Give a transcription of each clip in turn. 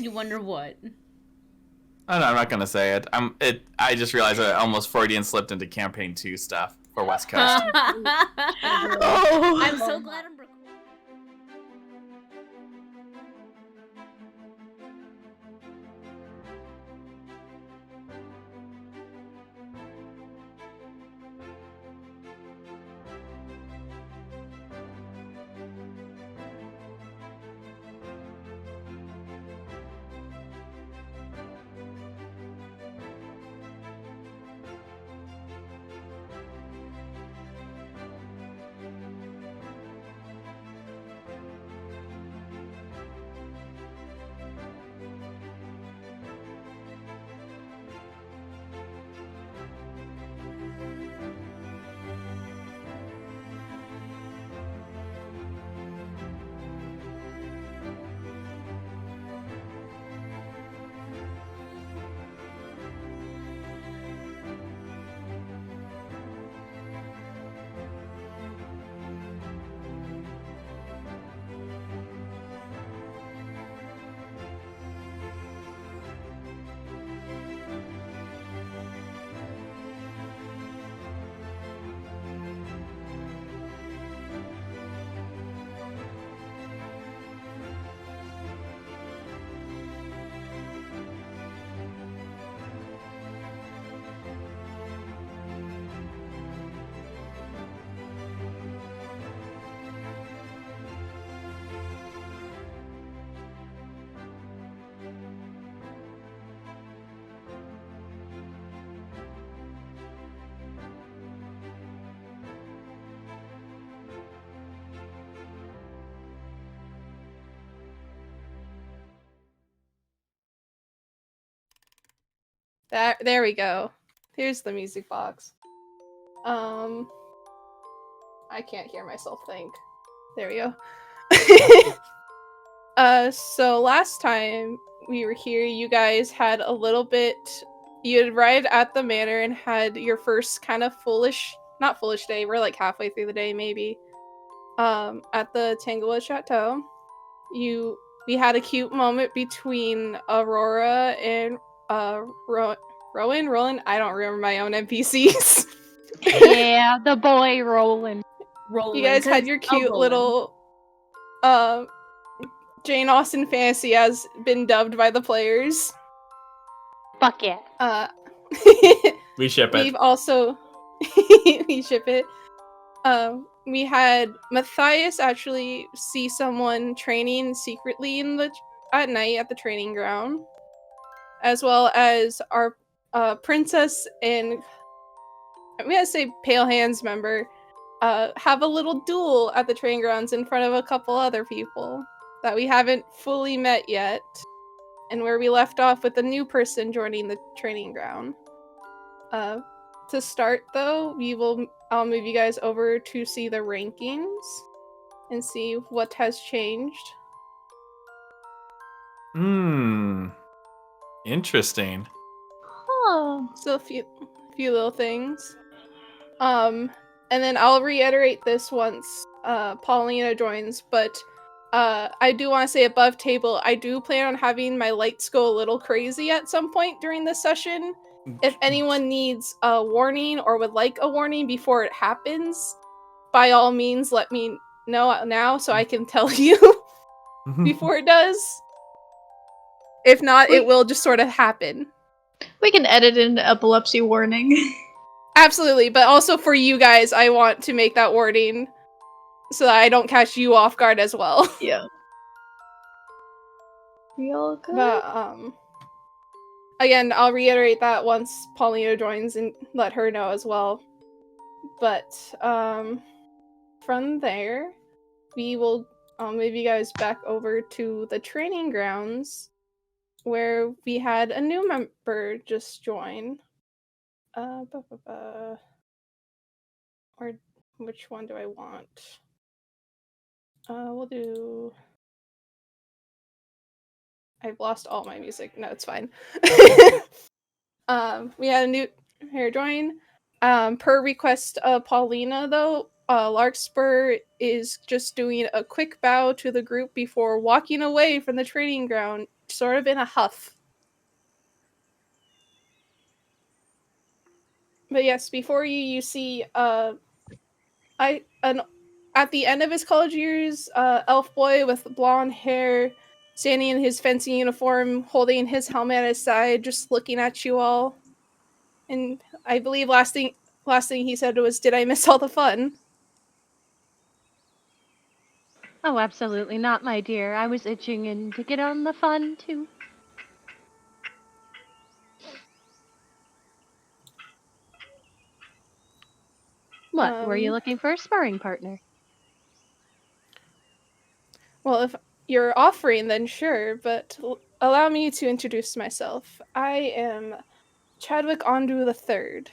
You wonder what? Oh, no, I'm not gonna say it. I just realized I almost Freudian slipped into campaign 2 stuff for West Coast. Oh. I'm so glad I'm recording. There we go. Here's the music box. I can't hear myself think. There we go. So last time we were here, you guys had a little bit. You had arrived at the manor and had your first kind of not foolish day. We're like halfway through the day, maybe. At the Tanglewood Chateau, we had a cute moment between Aurora and Rowan. I don't remember my own NPCs. Yeah, the boy Roland. You guys had your cute little Jane Austen fantasy has been dubbed by the players. Fuck yeah. We ship it. We've also we ship it. We had Matthias actually see someone training secretly at night at the training ground, as well as our princess and I'm gonna say Pale Hands member have a little duel at the training grounds in front of a couple other people that we haven't fully met yet, and where we left off with a new person joining the training ground. To start, though, I'll move you guys over to see the rankings and see what has changed. Interesting. Oh. So a few little things. And then I'll reiterate this once Paulina joins, but I do want to say above table, I do plan on having my lights go a little crazy at some point during this session. If anyone needs a warning or would like a warning before it happens, by all means let me know now so I can tell you before it does. If not, it will just sort of happen. We can edit in epilepsy warning. Absolutely, but also for you guys, I want to make that warning so that I don't catch you off guard as well. Yeah. Real good. But, again, I'll reiterate that once Paulina joins and let her know as well. But, from there, we will move you guys back over to the training grounds where we had a new member just join. Or which one do I want? We'll do... I've lost all my music. No, it's fine. We had a new hair join. Per request of Paulina, though, Larkspur is just doing a quick bow to the group before walking away from the training ground, sort of in a huff. But yes, before you see at the end of his college years, elf boy with blonde hair, standing in his fencing uniform, holding his helmet at his side, just looking at you all. And I believe last thing he said was, "Did I miss all the fun?" Oh, absolutely not, my dear. I was itching in to get on the fun, too. What, were you looking for a sparring partner? Well, if you're offering, then sure, but allow me to introduce myself. I am Chadwick Andu the Third.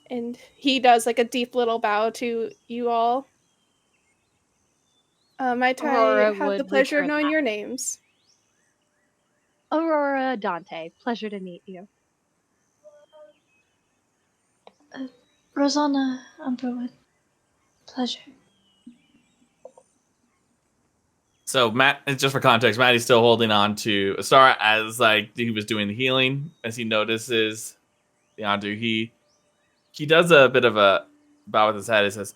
And he does like a deep little bow to you all. Might I have the pleasure of knowing your names? Aurora Dante. Pleasure to meet you. Rosanna Underwood. Pleasure. So Matt, just for context, Maddie's still holding on to Astara as like he was doing the healing. As he notices the Andu, he does a bit of a bow with his head. He says,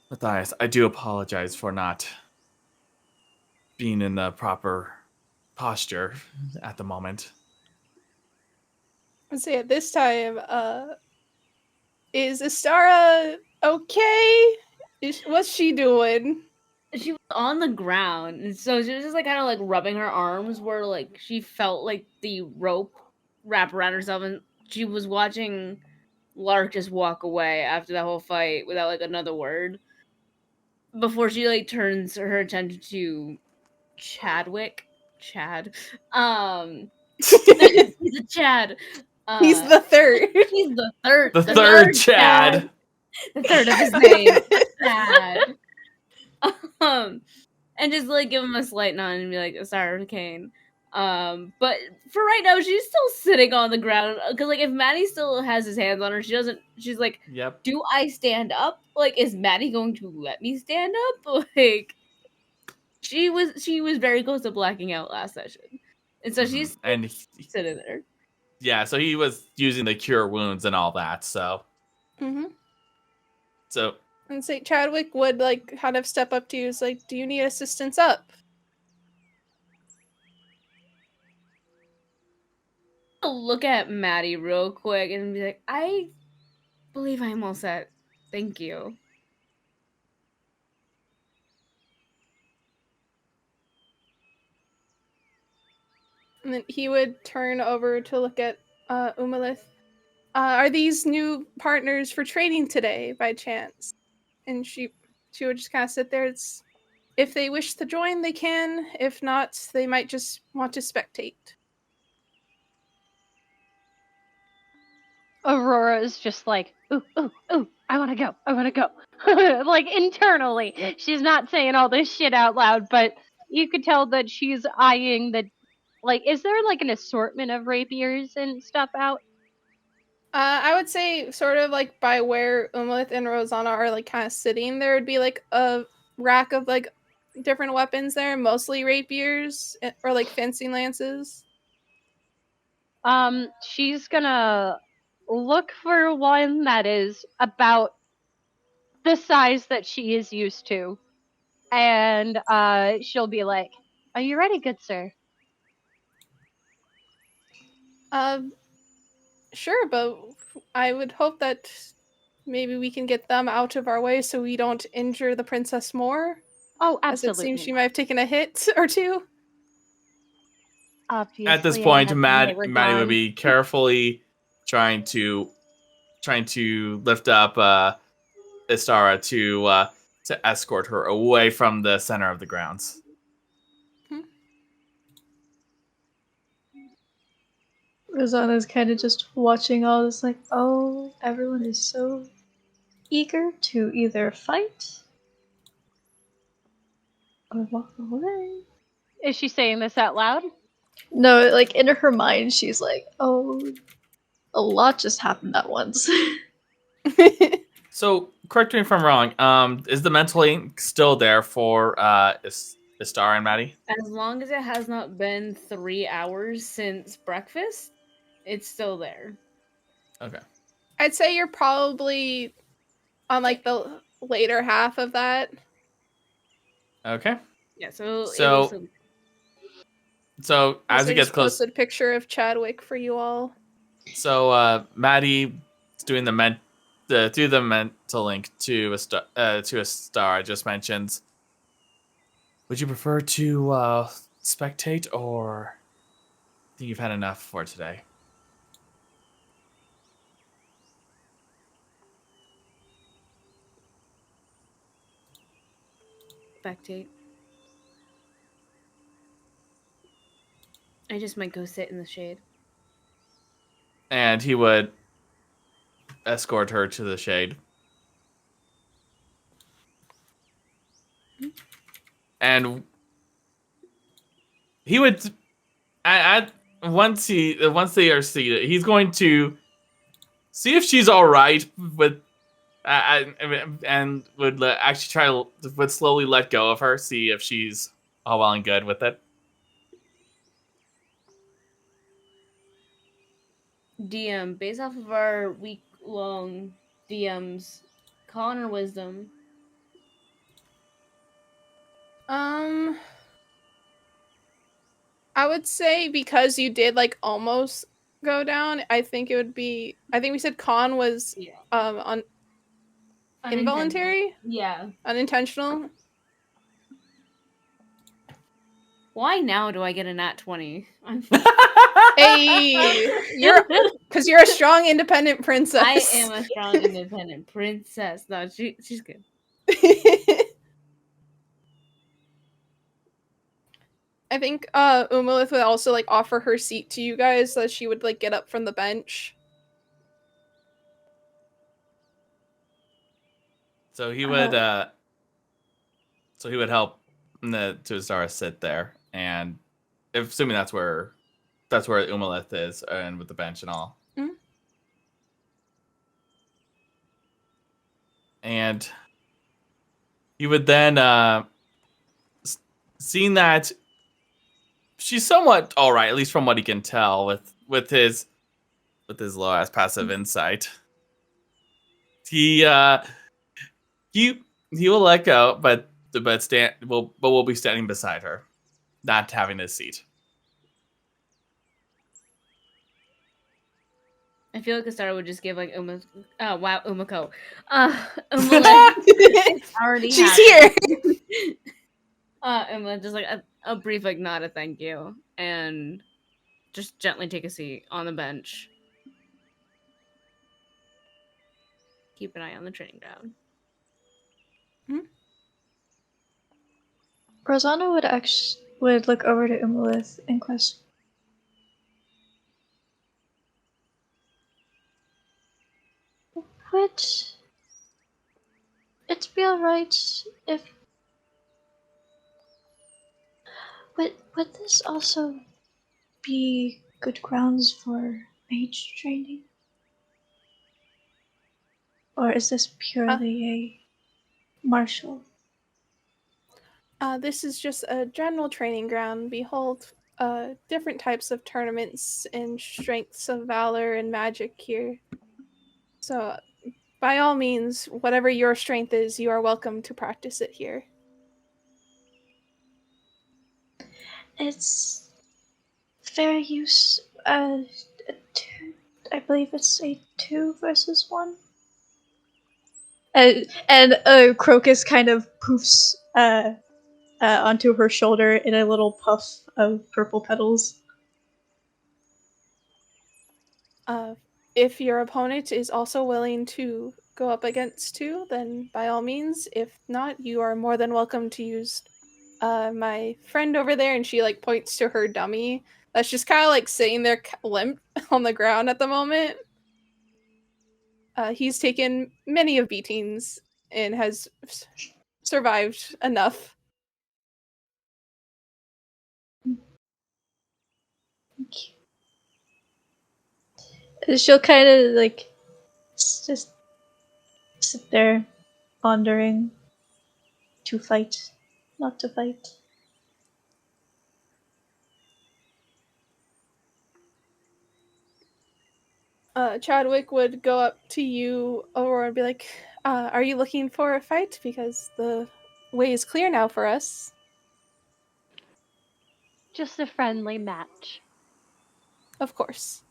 "Matthias, I do apologize for not being in the proper posture at the moment." Let's see, at this time, is Astara okay? What's she doing? She was on the ground, and so she was just like kind of like rubbing her arms where like she felt like the rope wrap around herself, and she was watching Lark just walk away after that whole fight without like another word before she like turns her attention to Chad. He's a Chad. He's the third. He's the third. The third Chad. The third of his name. Chad. And just like give him a slight nod and be like, "Sorry, Kane." But for right now, she's still sitting on the ground because like if Maddie still has his hands on her, she doesn't. She's like, "Yep. Do I stand up? Like, is Maddie going to let me stand up?" Like, she was very close to blacking out last session, and so she's sitting there. Yeah, so he was using the cure wounds and all that. So, so. And say Chadwick would like kind of step up to you. Is like, "Do you need assistance up?" I'll look at Maddie real quick and be like, "I believe I'm all set. Thank you." And then he would turn over to look at Umalith. Are these new partners for training today, by chance? And she would just kind of sit there. If they wish to join, they can. If not, they might just want to spectate. Aurora is just like, ooh, I want to go. Like, internally. She's not saying all this shit out loud, but you could tell that she's eyeing the... Like, is there, like, an assortment of rapiers and stuff out? I would say sort of, like, by where Umalith and Rosanna are, like, kind of sitting, there would be, like, a rack of, like, different weapons there, mostly rapiers, or, like, fencing lances. She's gonna look for one that is about the size that she is used to. And, she'll be like, "Are you ready, good sir?" Sure, but I would hope that maybe we can get them out of our way so we don't injure the princess more. Oh, absolutely. As it seems she might have taken a hit or two. Obviously, at this point, Maddie would be carefully trying to lift up Astara to escort her away from the center of the grounds. Rosanna's kind of just watching all this like, oh, everyone is so eager to either fight or walk away. Is she saying this out loud? No, like in her mind, she's like, oh, a lot just happened at once. So, correct me if I'm wrong. Is the mental ink still there for Istar and Maddie? As long as it has not been 3 hours since breakfast, it's still there. Okay. I'd say you're probably on like the later half of that. Okay. Yeah, so So as Also, it gets just close, posted a picture of Chadwick for you all. so Maddie is doing through the mental link to a star. I just mentioned. Would you prefer to spectate, or think you've had enough for today? spectate. I just might go sit in the shade. And he would escort her to the shade. And he would, once they are seated, he's going to see if she's all right with, and would actually would slowly let go of her, see if she's all well and good with it. DM, based off of our week-long DMs, con or wisdom? I would say because you did like almost go down, I think we said con was Yeah. on involuntary, Yeah. unintentional. Why now do I get a nat 20? Hey, you're a strong independent princess. I am a strong independent princess. No, she's good. I think Umilith would also like offer her seat to you guys so that she would like get up from the bench. So he would help the Tuazara sit there, and assuming that's where Umalith is, and with the bench and all. Mm-hmm. And he would then seeing that she's somewhat all right, at least from what he can tell with his low ass passive insight. He will let go, but we'll be standing beside her, not having his seat. I feel like Astara would just give like Umako. Umilith already. She's here. Umilith just like a brief like nod of thank you, and just gently take a seat on the bench. Keep an eye on the training ground. Rosanna would look over to Umilith and question. Would it be alright if would this also be good grounds for mage training? Or is this purely a martial? This is just a general training ground. We hold different types of tournaments in strengths of valor and magic here. So, by all means, whatever your strength is, you are welcome to practice it here. It's fair use. I believe it's a 2 versus 1. And Crocus kind of poofs onto her shoulder in a little puff of purple petals. If your opponent is also willing to go up against 2, then by all means. If not, you are more than welcome to use my friend over there, and she like points to her dummy that's just kind of like sitting there limp on the ground at the moment. He's taken many of beatings and has survived enough. She'll kind of like just sit there, pondering. To fight, not to fight. Chadwick would go up to you, Aurora, and be like, are you looking for a fight? Because the way is clear now for us. Just a friendly match. Of course.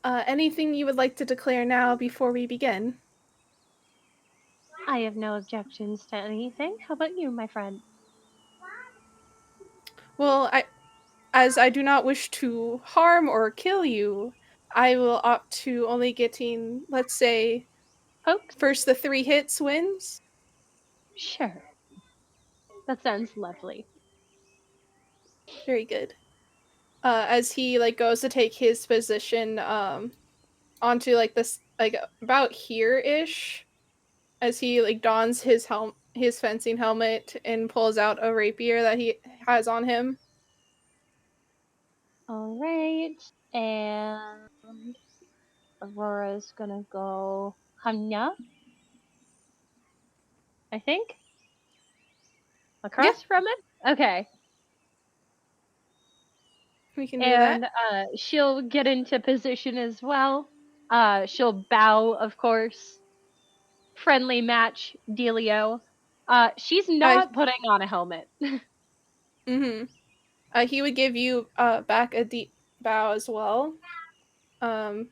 Anything you would like to declare now before we begin? I have no objections to anything. How about you, my friend? Well, as I do not wish to harm or kill you, I will opt to only getting, let's say, Folks? first the 3 hits wins. Sure. That sounds lovely. Very good. As he like goes to take his position onto like this like about here-ish, as he like dons his fencing helmet and pulls out a rapier that he has on him. All right, and Aurora's gonna go Hanya, I think, across from it. Okay, We can do and that. she'll get into position as well. She'll bow, of course. Friendly match, dealio. She's not putting on a helmet. Mm-hmm. He would give you back a deep bow as well. As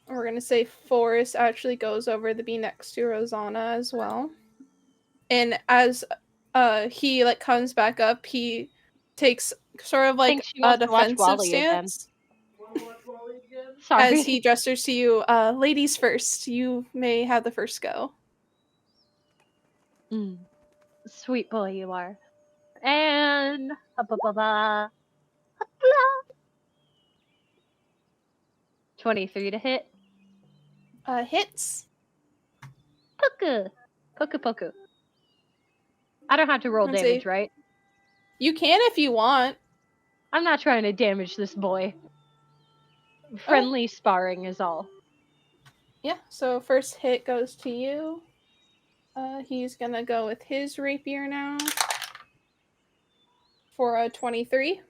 we're gonna say, Forrest actually goes over to be next to Rosanna as well. And as he like comes back up, he takes sort of like Think she a wants to watch defensive Wally again. stance. Sorry. As he gestures to you, ladies first. You may have the first go. Sweet boy you are. And 23 to hit. Hits. Puku. Puku. I don't have to roll Let's damage, see. right? You can if you want. I'm not trying to damage this boy. Friendly sparring is all. Yeah, so first hit goes to you. He's gonna go with his rapier now. For a 23.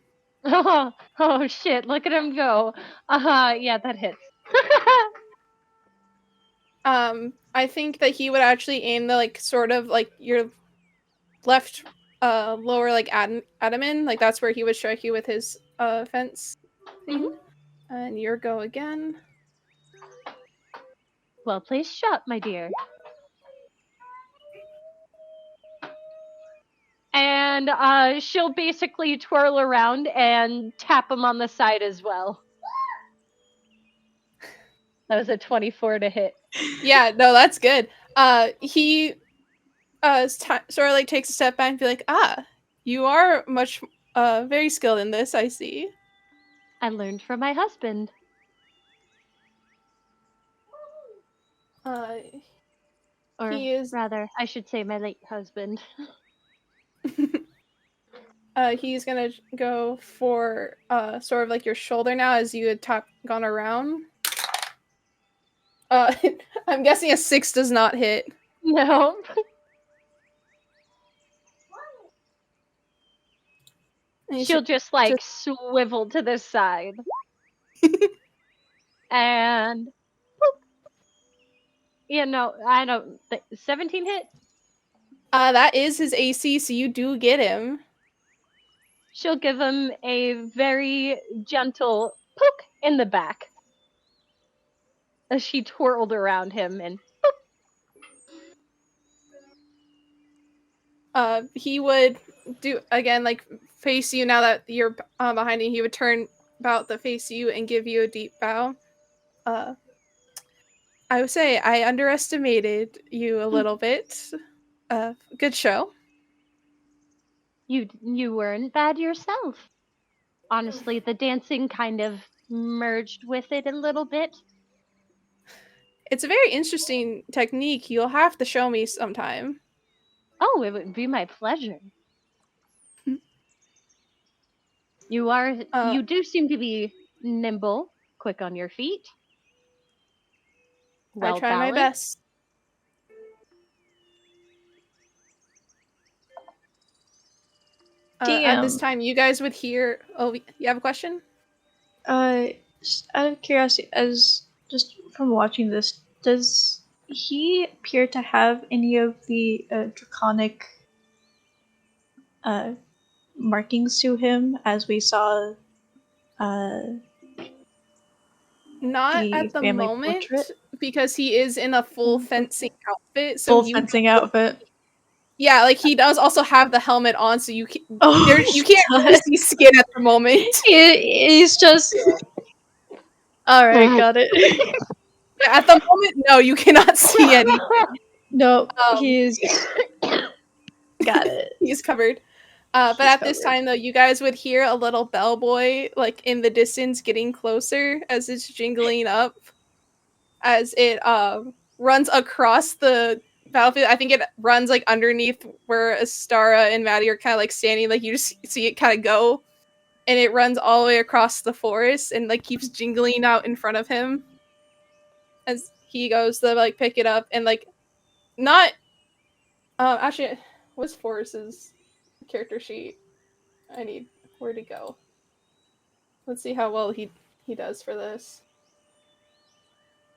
Oh shit, look at him go. Yeah, that hits. I think that he would actually aim the like sort of like your left lower like abdomen, like that's where he would strike you with his fence thing. And your go again. Well placed shot, my dear. And she'll basically twirl around and tap him on the side as well. That was a 24 to hit. Yeah, no, that's good. He sort of like takes a step back and be like, you are much very skilled in this, I see. I learned from my husband. Or he is rather, I should say my late husband. He's gonna go for sort of like your shoulder now as you had gone around. I'm guessing a 6 does not hit. No. She'll just like swivel to the side. And I don't 17 hit? That is his AC, so you do get him. She'll give him a very gentle poke in the back as she twirled around him and he would do again, like face you now that you're behind him. He would turn about to face you and give you a deep bow. I would say I underestimated you a little bit. Good show. You weren't bad yourself. Honestly, the dancing kind of merged with it a little bit. It's a very interesting technique. You'll have to show me sometime. Oh, it would be my pleasure. You do seem to be nimble, quick on your feet. Well I try my balanced. best. At this DM. time, you guys would hear. Oh, you have a question? Just out of curiosity, as just from watching this, does he appear to have any of the draconic markings to him, as we saw Not the at the family moment, portrait? because he is in a full fencing outfit. So Full you, fencing outfit. yeah, like he does also have the helmet on, so you can, Oh, you can't really God. see skin at the moment. He's just. Alright, got it. Yeah, at the moment, no, you cannot see anything. Nope, Um, he's. Got it. He's covered. But He's at this covered. time, though, you guys would hear a little bellboy, like in the distance, getting closer as it's jingling up, as it runs across the battlefield. I think it runs like underneath where Astara and Maddie are kind of like standing. Like you just see it kind of go, and it runs all the way across the forest and like keeps jingling out in front of him as he goes to like pick it up and like not. Actually, what's Forrest's character sheet? I need where to go. Let's see how well he does for this.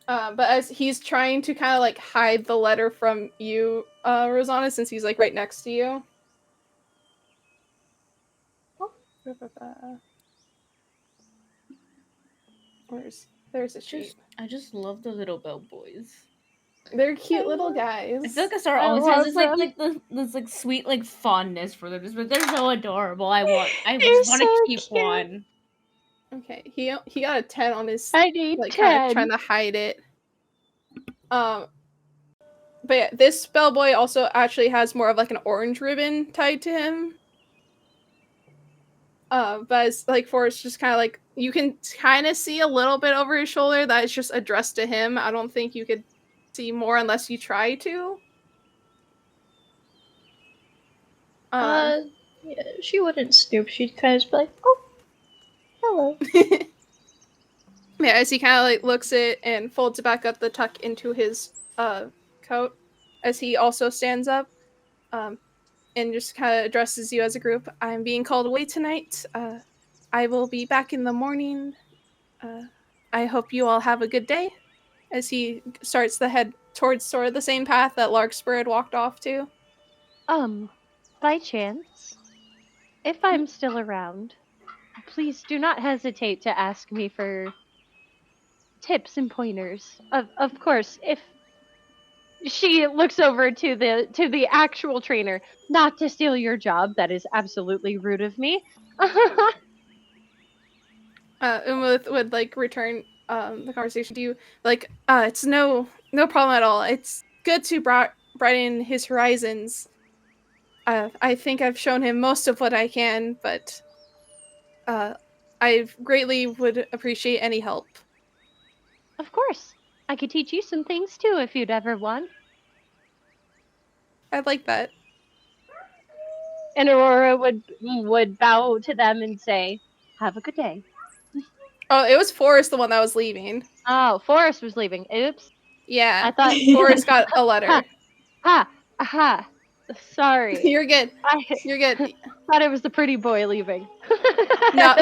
But as he's trying to kind of like hide the letter from you, Rosanna, since he's like right next to you. There's a sheet. I just love the little bellboys. They're cute little guys. I feel like Astara I always has love this them. this like sweet like fondness for them, just but they're so adorable. I They're just want to so keep cute. one. Okay, he got a 10 on his I need like kind of 10. trying to hide it. But yeah, this bellboy also actually has more of like an orange ribbon tied to him. But it's like Forrest just kind of like you can kind of see a little bit over his shoulder that is just addressed to him. I don't think you could see more unless you try to. Yeah, she wouldn't snoop. She'd kind of just be like, "Oh, hello." Yeah, as he kind of like looks it and folds it back up the tuck into his coat, as he also stands up, and just kind of addresses you as a group. I'm being called away tonight. I will be back in the morning. I hope you all have a good day. As he starts to head towards sort of the same path that Larkspur had walked off to. By chance, if I'm still around, please do not hesitate to ask me for tips and pointers. Of course, if she looks over to the actual trainer, not to steal your job, that is absolutely rude of me. Umuth would like return the conversation to you. Like, it's no problem at all. It's good to brighten his horizons. I think I've shown him most of what I can, but I greatly would appreciate any help. Of course, I could teach you some things too if you'd ever want. I'd like that. And Aurora would bow to them and say, "Have a good day." Oh, it was Forrest the one that was leaving. Oh, Forrest was leaving. Oops. Yeah, I thought Forrest got a letter. Aha. Sorry. You're good. You're good. Thought it was the pretty boy leaving. No.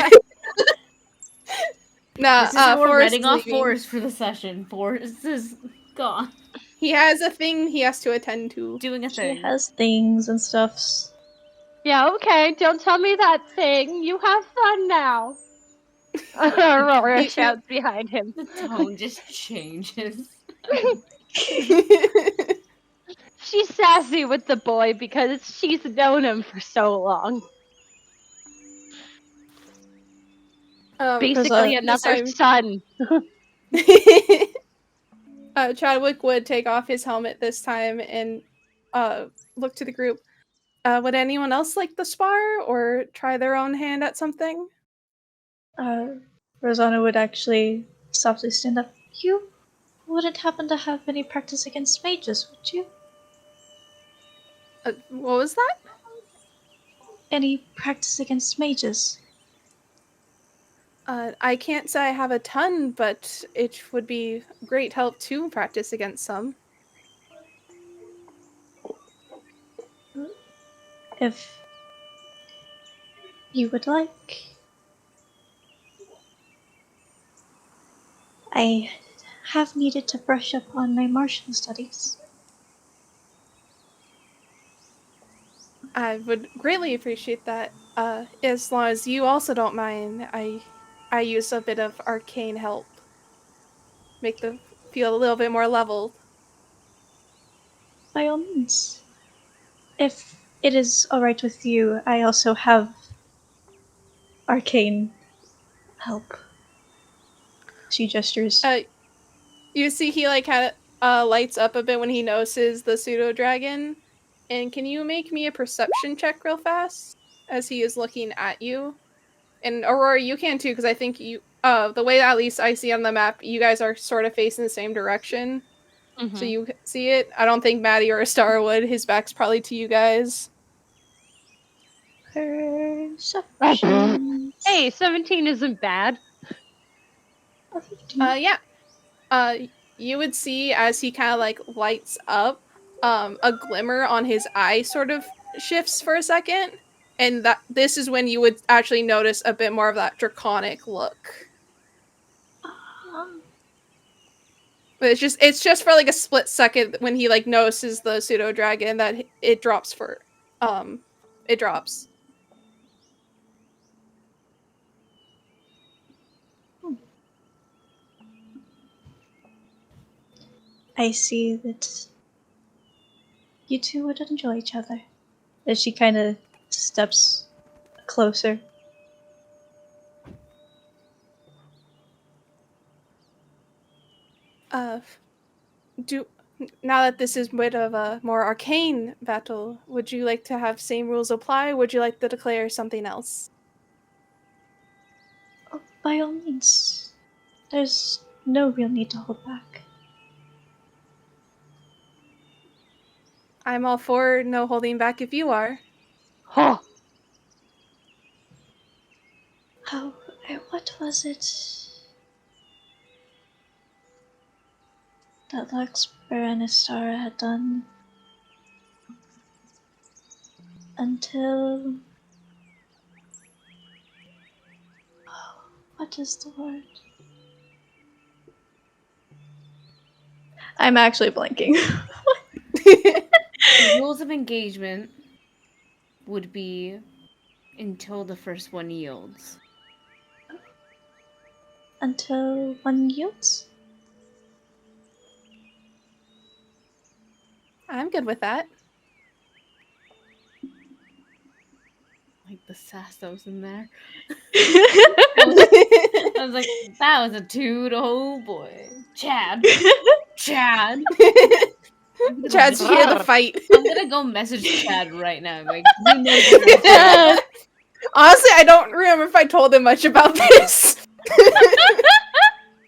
No, This is how we're Forrest writing off leaving. Forrest for the session. Forrest is gone, He has a thing he has to attend to. doing a She thing. has things and stuff. Yeah, okay. Don't tell me that thing. You have fun now. Aurora shouts behind him. The tone just changes. She's sassy with the boy because she's known him for so long. Basically another son. Chadwick would take off his helmet this time and look to the group. Would anyone else like the spar or try their own hand at something? Rosanna would actually softly stand up. You wouldn't happen to have any practice against mages, would you? What was that? Any practice against mages? I can't say I have a ton, but it would be great help to practice against some. If you would like. I have needed to brush up on my martial studies. I would greatly appreciate that. As long as you also don't mind, I use a bit of arcane help. Make the feel a little bit more leveled. By all means. If it is alright with you, I also have arcane help. She gestures. You see he like kind of lights up a bit when he notices the pseudo dragon. And can you make me a perception check real fast as he is looking at you? And Aurora, you can too, because I think you the way at least I see on the map, you guys are sort of facing the same direction. So you see it. I don't think Maddie or Astar would. His back's probably to you guys. Perception. Hey, 17 isn't bad. Yeah. You would see as he kind of like lights up, a glimmer on his eye sort of shifts for a second, and that this is when you would actually notice a bit more of that draconic look. But it's just for like a split second when he like notices the pseudo dragon that it drops for, it drops. I see that you two would enjoy each other. As she kind of steps closer. Now that this is a bit of a more arcane battle, would you like to have same rules apply? Or would you like to declare something else? Oh, by all means. There's no real need to hold back. I'm all for no holding back if you are. Huh. Oh, what was it that Larkspur and Astara had done until... Oh, what is the word? I'm actually blanking. The rules of engagement would be until the first one yields. Until one yields? I'm good with that. Like the sass that was in there. I was like, that was a toot. Oh boy. Chad. Chad's here to fight. I'm gonna go message Chad right now. Like, he knows what I'm Honestly, I don't remember if I told him much about this.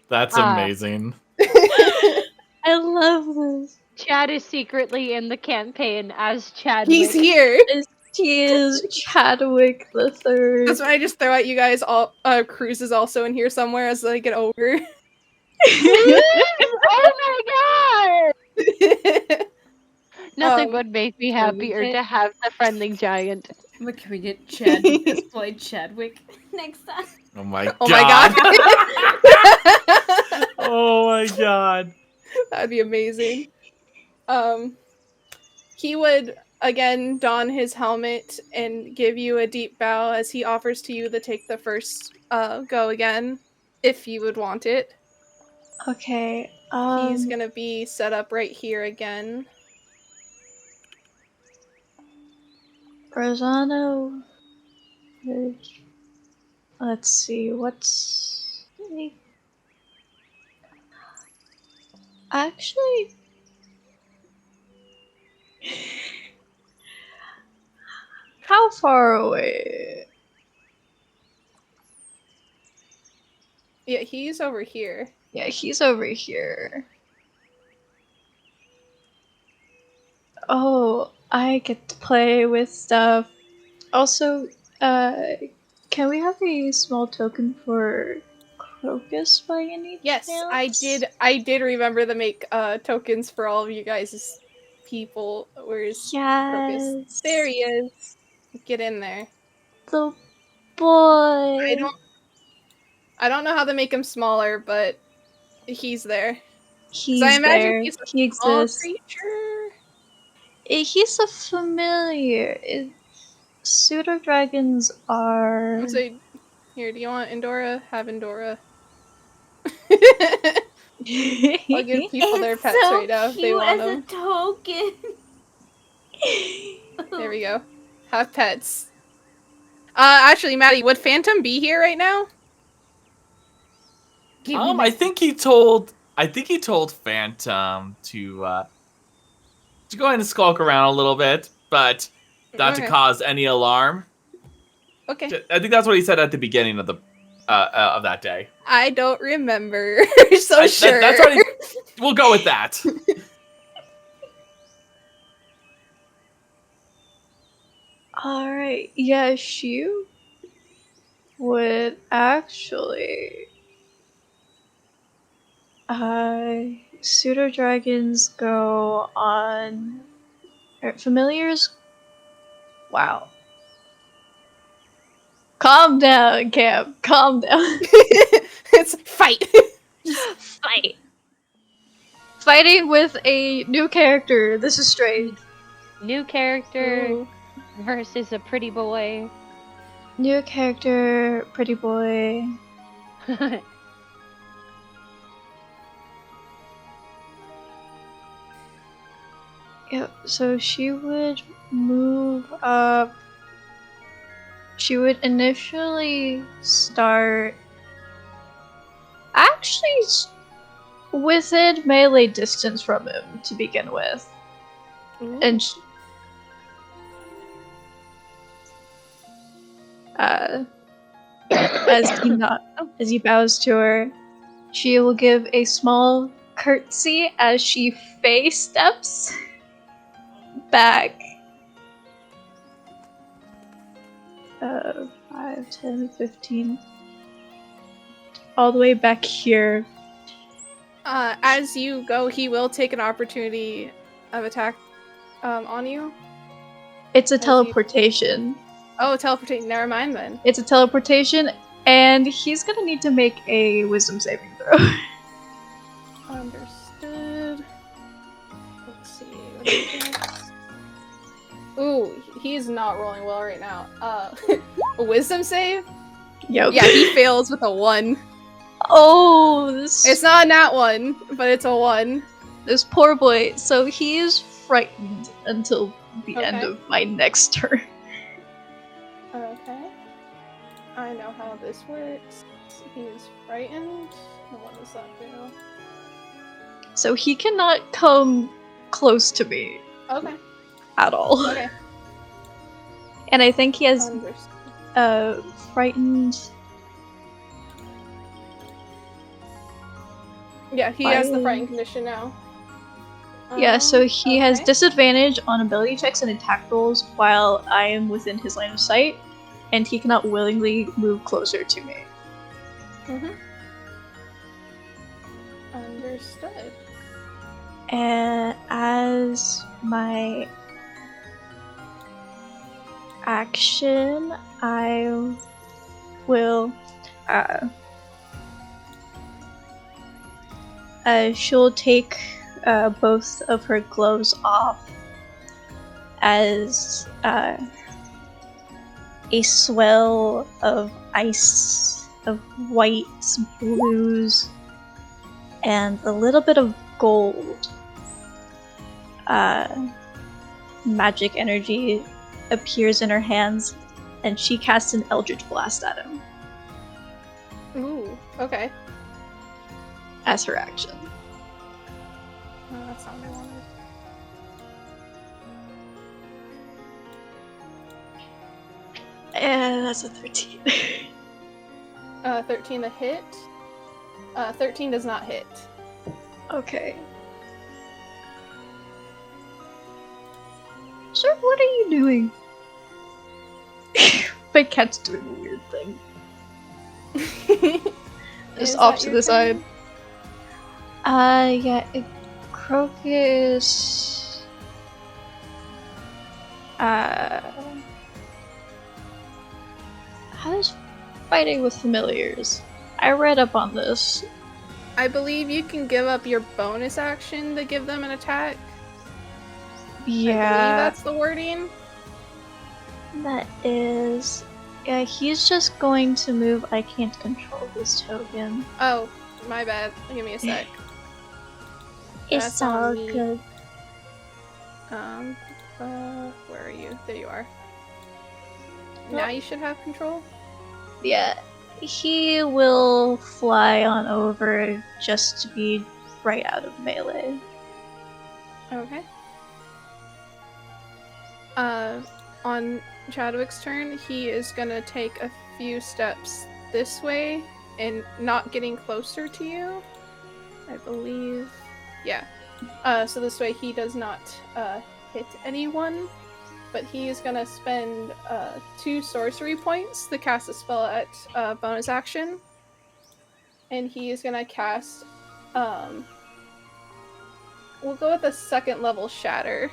That's amazing. I love this. Chad is secretly in the campaign as Chadwick. He's here. He is Chadwick the Third. That's why I just throw at you guys all. Cruz is also in here somewhere as I get over. Oh my god! Nothing would make me happier to have the friendly giant. like, can we get Chad to cosplay Chadwick next time? Oh my god. Oh my god. Oh my god. That'd be amazing. He would again don his helmet and give you a deep bow as he offers to you to take the first go again, if you would want it. Okay. He's gonna be set up right here again. Rosano. Let's see, what's... Actually... How far away? Yeah, he's over here. Yeah, he's over here. Oh, I get to play with stuff. Also, Can we have a small token for Crocus by any Yes, chance? I did remember to make tokens for all of you guys' people. Where's Crocus? Yes. There he is. Get in there. The boy. I don't know how to make him smaller, but he's there. So I He's imagine there. he's a He small exists. creature. He's a familiar. Pseudo dragons are. So here, do you want Endora? Have Endora. I'll give people their It's pets so right now if they cute want as a them. token. There we go. Have pets. Actually, Maddie, would Phantom be here right now? Give me I think he told Phantom to go ahead and skulk around a little bit, but not to Okay. cause any alarm. Okay. I think that's what he said at the beginning of the of that day. I don't remember. So sure. That's what we'll go with that. Alright, yeah, she would actually. Pseudo dragons go on. Familiars. Wow. Calm down, Cam. Calm down. It's fight. Fight. Fighting with a new character. This is strange. New character Ooh. versus a pretty boy. New character, pretty boy. Yep, so she would move up. She would initially start actually within melee distance from him to begin with. And as he bows to her, she will give a small curtsy as she face steps back 5, 10, 15 all the way back here. As you go, he will take an opportunity of attack on you. It's a As you- teleportation. Oh, teleportation. Never mind then. It's a teleportation, and he's gonna need to make a wisdom saving throw. Understood. Let's see. What do you think? Ooh, he's not rolling well right now. A wisdom save? Yep. Yeah, he fails with a 1. Oh, this It's not a nat 1, but it's a 1. this poor boy. So he is frightened until the end Okay. of my next turn. Okay. I know how this works. He is frightened. What does that do? So he cannot come close to me Okay. at all. Okay. And I think he has Understood. frightened. Yeah, he has the frightened condition now. Yeah, so he has Okay. disadvantage on ability checks and attack rolls while I am within his line of sight, and he cannot willingly move closer to me. Mhm. Understood. And as my action, I will she'll take both of her gloves off as a swell of ice, of whites, blues, and a little bit of gold magic energy appears in her hands, and she casts an Eldritch Blast at him Ooh, okay. as her action. Oh, that's not what I wanted. And that's a 13. 13 to hit. 13 does not hit. Okay. Sir, what are you doing? my cat's doing a weird thing. Is Just off that to your the side. turn? Yeah, Crocus. How does fighting with familiars? I read up on this. I believe you can give up your bonus action to give them an attack. I believe Yeah, that's the wording. that is. Yeah, he's just going to move. I can't control this token. Oh, my bad. Give me a sec. It's That's all on me. good. Where are you? There you are. Now you should have control. Yeah, he will fly on over just to be right out of melee. Okay. On Chadwick's turn, he is gonna take a few steps this way and not getting closer to you. I believe. Yeah. So this way he does not hit anyone, but he is gonna spend 2 sorcery points to cast a spell at bonus action, and he is gonna cast. We'll go with a 2nd level shatter,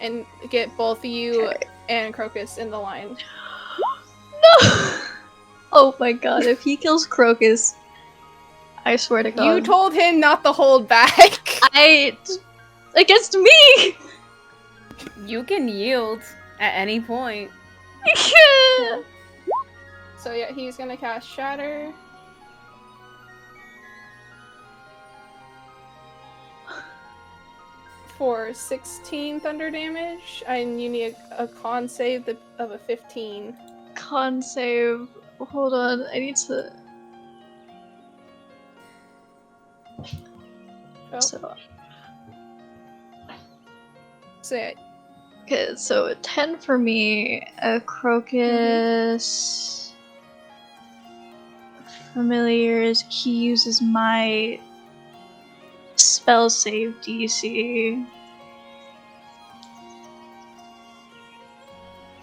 and get both you Okay. and Crocus in the line. No! Oh my god, if he kills Crocus, I swear to god. You told him not to hold back. Against me! You can yield at any point. So yeah, he's gonna cast Shatter. For 16 thunder damage, and you need a con save of a 15. Con save. Hold on, I need to. Oh. So, So yeah, okay, so a 10 for me, a Crocus. Familiars, he uses my spell save DC.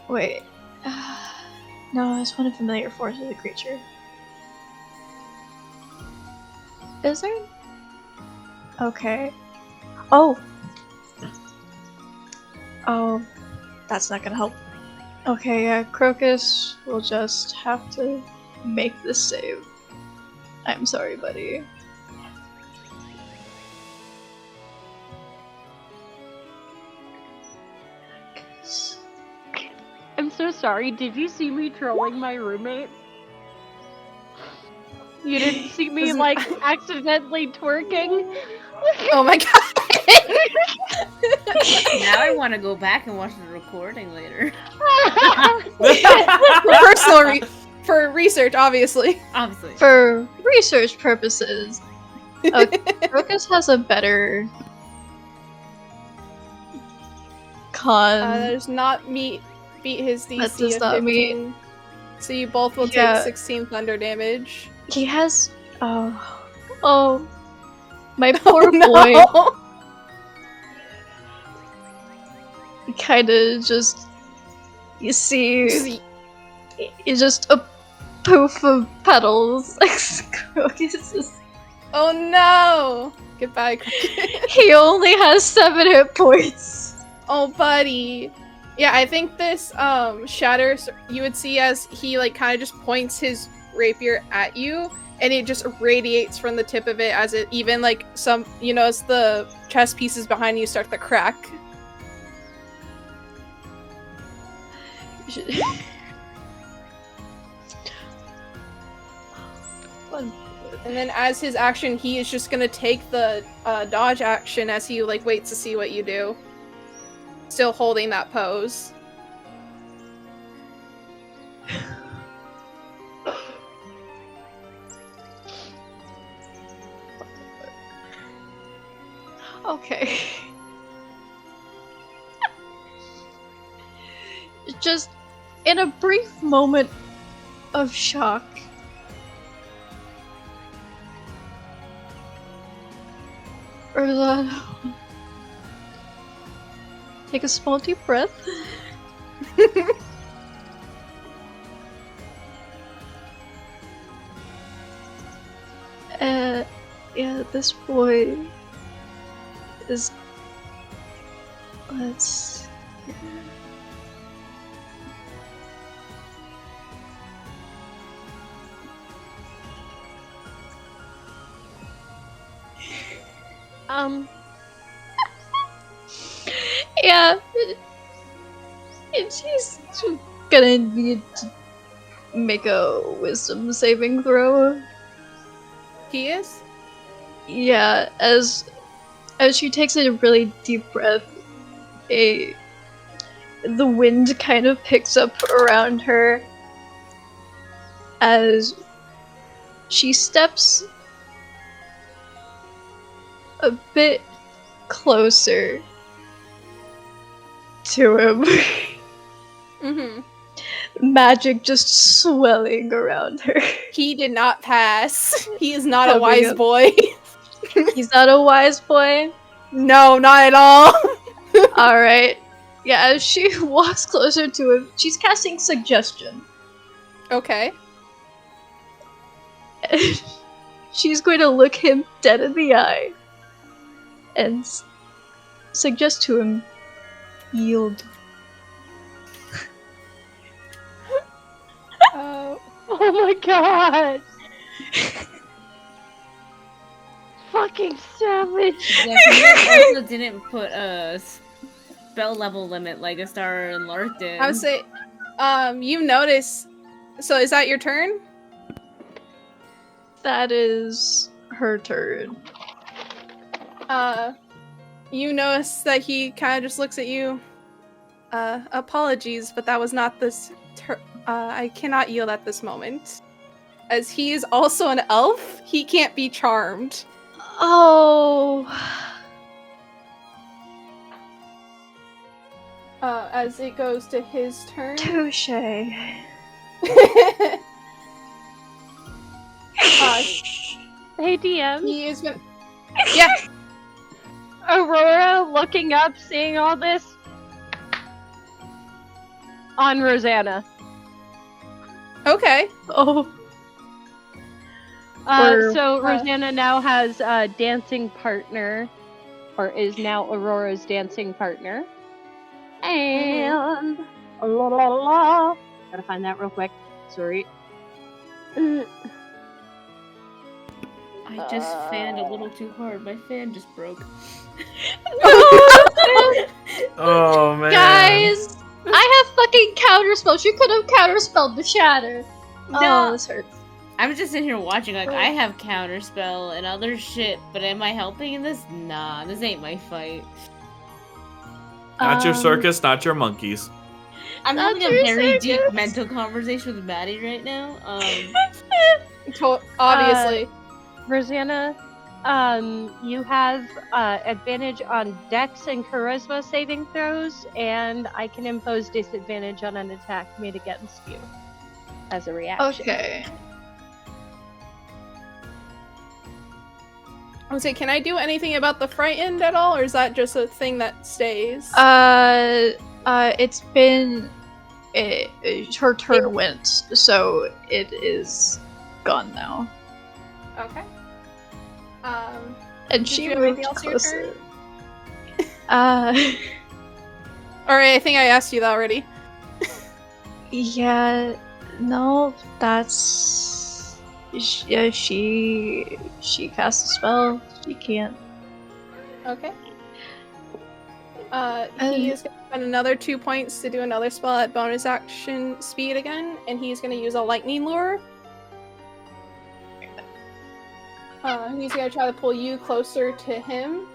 Wait. No, it's when a familiar forces a creature. Is there? Okay. Oh! Oh, that's not gonna help. Okay, yeah, Crocus will just have to make this save. I'm sorry, buddy. I'm so sorry. Did you see me trolling my roommate? You didn't see me like accidentally twerking? oh my god! Now I want to go back and watch the recording later. For research, obviously. Obviously. For research purposes, Crocus has a better con. That does not beat his DC That does of not 15. So you both will Yeah. take 16 thunder damage. He has. Oh, my poor no. boy. Kind of just. You see, it's just a poof of petals. Crocus is. Oh no! Goodbye, Cricket. He only has 7 hit points. Oh, buddy. Yeah, I think this shatters. You would see as he like kind of just points his rapier at you, and it just radiates from the tip of it as it even like some as the chess pieces behind you start to crack. And then as his action, he is just gonna take the dodge action as he like waits to see what you do. Still holding that pose. Okay. Just in a brief moment of shock, Urza, take a small deep breath. Yeah, this boy is. Let's. Yeah, she's gonna need to make a wisdom saving throw. He is? Yeah, as she takes a really deep breath, the wind kind of picks up around her as she steps a bit closer to him. Mm-hmm. Magic just swelling around her. He did not pass. He is not a Coming wise up. boy. He's not a wise boy. No, not at all. Alright. Yeah, as she walks closer to him, she's casting suggestion. Okay. She's going to look him dead in the eye and suggest to him, yield. Oh my god! Fucking savage! Yeah, he also didn't put a spell level limit like a Star and Lark did. I would say, you notice. So is that your turn? That is her turn. You notice that he kind of just looks at you. Apologies, but that was not this. I cannot yield at this moment. As he is also an elf, he can't be charmed. Oh. As it goes to his turn. Touche. Hey DM. He is gonna. Yeah. Aurora looking up, seeing all this on Rosanna. Okay. Oh. So Rosanna now has a dancing partner, or is now Aurora's dancing partner. And la la la. Gotta find that real quick. Sorry. I just fanned a little too hard. My fan just broke. Oh man. Guys, I have fucking counterspell. She could have counterspelled the shatter. No. Oh, this hurts. I'm just sitting here watching, like, I have counterspell and other shit, but am I helping in this? Nah, this ain't my fight. Not your circus, not your monkeys. I'm Not having a your very deep circus. mental conversation with Maddie right now. Obviously. Rosanna, you have advantage on Dex and Charisma saving throws, and I can impose disadvantage on an attack made against you as a reaction. Okay. I would say, can I do anything about the frightened at all, or is that just a thing that stays? It's been her turn went, so it is gone now. Okay. And Did she you have moved anything else to your closer. Alright, I think I asked you that already. Yeah, no, that's yeah. She cast a spell. She can't. Okay. He is going to spend another 2 points to do another spell at bonus action speed again, and he's going to use a lightning lure. He's going to try to pull you closer to him.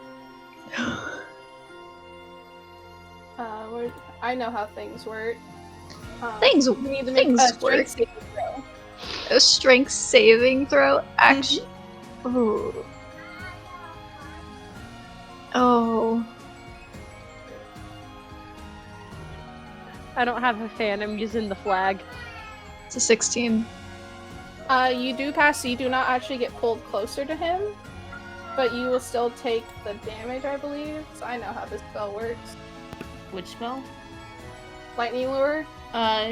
I know how things work. Things You need to make a things strength work. saving throw. A strength saving throw. Action. Ooh. Oh. I don't have a fan, I'm using the flag. It's a 16. You do pass, so you do not actually get pulled closer to him, but you will still take the damage, I believe. So I know how this spell works. Which spell? Lightning lure.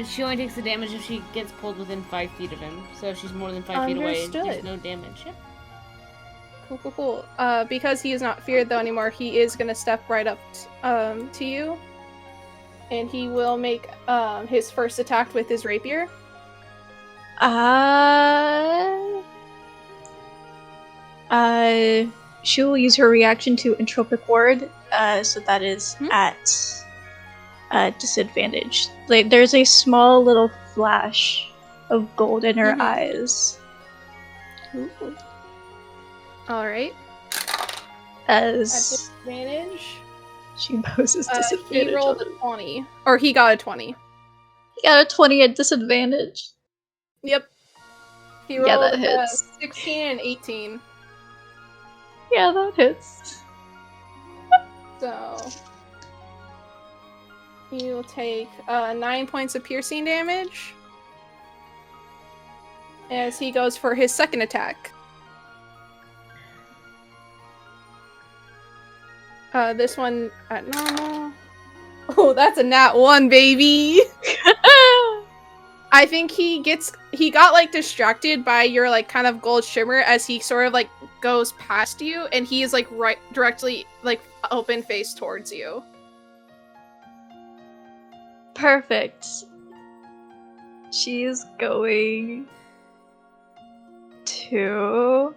She only takes the damage if she gets pulled within 5 feet of him. So if she's more than 5 feet away, Understood. there's no damage. Yep. Cool. Because he is not feared though anymore, he is gonna step right up to you, and he will make his first attack with his rapier. She will use her reaction to entropic ward. So that is at disadvantage. Like there's a small little flash of gold in her eyes. Ooh. All right. As At disadvantage, she imposes disadvantage. he rolled a 20, or he got a 20. He got a 20 at disadvantage. Yep. He Yeah, rolled that hits. 16 and 18. Yeah, that hits. So you'll take 9 points of piercing damage as he goes for his second attack. This one at normal. Oh, that's a nat 1, baby! I think he got like distracted by your like kind of gold shimmer as he sort of like goes past you, and he is like right directly like open face towards you. Perfect. She's going to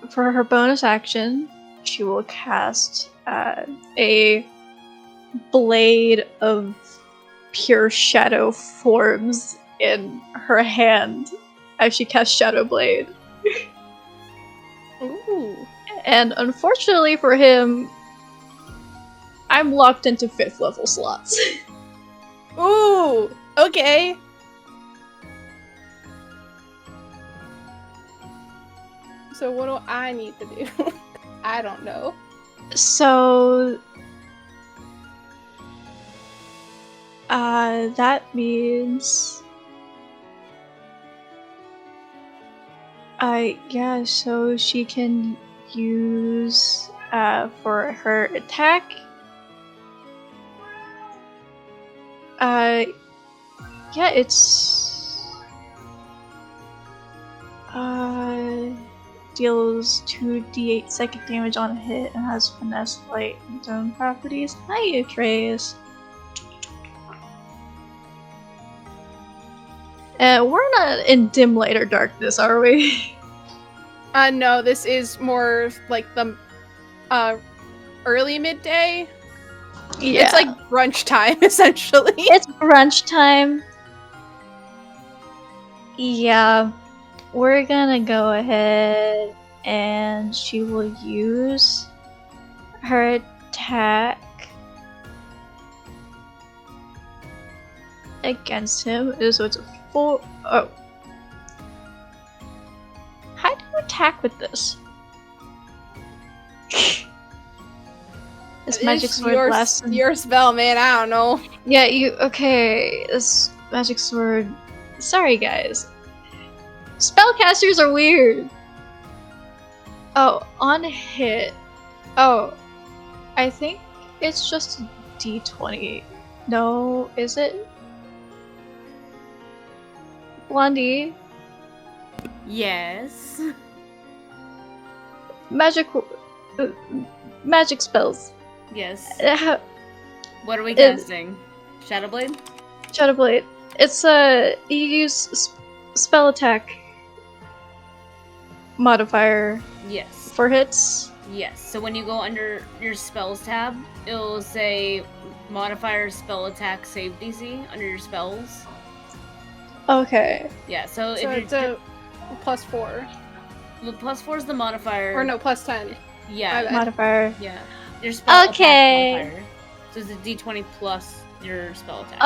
for her bonus action, she will cast a blade of pure shadow forms in her hand as she casts Shadow Blade. Ooh. And unfortunately for him, I'm locked into 5th level slots. Ooh. Okay. So what do I need to do? I don't know. So that means so she can use for her attack it's deals 2d8 psychic damage on a hit and has finesse, light, and zone properties. Hi, Atreus. We're not in dim light or darkness, are we? No, this is more like the early midday. Yeah. It's like brunch time, essentially. It's brunch time. Yeah. We're gonna go ahead and she will use her attack against him. So it's a full. Oh. How do you attack with this? This magic sword lasts. Your spell, man. I don't know. Yeah, okay. This magic sword. Sorry, guys. Spellcasters are weird. Oh, on hit. Oh, I think it's just a d20. No, is it? Blondie. Yes. Magic spells. Yes. How, What are we casting? Shadow Blade? Shadow Blade. It's you use spell attack modifier Yes. for hits. Yes. So when you go under your spells tab, it'll say modifier spell attack save DC under your spells. Okay. Yeah. So if it's a +4. the +4 is the modifier. Or no, +10. Yeah. Modifier. Yeah. Your spell Okay. attack modifier. So it's a D20 plus your spell attack.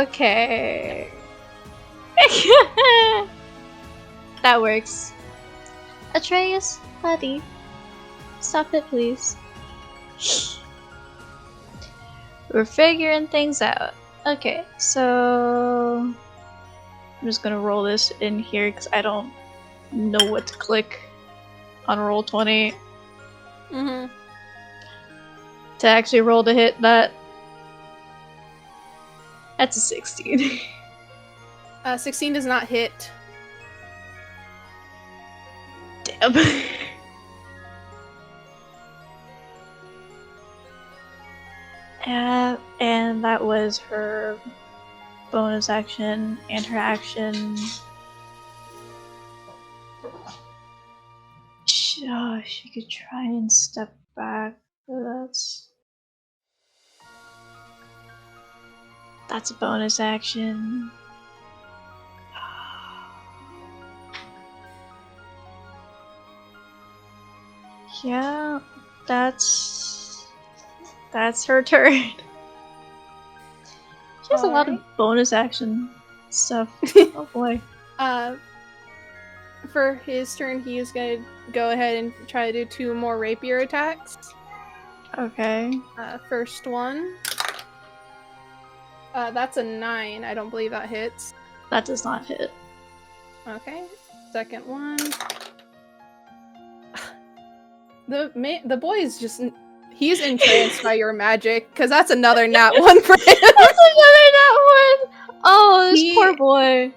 Okay. That works. Atreus, buddy. Stop it, please. We're figuring things out. Okay, so I'm just gonna roll this in here because I don't know what to click on roll 20 Mm-hmm. to actually roll to hit that. That's a 16. 16 does not hit. Damn. And that was her bonus action and her action. She could try and step back, but that's a bonus action. Yeah, that's her turn. She has a lot of bonus action stuff. Oh boy. For his turn, he is going to go ahead and try to do 2 more rapier attacks. Okay. First one. That's a 9. I don't believe that hits. That does not hit. Okay. Second one. The boy is just... He's entranced by your magic, because that's another nat 1 for him. That's another nat 1! Oh, this poor boy.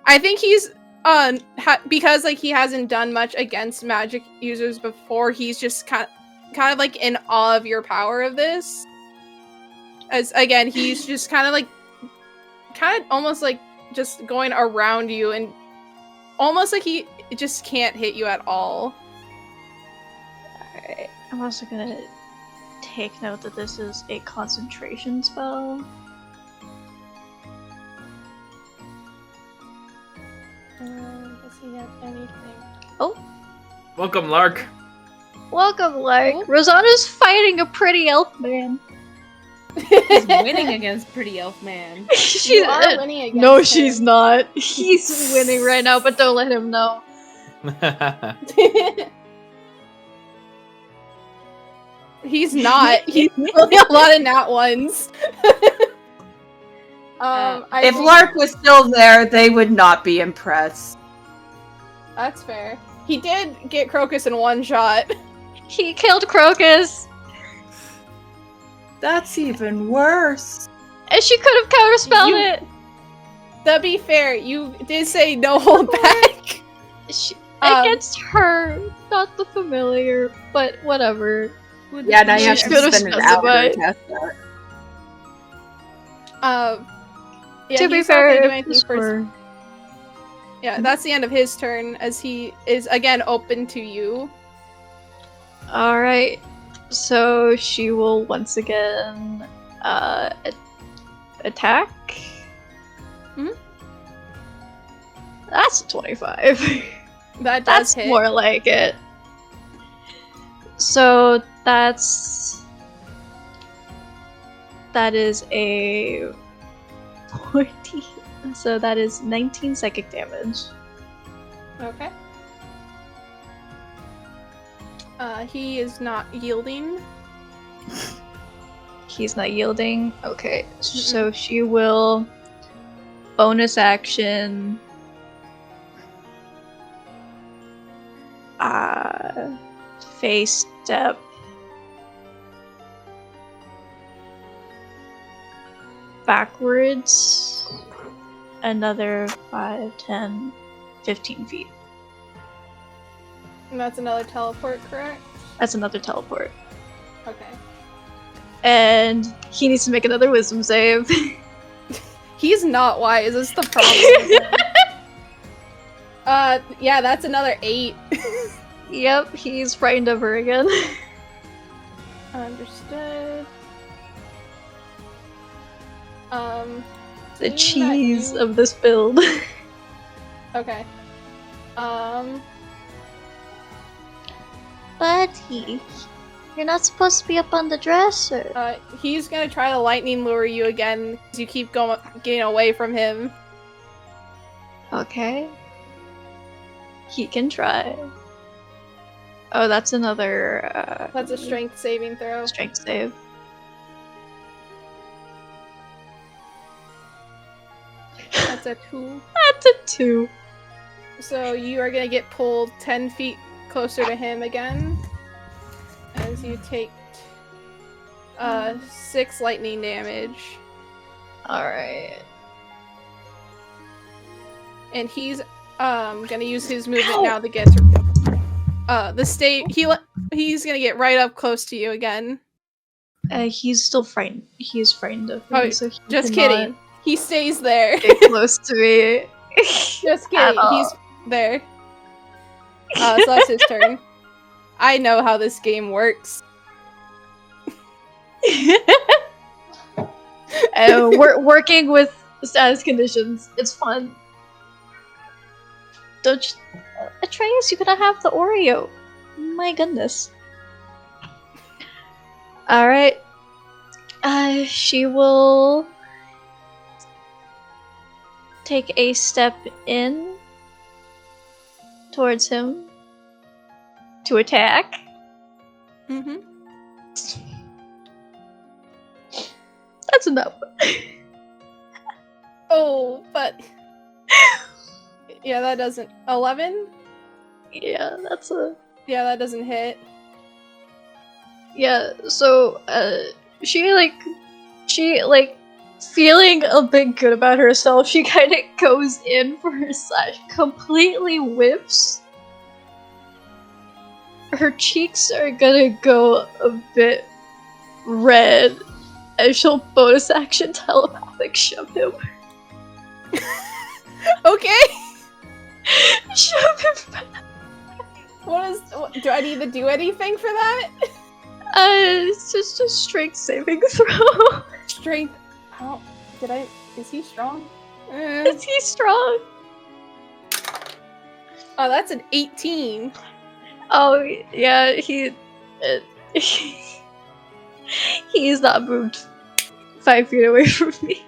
I think he's... because like he hasn't done much against magic users before, he's just kind of like in awe of your power of this. As again, he's just kind of almost like just going around you, and almost like he just can't hit you at all. Alright, I'm also gonna take note that this is a concentration spell. Does he have anything? Oh, Welcome, Lark. welcome, Lark. Oh. Rosanna's fighting a pretty elf man. He's winning against Pretty Elf Man. She's You are winning against No, him. she's not. He's winning right now, but don't let him know. He's not. He's really a lot of nat ones. If Lark was still there, they would not be impressed. That's fair. He did get Crocus in one shot. He killed Crocus, That's even worse. and she could have counterspelled You- it. To be fair, you did say no hold back. She, Um, against her, not the familiar, but whatever. Yeah, now you have She to could've spend an hour specified. to test that. Yeah, To be he's not gonna do fair, anything it's for- for- Yeah, that's the end of his turn, as he is again open to you. Alright, so she will once again attack. Mhm. That's a 25. That does That's hit. more like it. So that is a 40. So that is 19 psychic damage. Okay. He is not yielding. He's not yielding. Okay, so she will bonus action. Face step. Backwards. Another 5, 10, 15 feet. And that's another teleport, correct? That's another teleport. Okay. And he needs to make another wisdom save. He's not wise, is the problem with him. Yeah, that's another 8. Yep, he's frightened of her again. Understood. The seeing that cheese you- of this build. Okay. Buddy, you're not supposed to be up on the dresser. He's gonna try to lightning lure you again, because you keep getting away from him. Okay. He can try. Oh, that's another That's a strength saving throw. strength save. That's a 2. That's a 2. So you are gonna get pulled 10 feet closer to him again. As you take 6 lightning damage. Alright. And he's gonna use his movement now to get to the state. He's gonna get right up close to you again. He's still frightened. He's frightened of me, Oh, so he just cannot kidding. He stays there. get close to me. Just kidding. He's there. So that's his turn. I know how this game works. Working with status conditions, it's fun. Don't you... Atreus, you gotta have the Oreo. My goodness. Alright. She will take a step in towards him to attack. Mm-hmm. That's enough. Oh, but yeah, that doesn't. 11? Yeah, that's a... Yeah, that doesn't hit. Yeah, so, she, feeling a bit good about herself, she kind of goes in for her slash, completely whiffs. Her cheeks are gonna go a bit red, and she'll bonus action telepathic shove him. Okay. Shove him back. Do I need to do anything for that? It's just a strength saving throw. Strength. How did I? Is he strong? Is he strong? Oh, that's an 18. Oh yeah, he's not moved 5 feet away from me.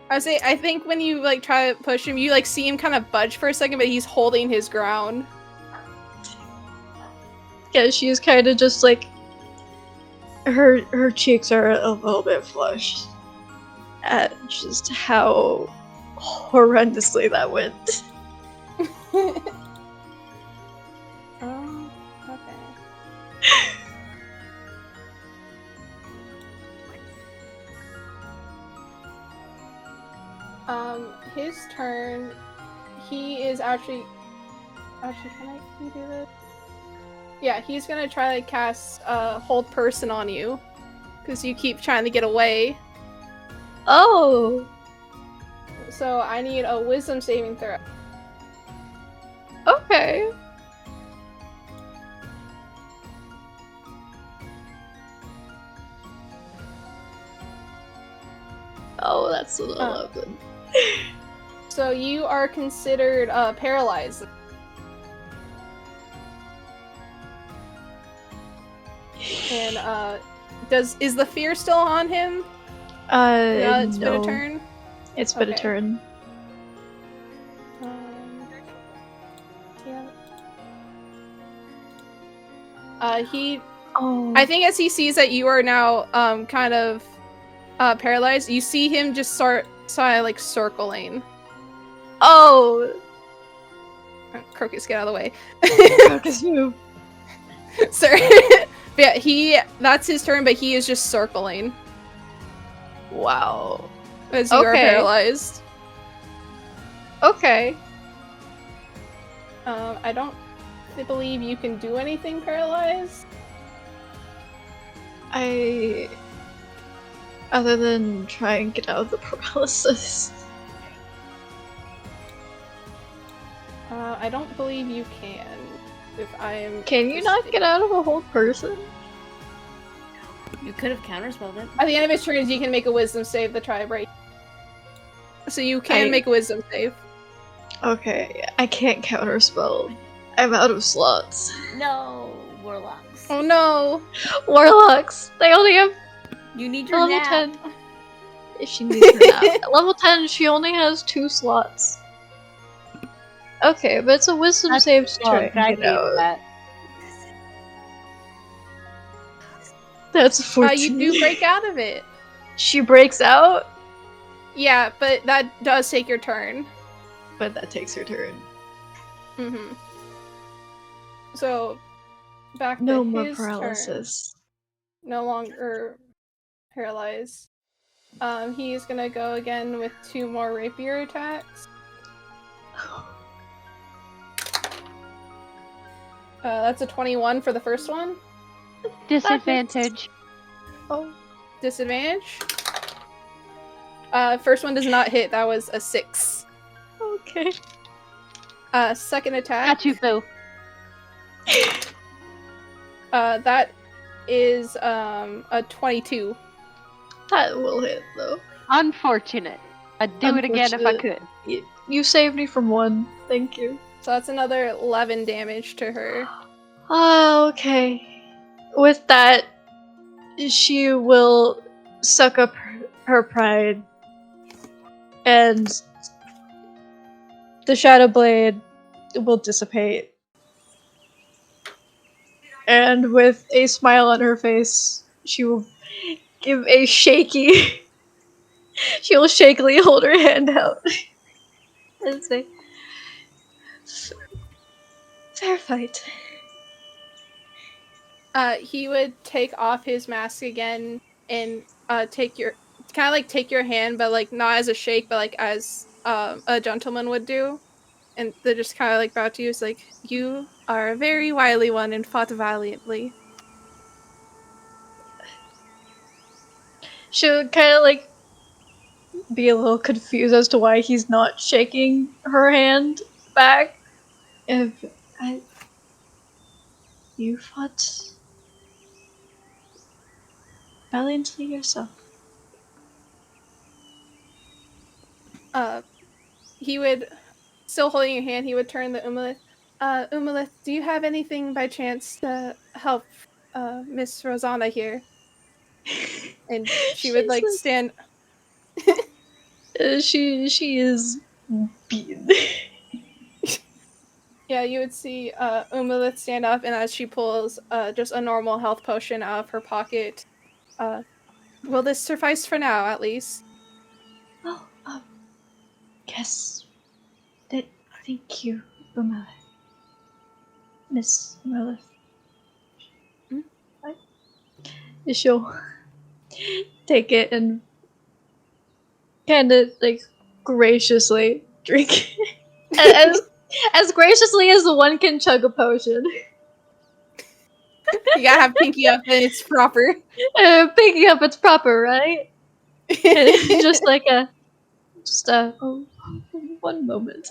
I think when you try to push him, you see him kind of budge for a second, but he's holding his ground. Yeah, she's kind of just her cheeks are a little bit flushed at just how horrendously that went. Oh, okay. His turn. He is actually, can you do this? Yeah, he's gonna try to cast hold person on you, because you keep trying to get away. Oh. So I need a wisdom saving throw. Okay. Oh, that's an 11. So you are considered paralyzed. And is the fear still on him? Now it's been a turn. It's been a turn. Yeah. I think as he sees that you are now kind of paralyzed, you see him just start circling. Oh! Crocus, get out of the way. Crocus, move. Sorry. But yeah, that's his turn, but he is just circling. Wow. As you are paralyzed. Okay. I don't believe you can do anything paralyzed. Other than try and get out of the paralysis. I don't believe you can. If I am. Can you not get out of a whole person? You could have counterspelled it. At the end of his turn, you can make a wisdom save to try to break. So you can make a wisdom save. Okay, I can't counterspell. I'm out of slots. No, warlocks. Oh no! Warlocks! They only have You need your level nap. 10. If she needs her nap. At level 10, she only has 2 slots. Okay, but it's a wisdom save to try and get out. That. That's 14. You do break out of it. She breaks out? Yeah, but that does take your turn. But that takes her turn. Mm-hmm. So, back No to more his paralysis. turn. No longer paralyzed. He's gonna go again with 2 more rapier attacks. That's a 21 for the first one. Disadvantage. Oh, disadvantage. First one does not hit. That was a 6. Okay. Second attack. Got you, boo. That is a 22. That will hit, though. Unfortunate. I'd do it again if I could. You saved me from 1. Thank you. So that's another 11 damage to her. Oh, okay. With that, she will suck up her pride, and the Shadow Blade will dissipate. And with a smile on her face, she will give a shaky. She will shakily hold her hand out and say, "Fair fight." He would take off his mask again and take your hand, but like not as a shake, but like as a gentleman would do, and they just kind of like bow to you. It's like, you are a very wily one and fought valiantly. She'll kind of like be a little confused as to why he's not shaking her hand back. You fought valiantly yourself. He would, still holding your hand, he would turn to Umalith. Umalith, do you have anything by chance to help Miss Rosanna here? And she would like stand. She is beaten. Yeah, you would see Umalith stand up, and as she pulls just a normal health potion out of her pocket, will this suffice for now, at least? Oh, yes. Thank you, Umalith. Miss Umalith. She'll take it and kind of like graciously drink as graciously as the one can chug a potion. You gotta have pinky up, and it's proper. Picking up, it's proper, right? just oh, 1 moment.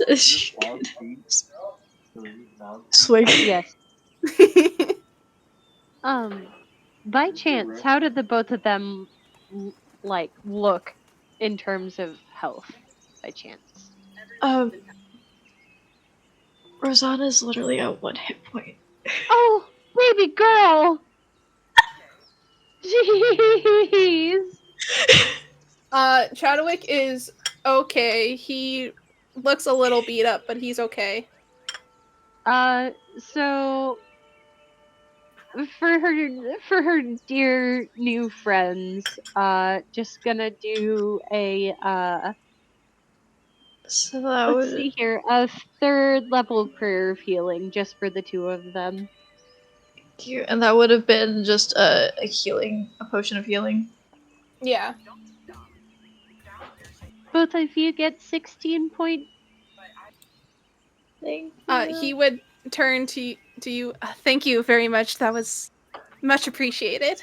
Swig. Yes. By chance, how did the both of them like look in terms of health? By chance. Rosanna's literally at 1 hit point. Oh, baby girl! Jeez. Chadwick is okay. He looks a little beat up, but he's okay. So for her dear new friends, just gonna do a So that let's see here, a 3rd level prayer of healing just for the 2 of them. and that would have been just a potion of healing. Yeah. Both of you get 16 point. Thank you. He would turn to you. Thank you very much. That was much appreciated.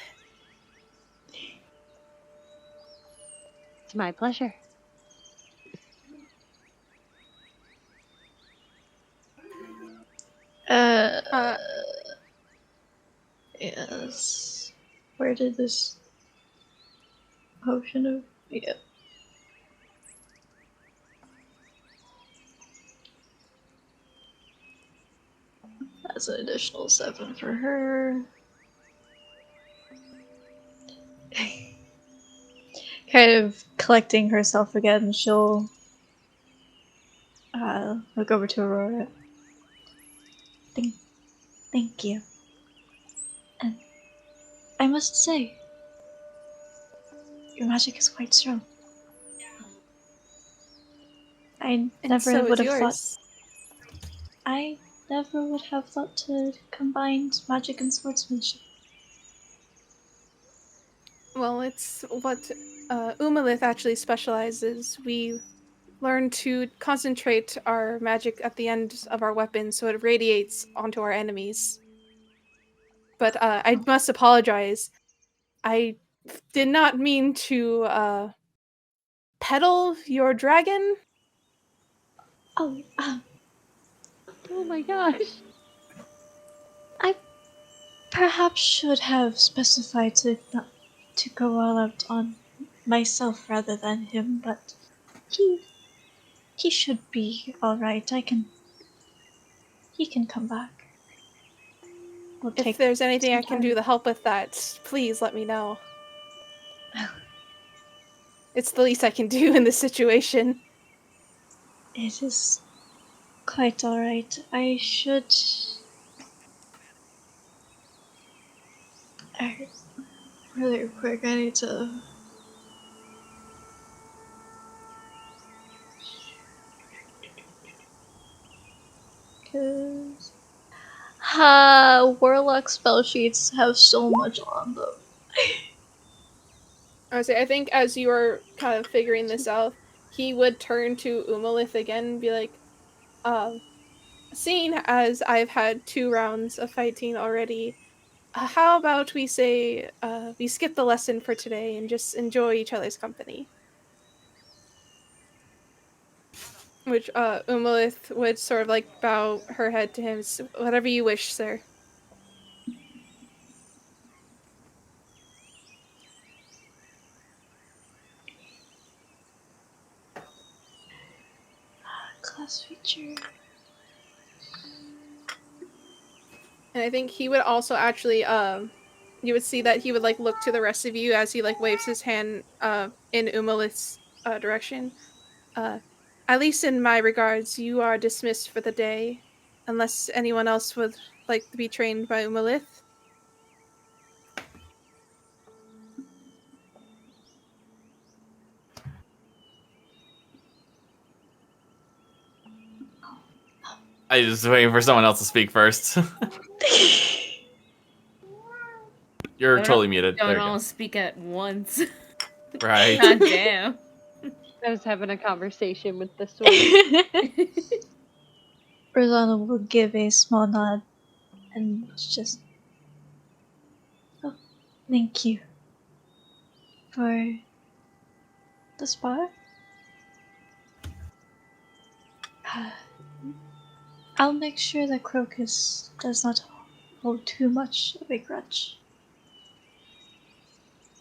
It's my pleasure. Yes. Where did this potion of... Yeah. That's an additional 7 for her. Kind of collecting herself again, she'll look over to Aurora. Thank you. And I must say, your magic is quite strong. I never would have thought to combine magic and swordsmanship. Well, it's what Umalith actually specializes. We learn to concentrate our magic at the end of our weapon so it radiates onto our enemies. But I must apologize. I did not mean to peddle your dragon. Oh, Oh my gosh. I perhaps should have specified to go all out on myself rather than him, but he should be all right. He can come back. We'll If take there's anything some I can time. do to help with that, please let me know. It's the least I can do in this situation. It is quite all right. I should. Really quick, I need to. Cause Warlock spell sheets have so much on them. I think as you were kind of figuring this out, he would turn to Umalith again and be like, seeing as I've had 2 rounds of fighting already, how about we say we skip the lesson for today and just enjoy each other's company? Which Umalith would sort of like bow her head to him. Whatever you wish, sir. Class feature. And I think he would also actually you would see that he would like look to the rest of you as he like waves his hand in Umalith's direction. At least in my regards, you are dismissed for the day, unless anyone else would like to be trained by Umalith. I just waiting for someone else to speak first. You're totally muted. Don't There you all go. speak at once. Right. God damn. I was having a conversation with this one. Rosanna will give a small nod and just. Oh, thank you for the spot. I'll make sure that Crocus does not hold too much of a grudge.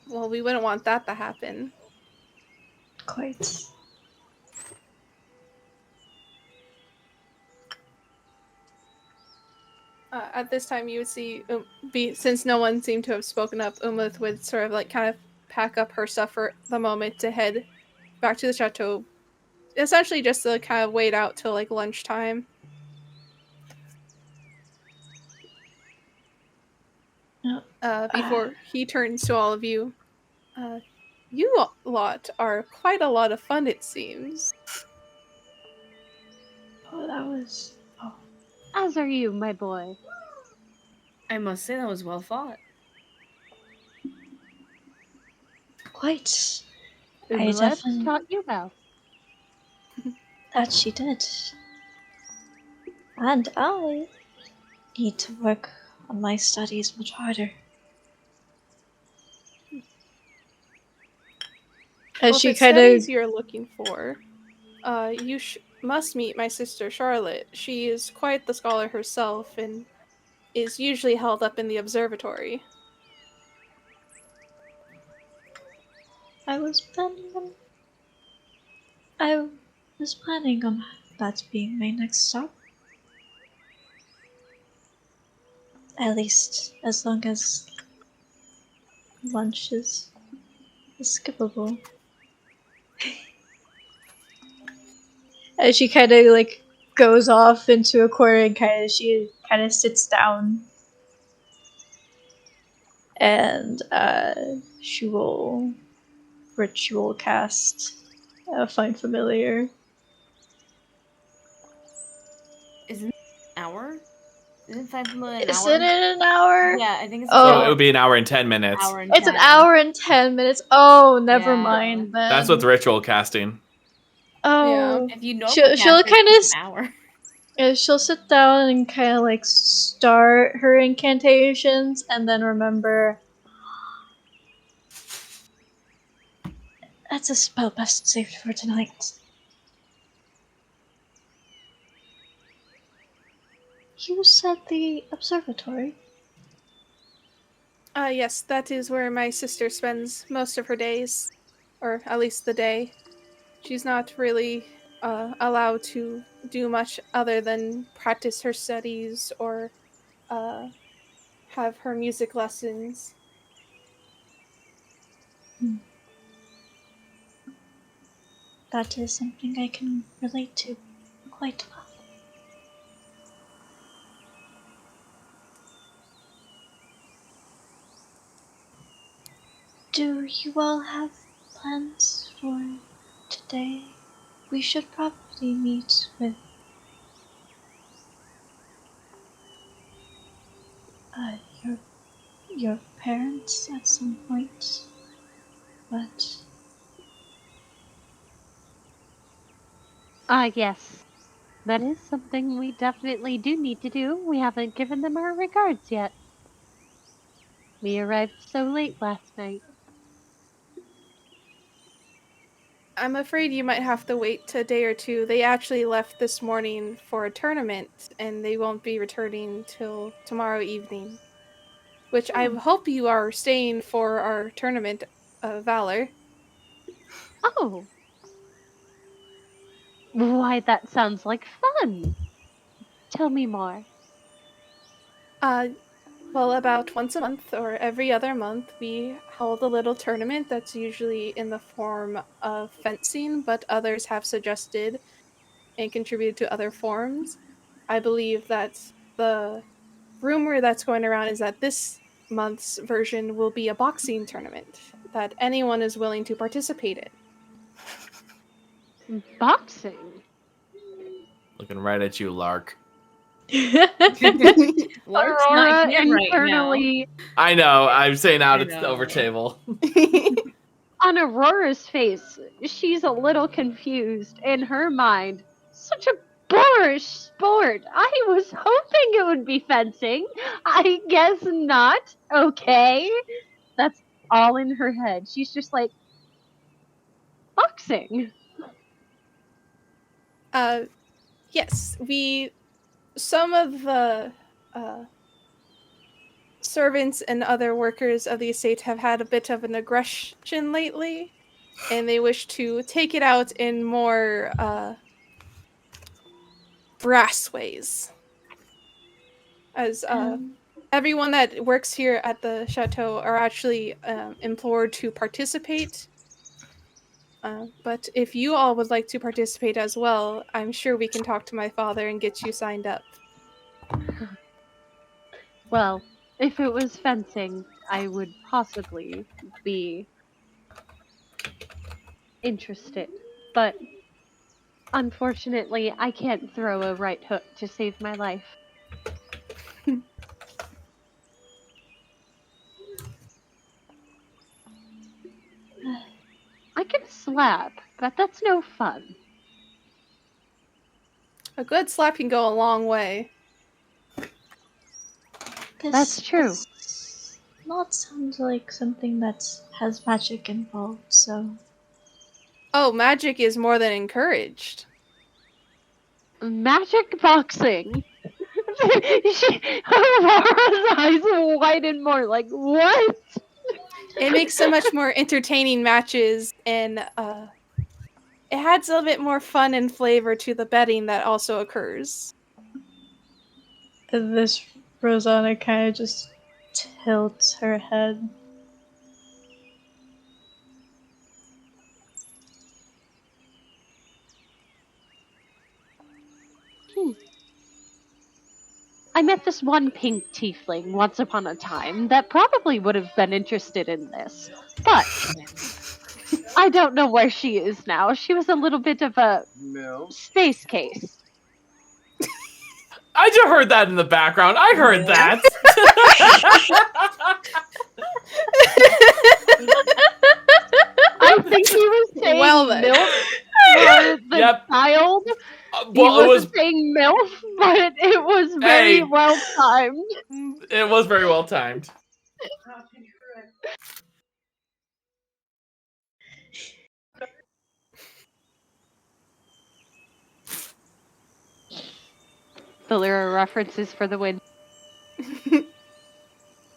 Well, we wouldn't want that to happen. Quite. At this time, you would see, since no one seemed to have spoken up, Umalith would sort of like kind of pack up her stuff for the moment to head back to the chateau. Essentially, just to kind of wait out till like lunchtime. Before he turns to all of you. You lot are quite a lot of fun, it seems. Oh, that was. Oh. As are you, my boy. I must say that was well fought. Quite. I Umalith definitely. taught you well. That she did. And I need to work on my studies much harder. As Well, she if it's kind studies of. you're looking for, you must meet my sister Charlotte. She is quite the scholar herself and is usually held up in the observatory. I was planning on that being my next stop. At least as long as lunch is skippable. As she kind of like goes off into a corner and she kind of sits down, and she will ritual cast Find Familiar. Isn't it an hour? Isn't 5 million an Is hour? it in an hour? Yeah, I think it's Oh. So it would be an hour and 10 minutes. hour and It's 10. an hour and 10 minutes. Oh, never Yeah. mind then. That's with ritual casting. Oh. If you know She'll kind of an hour. she'll sit down and kind of like start her incantations and then remember that's a spell best saved for tonight. You said the observatory. Yes, that is where my sister spends most of her days, or at least the day. She's not really allowed to do much other than practice her studies or have her music lessons. That is something I can relate to quite well. Do you all have plans for today? We should probably meet with your parents at some point, but Yes. That is something we definitely do need to do. We haven't given them our regards yet. We arrived so late last night. I'm afraid you might have to wait a day or two. They actually left this morning for a tournament, and they won't be returning till tomorrow evening. Which I hope you are staying for our tournament of Valor. Oh! Why, that sounds like fun! Tell me more. Well, about once a month or every other month, we hold a little tournament that's usually in the form of fencing, but others have suggested and contributed to other forms. I believe that the rumor that's going around is that this month's version will be a boxing tournament that anyone is willing to participate in. Boxing? Looking right at you, Lark. Lark's not here right now. internally I know. I'm saying out I it's the know. over table. on Aurora's face, she's a little confused. In her mind, such a boorish sport. I was hoping it would be fencing. I guess not. Okay. That's all in her head. She's just like, boxing. Yes, some of the servants and other workers of the estate have had a bit of an aggression lately, and they wish to take it out in more brass ways. As everyone that works here at the chateau are actually implored to participate. But if you all would like to participate as well, I'm sure we can talk to my father and get you signed up. Well, if it was fencing, I would possibly be interested. But unfortunately, I can't throw a right hook to save my life. I can slap, but that's no fun. A good slap can go a long way. That's true. This not sounds like something that has magic involved, so Oh, magic is more than encouraged. Magic boxing. Aurora's eyes widen more, like, what? It makes so much more entertaining matches, and it adds a little bit more fun and flavor to the betting that also occurs. this Rosanna kind of just tilts her head. I met this one pink tiefling once upon a time that probably would have been interested in this, but I don't know where she is now. She was a little bit of a space case. I just heard that in the background. I heard that. I think he was saying Well, then. milk for the Yep. child. He Well, it was wasn't saying MILF, but it was very Hey. well timed. it was very well timed. The Lyra references for the win.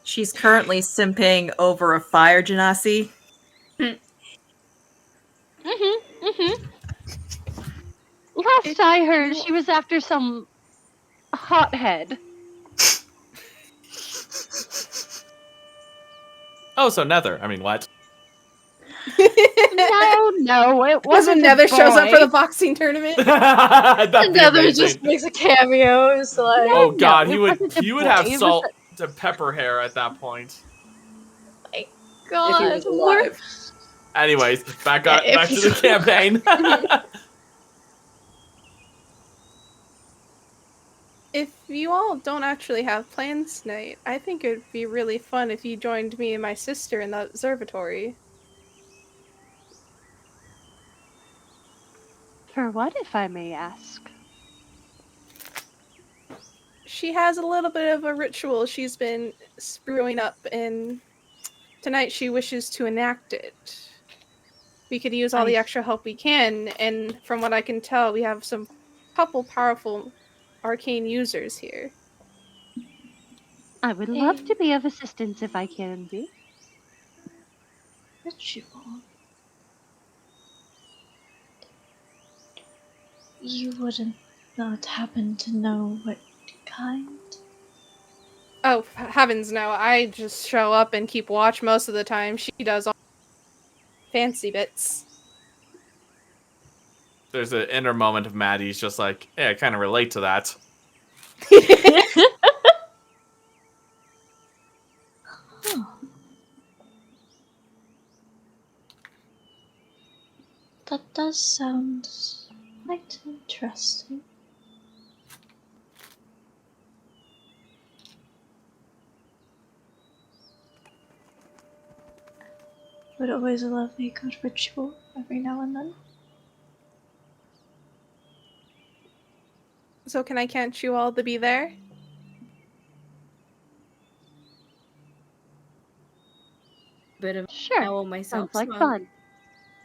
She's currently simping over a fire genasi. Last I heard, she was after some hothead. Oh, so Nether. I mean, what? No, it Was when wasn't. Nether shows up for the boy. boxing tournament. That'd be Another amazing. just makes a cameo. It's like, Oh God, No, he it would wasn't a he would boy, have it was salt to pepper hair at that point. God, If he was more- alive. Anyways, back Yeah, if to he's the campaign. If you all don't actually have plans tonight, I think it would be really fun if you joined me and my sister in the observatory. For what, if I may ask? She has a little bit of a ritual she's been screwing up, and tonight she wishes to enact it. We could use all the extra help we can, and from what I can tell, we have some couple powerful arcane users here. I would love to be of assistance if I can be. ritual. You wouldn't not happen to know what kind? Oh, heavens no, I just show up and keep watch most of the time. She does all fancy bits. There's an inner moment of Maddie's just like, hey, I kind of relate to that. Huh. That does sound quite interesting. Would always love a good ritual every now and then. So can I count you all to be there? Bit of Sure. owl myself. Sounds like so fun.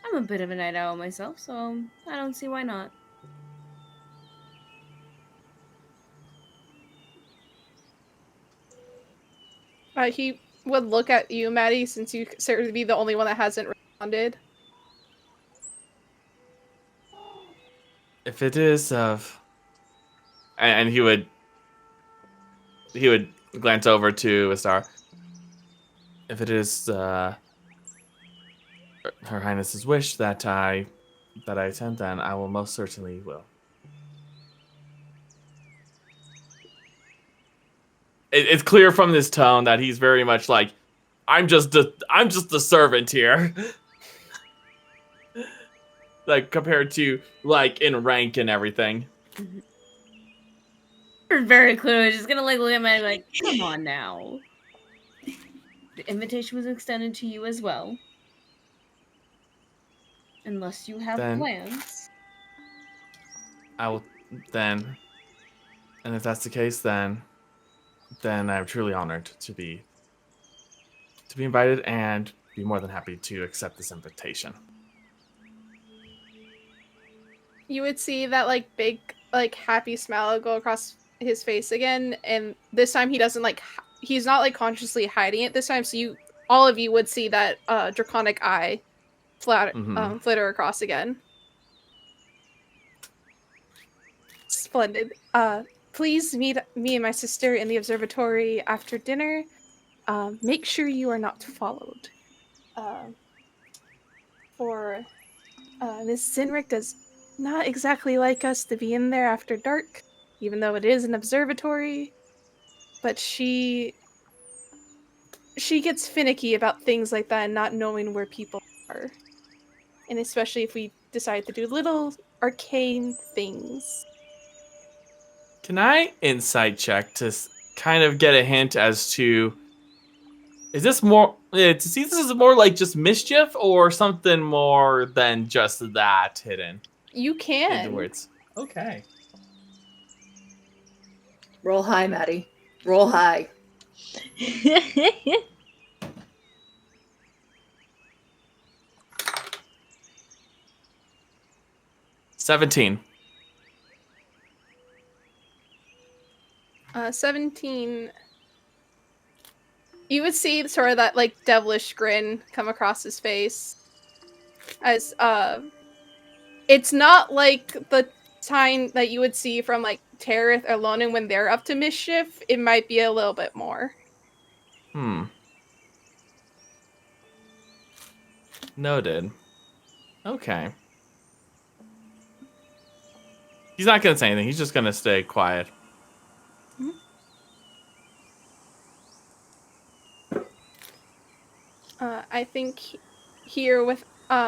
I'm a bit of a night owl myself, so I don't see why not. He would look at you, Maddie, since you consider to be the only one that hasn't responded. If it is of, and he would glance over to Astar. If it is Her Highness's wish that I attend, then I will most certainly will. It's clear from this tone that he's very much like, I'm just the servant here. Like compared to like in rank and everything. You're very clearly just gonna like look at me like, come on now. The invitation was extended to you as well. Unless you have Then- plans. I will then, and if that's the case, then I'm truly honored to be invited and be more than happy to accept this invitation. You would see that like big like happy smile go across his face again, and this time he doesn't like he's not like consciously hiding it this time, so all of you would see that draconic eye flitter across again. Splendid. Please meet me and my sister in the observatory after dinner. Make sure you are not followed. For Miss Zinrick does not exactly like us to be in there after dark, even though it is an observatory. But she gets finicky about things like that and not knowing where people are. And especially if we decide to do little arcane things. Can I insight check to kind of get a hint as to, is this more, to see this is more like just mischief or something more than just that hidden? You Hidden can. words. Okay. Roll high, Maddie. Roll high. 17. 17. You would see sort of that like devilish grin come across his face. As it's not like the sign that you would see from like Terith or Lonan when they're up to mischief. It might be a little bit more. Noted. Okay. He's not going to say anything. He's just going to stay quiet. I think here with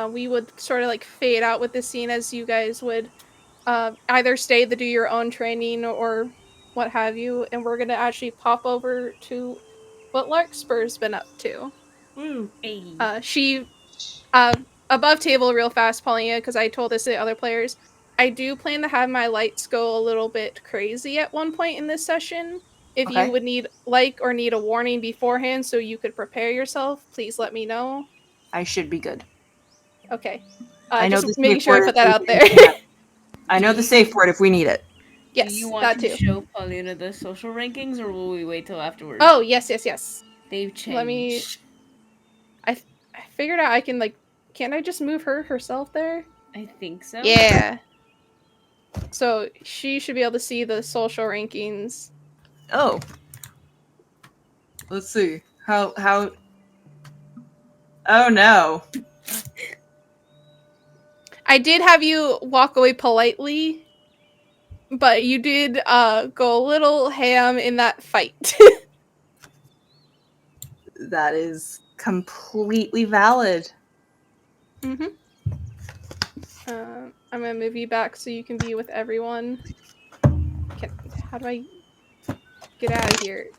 we would sort of like fade out with the scene as you guys would either stay to do your own training or what have you, and we're gonna actually pop over to what Larkspur's been up to. Woo. Hey. She above table real fast, Paulina, because I told this to the other players. I do plan to have my lights go a little bit crazy at one point in this session. If Okay. you would need a warning beforehand so you could prepare yourself, please let me know. I should be good. Okay. I know Just the making safe sure I word put that if out we there. need it. I know the safe word if we need it. Yes, Do you want that to too. show Paulina the social rankings, or will we wait till afterwards? Oh, yes. They've changed. Let me... I figured out I can, like... Can't I just move her herself there? I think so. Yeah. So, she should be able to see the social rankings. Oh. Let's see. How... Oh, no. I did have you walk away politely, but you did go a little ham in that fight. That is completely valid. Mm-hmm. I'm gonna move you back so you can be with everyone. How do I get out of here?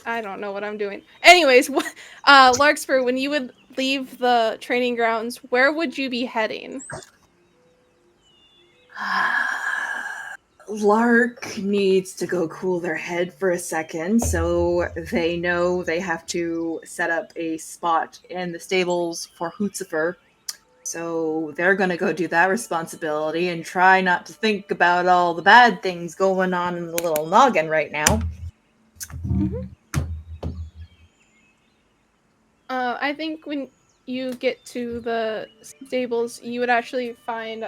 I don't know what I'm doing. Anyways, Larkspur, when you would leave the training grounds, where would you be heading? Lark needs to go cool their head for a second, so they know they have to set up a spot in the stables for Hootzifer. So they're gonna go do that responsibility and try not to think about all the bad things going on in the little noggin right now. Mm-hmm. I think when you get to the stables, you would actually find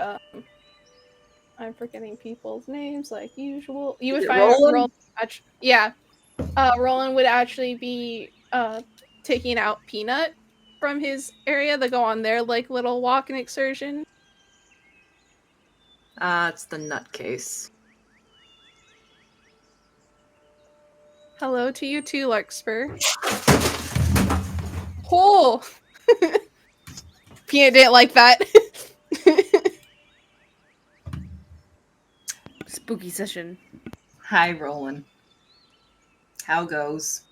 I'm forgetting people's names like usual. You would Is it find Roland? Roland would actually be taking out Peanut from his area to go on their like little walking excursion. It's the nutcase. Hello to you too, Larkspur. Oh! Peanut didn't like that. Spooky session. Hi, Roland. How goes?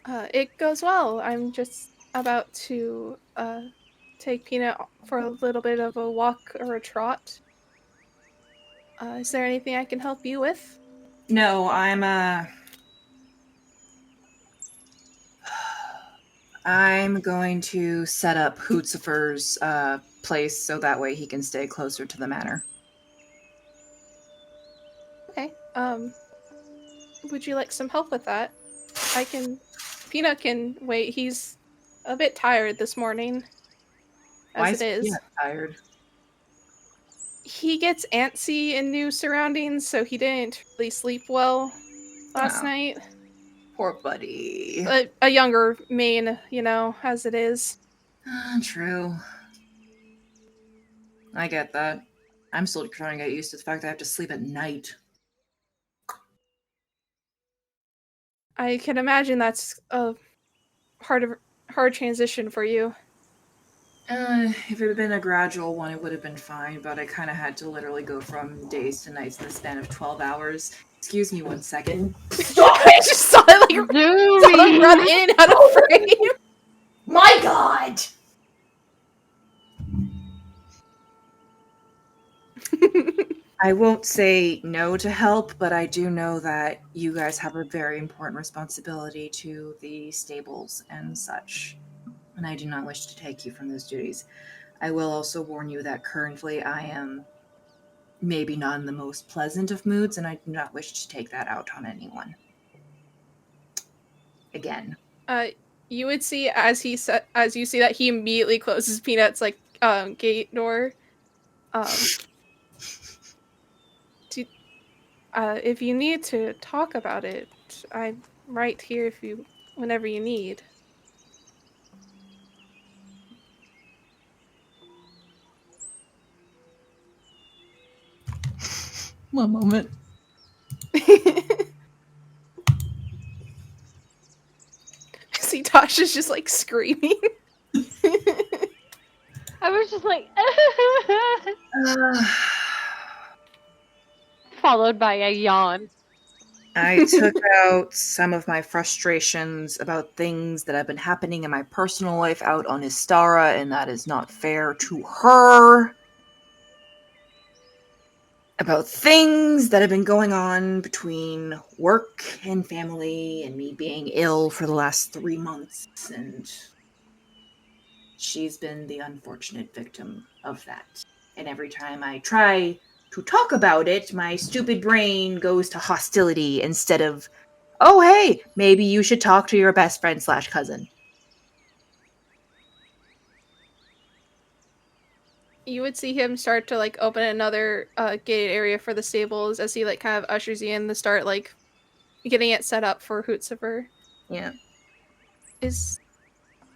It goes well. I'm just about to take Peanut for a little bit of a walk or a trot. Is there anything I can help you with? No, I'm going to set up Hootzifer's place so that way he can stay closer to the manor. Okay. Would you like some help with that? Peanut can wait. He's a bit tired this morning. Why As it is. Peanut tired? He gets antsy in new surroundings, so he didn't really sleep well last Oh. night. Poor buddy. A younger main, as it is. True. I get that. I'm still trying to get used to the fact that I have to sleep at night. I can imagine that's a hard transition for you. If it had been a gradual one, it would have been fine, but I kind of had to literally go from days to nights in the span of 12 hours. Excuse me 1 second. I just saw it like saw them run in and out of frame. My god! I won't say no to help, but I do know that you guys have a very important responsibility to the stables and such, and I do not wish to take you from those duties. I will also warn you that currently I am maybe not in the most pleasant of moods, and I do not wish to take that out on anyone. Again. You would see as you see that he immediately closes Peanut's like gate door. If you need to talk about it, I'm right here whenever you need. One moment. See Tasha's just like screaming. I was just like, followed by a yawn. I took out some of my frustrations about things that have been happening in my personal life out on Istara, and that is not fair to her. About things that have been going on between work and family, and me being ill for the last 3 months, and she's been the unfortunate victim of that. And every time I try to talk about it, my stupid brain goes to hostility instead of, oh hey, maybe you should talk to your best friend / cousin. You would see him start to like open another gated area for the stables as he like kind of ushers you in to start like getting it set up for Hootsuper. Yeah. Is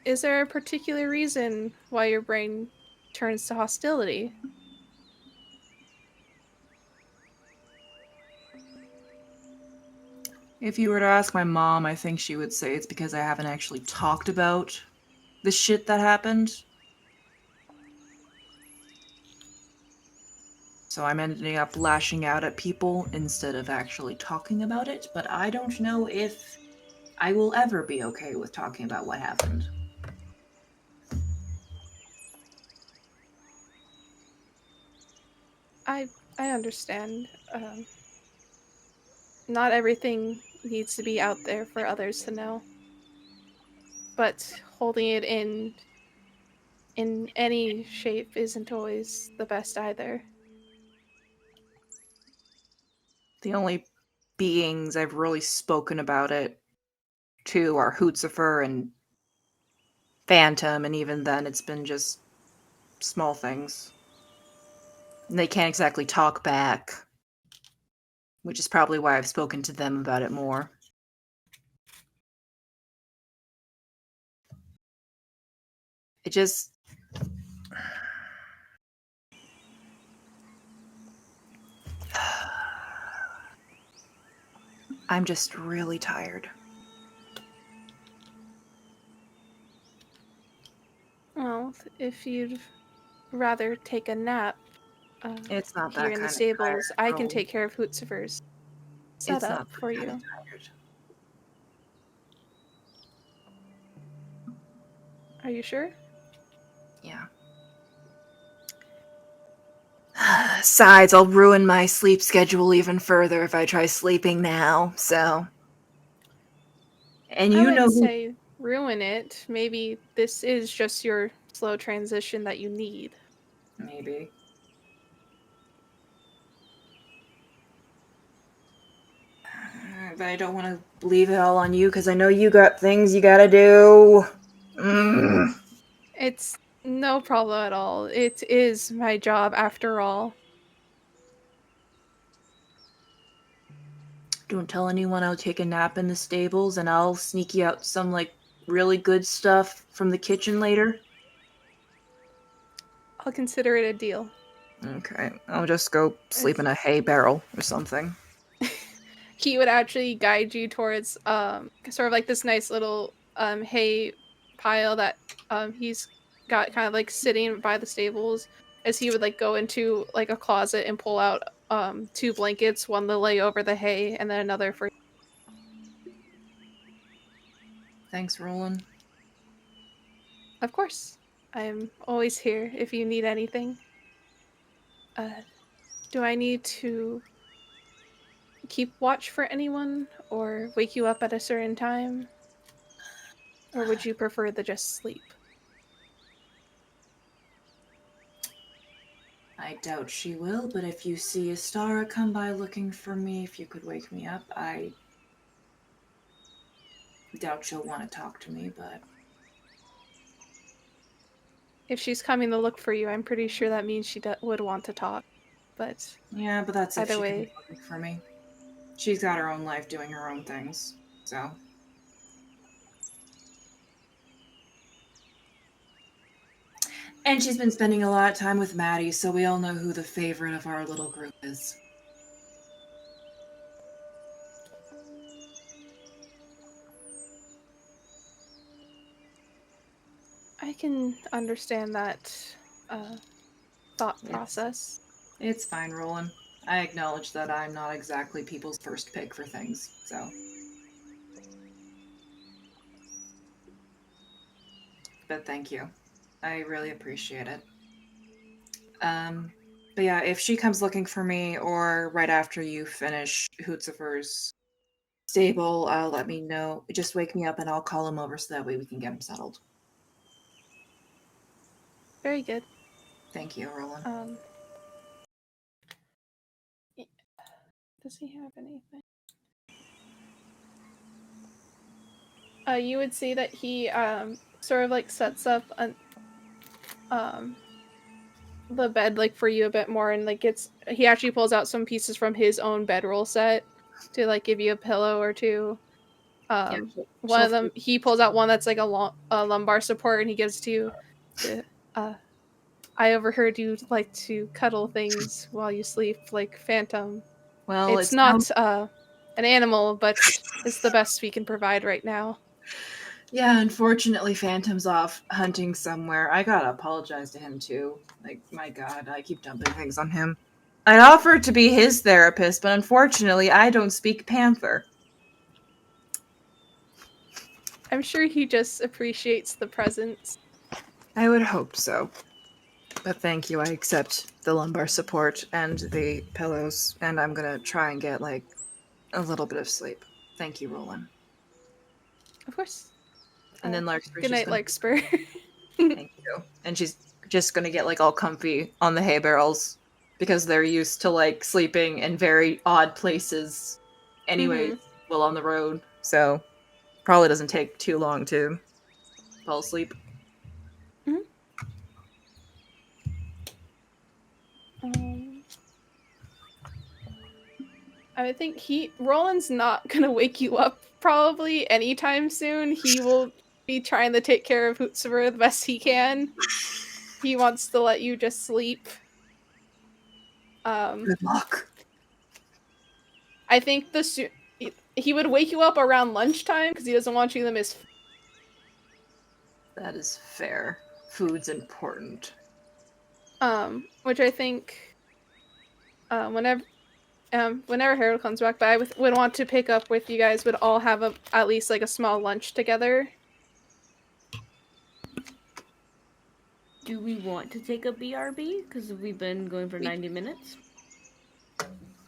there a particular reason why your brain turns to hostility? If you were to ask my mom, I think she would say it's because I haven't actually talked about the shit that happened. So I'm ending up lashing out at people instead of actually talking about it, but I don't know if I will ever be okay with talking about what happened. I understand. Not everything needs to be out there for others to know. But holding it in any shape isn't always the best either. The only beings I've really spoken about it to are Hootsufer and Phantom, and even then it's been just small things. And they can't exactly talk back, which is probably why I've spoken to them about it more. It just... I'm just really tired. Well, if you'd rather take a nap It's not that here in the kind of stables, tired, I can girl. take care of Hootsuper's It's setup not that for kind you. of tired. Are you sure? Yeah. Besides, I'll ruin my sleep schedule even further if I try sleeping now, so... And I you wouldn't know who... say ruin it. Maybe this is just your slow transition that you need. Maybe. But I don't want to leave it all on you, because I know you got things you gotta do. It's no problem at all. It is my job after all. Don't tell anyone I'll take a nap in the stables, and I'll sneak you out some, like, really good stuff from the kitchen later. I'll consider it a deal. Okay, I'll just go sleep in a hay barrel or something. He would actually guide you towards sort of like this nice little hay pile that he's got kind of like sitting by the stables as he would like go into like a closet and pull out 2 blankets, one to lay over the hay and then another for. Thanks, Roland. Of course. I'm always here if you need anything. Do I need to keep watch for anyone or wake you up at a certain time? Or would you prefer to just sleep? I doubt she will, but if you see Astara come by looking for me, if you could wake me up, I doubt she'll want to talk to me, but... If she's coming to look for you, I'm pretty sure that means she would want to talk. But yeah, but that's if either she way, comes looking for me. She's got her own life doing her own things, so... And she's been spending a lot of time with Maddie, so we all know who the favorite of our little group is. I can understand that thought Yes. process. It's fine, Roland. I acknowledge that I'm not exactly people's first pick for things, so... But thank you. I really appreciate it. But yeah, if she comes looking for me, or right after you finish Hootzifer's stable, let me know. Just wake me up and I'll call him over so that way we can get him settled. Very good. Thank you, Roland. Does he have anything? You would see that he sort of like sets up the bed like for you a bit more, and like he actually pulls out some pieces from his own bedroll set to like give you a pillow or two. One of them, he pulls out one that's like a lumbar support, and he gives to you. I overheard you like to cuddle things while you sleep, like Phantom. Well, it's not an animal, but it's the best we can provide right now. Yeah, unfortunately, Phantom's off hunting somewhere. I gotta apologize to him, too. Like, my god, I keep dumping things on him. I offered to be his therapist, but unfortunately, I don't speak Panther. I'm sure he just appreciates the presence. I would hope so. But thank you, I accept the lumbar support and the pillows, and I'm gonna try and get, like, a little bit of sleep. Thank you, Roland. Of course. And then Larkspur. Good night, Larkspur. Thank you. And she's just gonna get like all comfy on the hay barrels because they're used to like sleeping in very odd places anyway while on the road. So probably doesn't take too long to fall asleep. I think Roland's not gonna wake you up probably anytime soon. He will be trying to take care of Hootzifer the best he can. He wants to let you just sleep. Good luck. I think he would wake you up around lunchtime because he doesn't want you to miss. That is fair. Food's important. Which I think, whenever Harold comes back, but I would want to pick up with you guys. Would all have at least like a small lunch together. Do we want to take a BRB? Because we've been going for 90 minutes.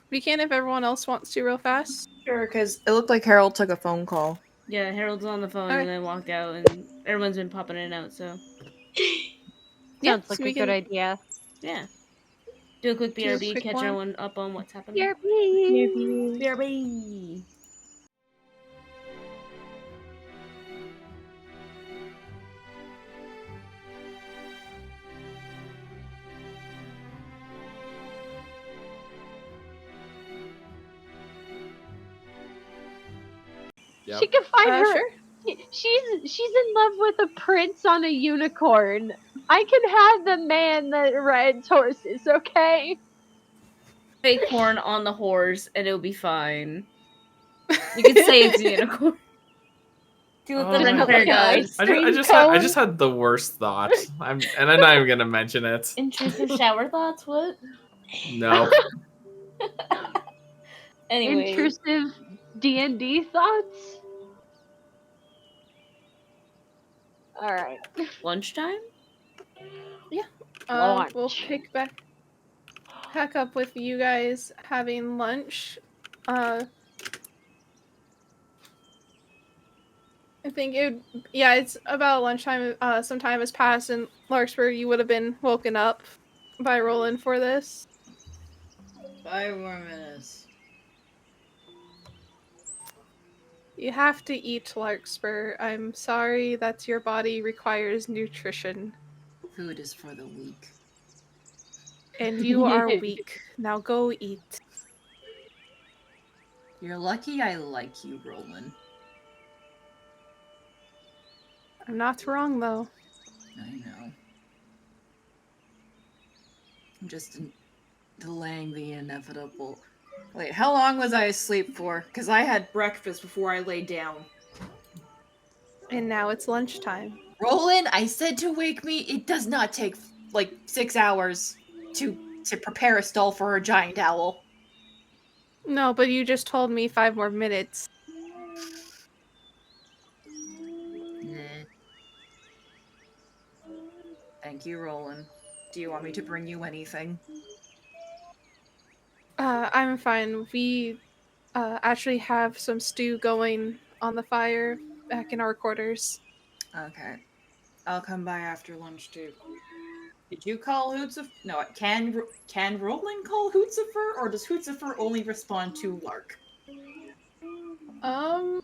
We can if everyone else wants to real fast. Sure, because it looked like Harold took a phone call. Yeah, Harold's on the phone All and then walked out, and everyone's been popping in and out, so. Sounds like a good idea. Yeah. Do a quick Do a BRB, quick catch one. everyone up on what's happening. BRB. BRB. She can find her. Sure. She's in love with a prince on a unicorn. I can have the man that rides horses, okay? Fake horn on the horse, and it'll be fine. You can say it's a unicorn. See what the Oh ring my bear God. does. I just had the worst thought. I'm not even gonna mention it. Intrusive shower thoughts. What? No. Anyway, Intrusive D&D thoughts? Alright. lunchtime. We'll Lunch. pick back up with you guys having lunch. I think it's about lunchtime. Some time has passed, and Larkspur, you would have been woken up by Roland for this. 5 more minutes. You have to eat, Larkspur. I'm sorry that your body requires nutrition, Food is for the weak. and you are weak. Now go eat. You're lucky I like you, Roland. I'm not wrong, though. I know. I'm just delaying the inevitable. Wait, how long was I asleep for? Because I had breakfast before I laid down. And now it's lunchtime. Roland, I said to wake me. It does not take like 6 hours to prepare a stall for a giant owl. No, but you just told me 5 more minutes. Nah. Thank you, Roland. Do you want me to bring you anything? I'm fine. We actually have some stew going on the fire back in our quarters. Okay. I'll come by after lunch too. Did you call Hootsufer? No, can Roland call Hootsufer, or does Hootsufer only respond to Lark? We're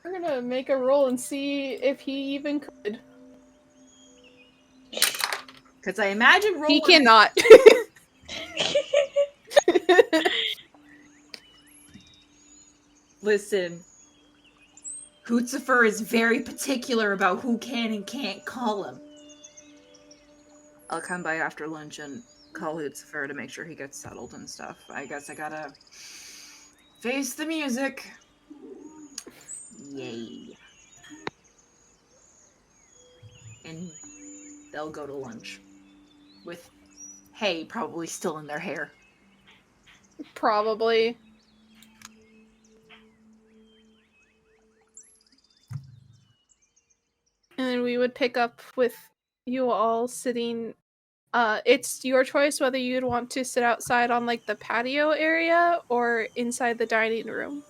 gonna make a roll and see if he even could. Because I imagine Roland... He cannot. Listen. Hootsufer is very particular about who can and can't call him. I'll come by after lunch and call Hootsufer to make sure he gets settled and stuff. I guess I gotta face the music. Yay. And they'll go to lunch. With hay probably still in their hair. Probably. And then we would pick up with you all sitting. It's your choice whether you'd want to sit outside on like the patio area or inside the dining room.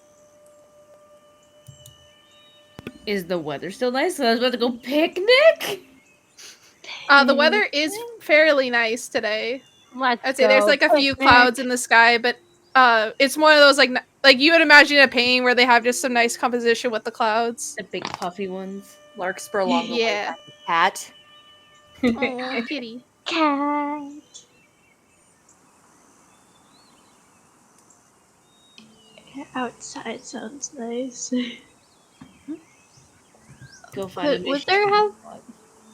Is the weather still nice? So I was about to go picnic. The weather is fairly nice today. Let's I'd say there's go like a few picnic. clouds in the sky, but it's one of those like you would imagine a painting where they have just some nice composition with the clouds. The big puffy ones. Larkspur along the way Yeah. finds a cat. Oh, kitty. Cat. Outside sounds nice. Go find a Would there have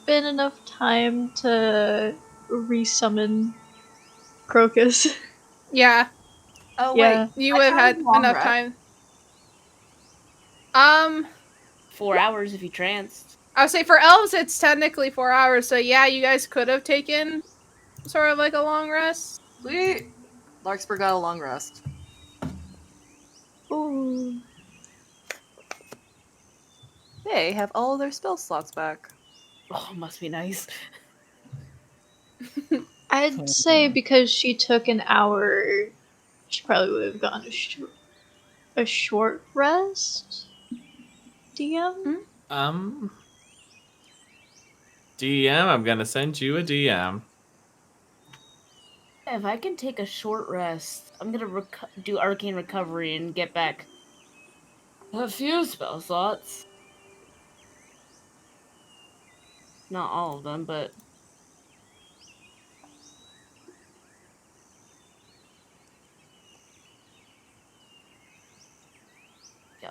been enough time to resummon Crocus? Yeah, Oh Yeah. wait, you would have had long enough rest. time. 4 hours if you tranced. I would say for elves it's technically 4 hours, so yeah, you guys could have taken sort of like a long rest. Sweet. Larkspur got a long rest. Ooh. They have all their spell slots back. Oh, must be nice. I'd say because she took an hour, she probably would have gone a short rest. DM? DM, I'm gonna send you a DM. If I can take a short rest, I'm gonna do arcane recovery and get back a few spell slots. Not all of them, but yeah.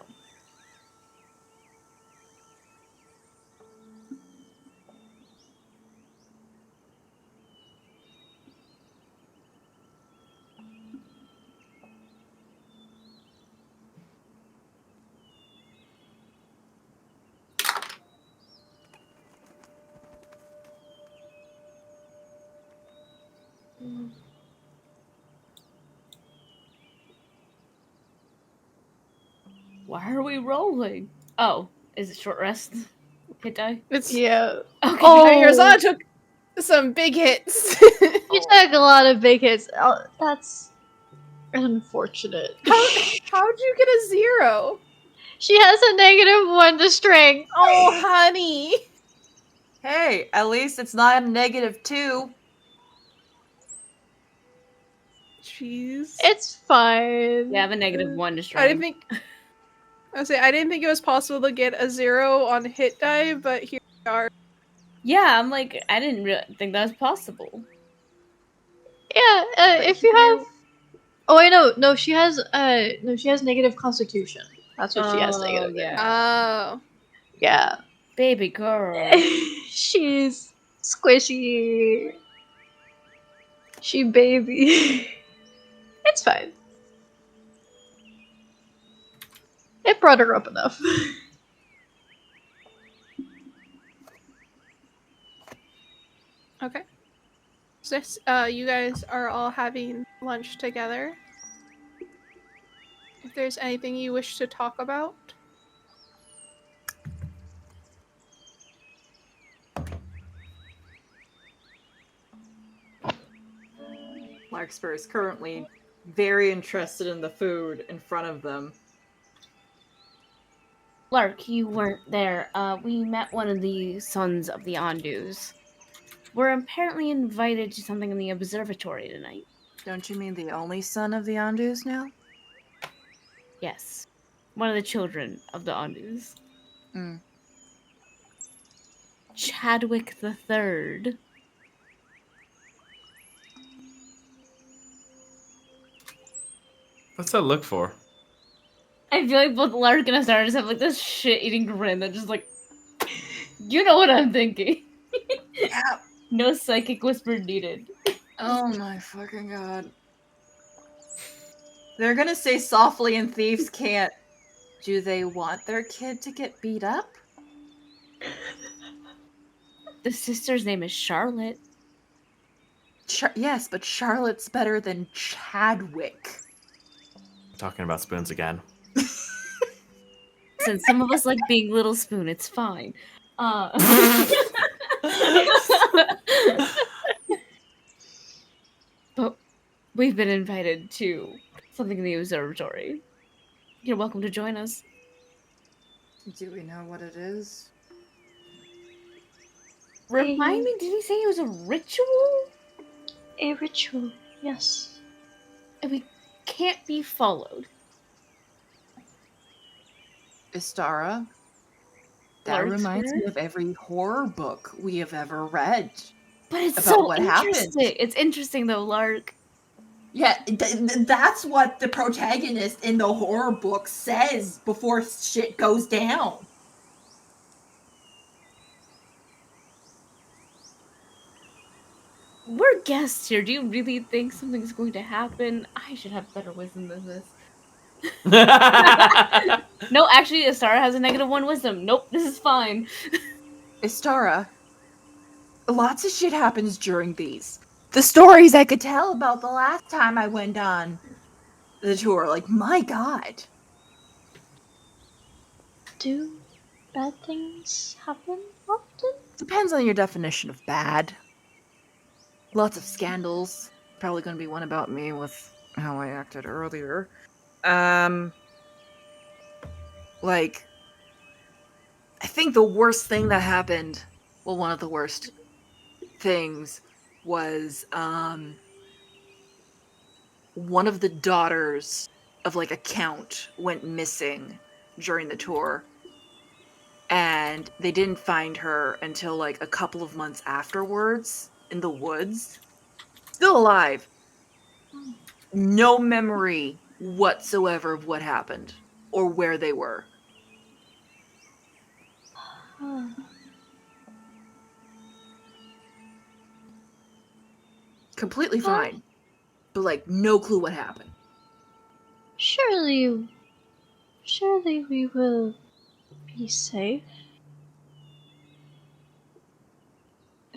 Why are we rolling? Oh, is it short rest? Hit die? It's Yeah. Okay. Oh. Herzana took some big hits. You took a lot of big hits. Oh, that's unfortunate. How'd you get a 0? She has a -1 to strength. Oh, honey. Hey, at least it's not a -2. Jeez. It's fine. Yeah, I have a -1 to I strength. didn't think. I didn't think it was possible to get a 0 on hit die, but here we are. Yeah, I'm like, I didn't think that was possible. Yeah, if you have. Oh wait, no, she has negative constitution. That's what she has negative. Yeah. Oh. Yeah. Baby girl. She's squishy. She baby. It's fine. It brought her up enough. Okay. So you guys are all having lunch together. If there's anything you wish to talk about. Larkspur is currently very interested in the food in front of them. Lark, you weren't there. We met one of the sons of the Andus. We're apparently invited to something in the observatory tonight. Don't you mean the only son of the Andus now? Yes. One of the children of the Andus. Mm. Chadwick the Third. What's that look for? I feel like both Lark and Astar just have like this shit-eating grin that just like, you know what I'm thinking. Yeah. No psychic whisper needed. Oh my fucking god. They're gonna say softly and thieves can't. Do they want their kid to get beat up? The sister's name is Charlotte. Yes, but Charlotte's better than Chadwick. Talking about spoons again. Since some of us like being Little Spoon, it's fine. But we've been invited to something in the observatory. You're welcome to join us. Do we know what it is? Remind me, did he say it was a ritual? A ritual, yes. And we can't be followed. Istara? That Larkspur? reminds me of every horror book we have ever read. But it's About so what interesting. happened. It's interesting though, Lark. Yeah, that's what the protagonist in the horror book says before shit goes down. We're guests here. Do you really think something's going to happen? I should have better wisdom than this. No, actually, Astara has a -1 wisdom. Nope, this is fine. Istara, lots of shit happens during these. The stories I could tell about the last time I went on the tour, like, my god. Do bad things happen often? Depends on your definition of bad. Lots of scandals. Probably gonna be one about me with how I acted earlier. Like, I think the worst thing that happened, well, one of the worst things was, one of the daughters of, like, a count went missing during the tour. And they didn't find her until, like, a couple of months afterwards in the woods. Still alive. No memory whatsoever of what happened or where they were. Completely fine. But, like, no clue what happened. Surely we will be safe.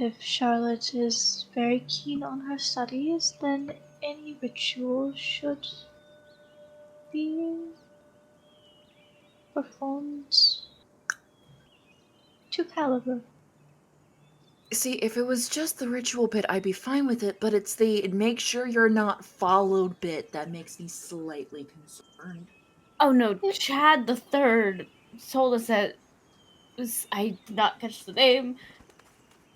If Charlotte is very keen on her studies, then any ritual should be performed to caliber. See, if it was just the ritual bit, I'd be fine with it, but it's the make sure you're not followed bit that makes me slightly concerned. Oh no, Chad the Third told us that I did not catch the name.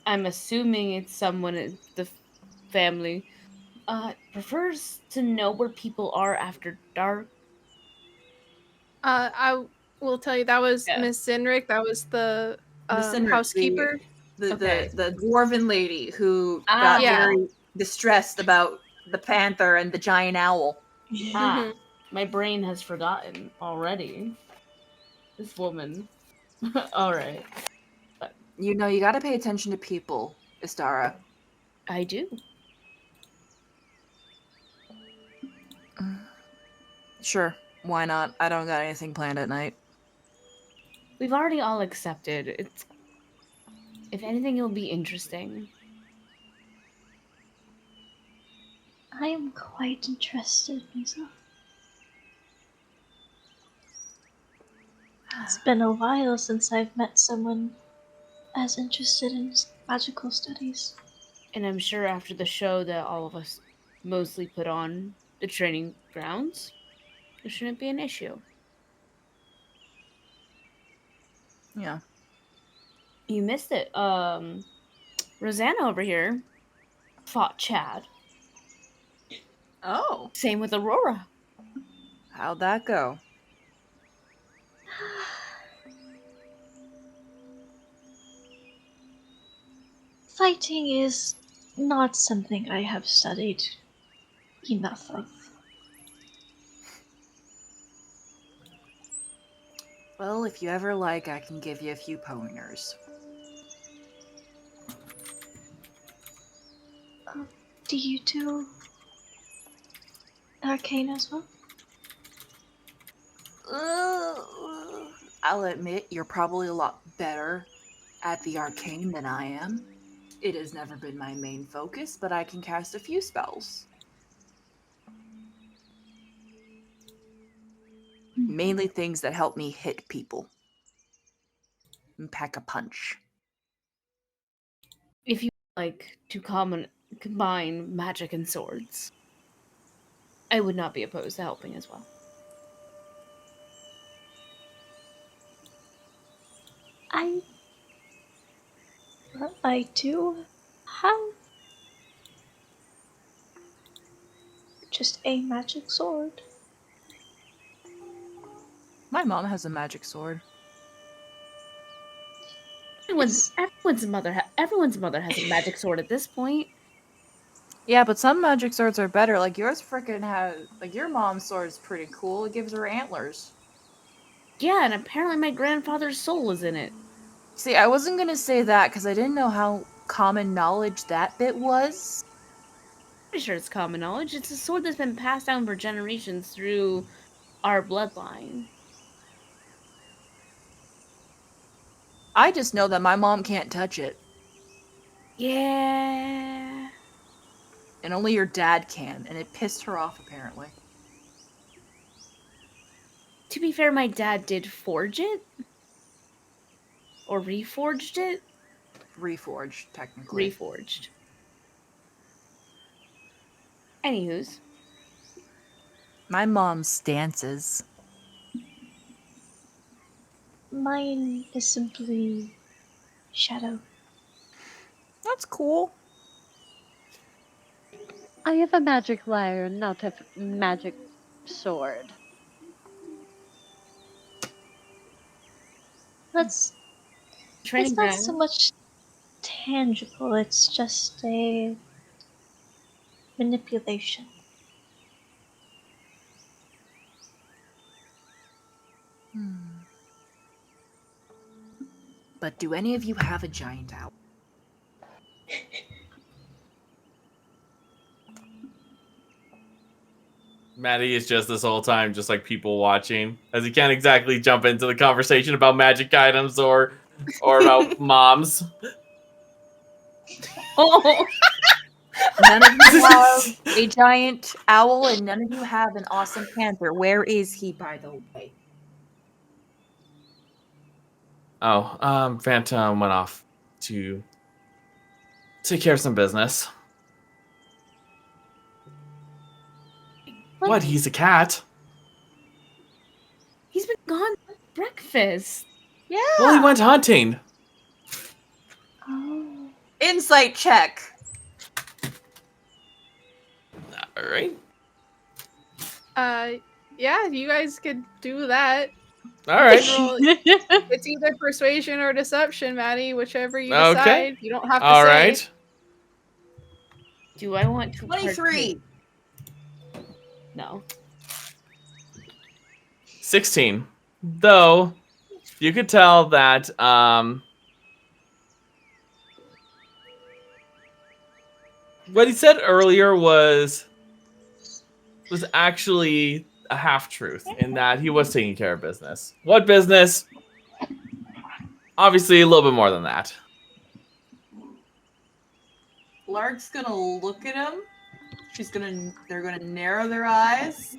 I'm assuming it's someone in the family. Prefers to know where people are after dark. I will tell you that was Yeah. Miss Zinrick. That was the Miss Zinrick, housekeeper. Okay. The dwarven lady who Ah. got Yeah. very distressed about the panther and the giant owl. Ah, my brain has forgotten already. This woman. All right, You know, you gotta pay attention to people, Istara. I do. Sure, why not? I don't got anything planned at night. We've already all accepted. It's. If anything, it'll be interesting. I am quite interested myself. It's been a while since I've met someone as interested in magical studies. And I'm sure after the show that all of us mostly put on the training grounds, there shouldn't be an issue. Yeah. You missed it. Rosanna over here fought Chad. Oh, Same with Aurora. how'd that go? Fighting is not something I have studied enough of. Well, if you ever like, I can give you a few pointers. Do you do arcane as well? I'll admit, you're probably a lot better at the arcane than I am. It has never been my main focus, but I can cast a few spells. Mainly things that help me hit people. And pack a punch. If you like to combine magic and swords, I would not be opposed to helping as well. I do have just a magic sword. My mom has a magic sword. Everyone's mother has a magic sword at this point. Yeah, but some magic swords are better. Like yours frickin' has, like your mom's sword is pretty cool. It gives her antlers. Yeah, and apparently my grandfather's soul is in it. See, I wasn't gonna say that because I didn't know how common knowledge that bit was. Pretty sure it's common knowledge. It's a sword that's been passed down for generations through our bloodline. I just know that my mom can't touch it. Yeah. And only your dad can, and it pissed her off apparently. To be fair, my dad did forge it. Or reforged it? Reforged, technically. Reforged. Anywho's. My mom's stances. Mine is simply shadow. That's cool. I have a magic lyre, not a magic sword. It's Training not ground. so much tangible, it's just a manipulation. But do any of you have a giant owl? Maddie is just this whole time just like people watching, as he can't exactly jump into the conversation about magic items or about moms. Oh, None of you have a giant owl, and none of you have an awesome panther. Where is he, by the way? Oh, Phantom went off to take care of some business. What? He's a cat. he's been gone for breakfast. Yeah. Well, he went hunting. Oh. Insight check. All right. Yeah, you guys could do that. All right. Roll- It's either persuasion or deception, Maddie, whichever you decide. Okay. You don't have to All say. right. Do I want to 23. partake? No. 16. Though you could tell that what he said earlier was actually a half truth in that he was taking care of business. What business? Obviously a little bit more than that. Lark's gonna look at him. They're gonna narrow their eyes.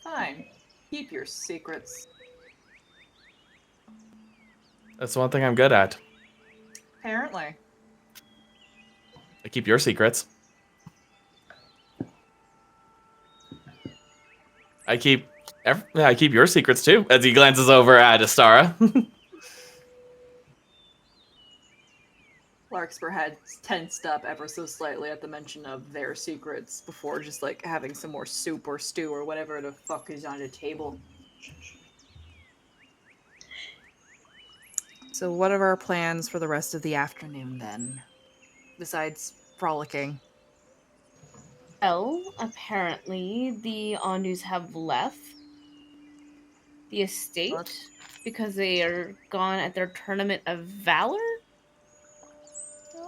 Fine. Keep your secrets. That's the one thing I'm good at. Apparently. I keep your secrets. I keep your secrets too. As he glances over at Astara. Larkspur had tensed up ever so slightly at the mention of their secrets before just like having some more soup or stew or whatever the fuck is on the table. So what are our plans for the rest of the afternoon then? Besides frolicking. Well, apparently the Andus have left the estate because they are gone at their tournament of valor.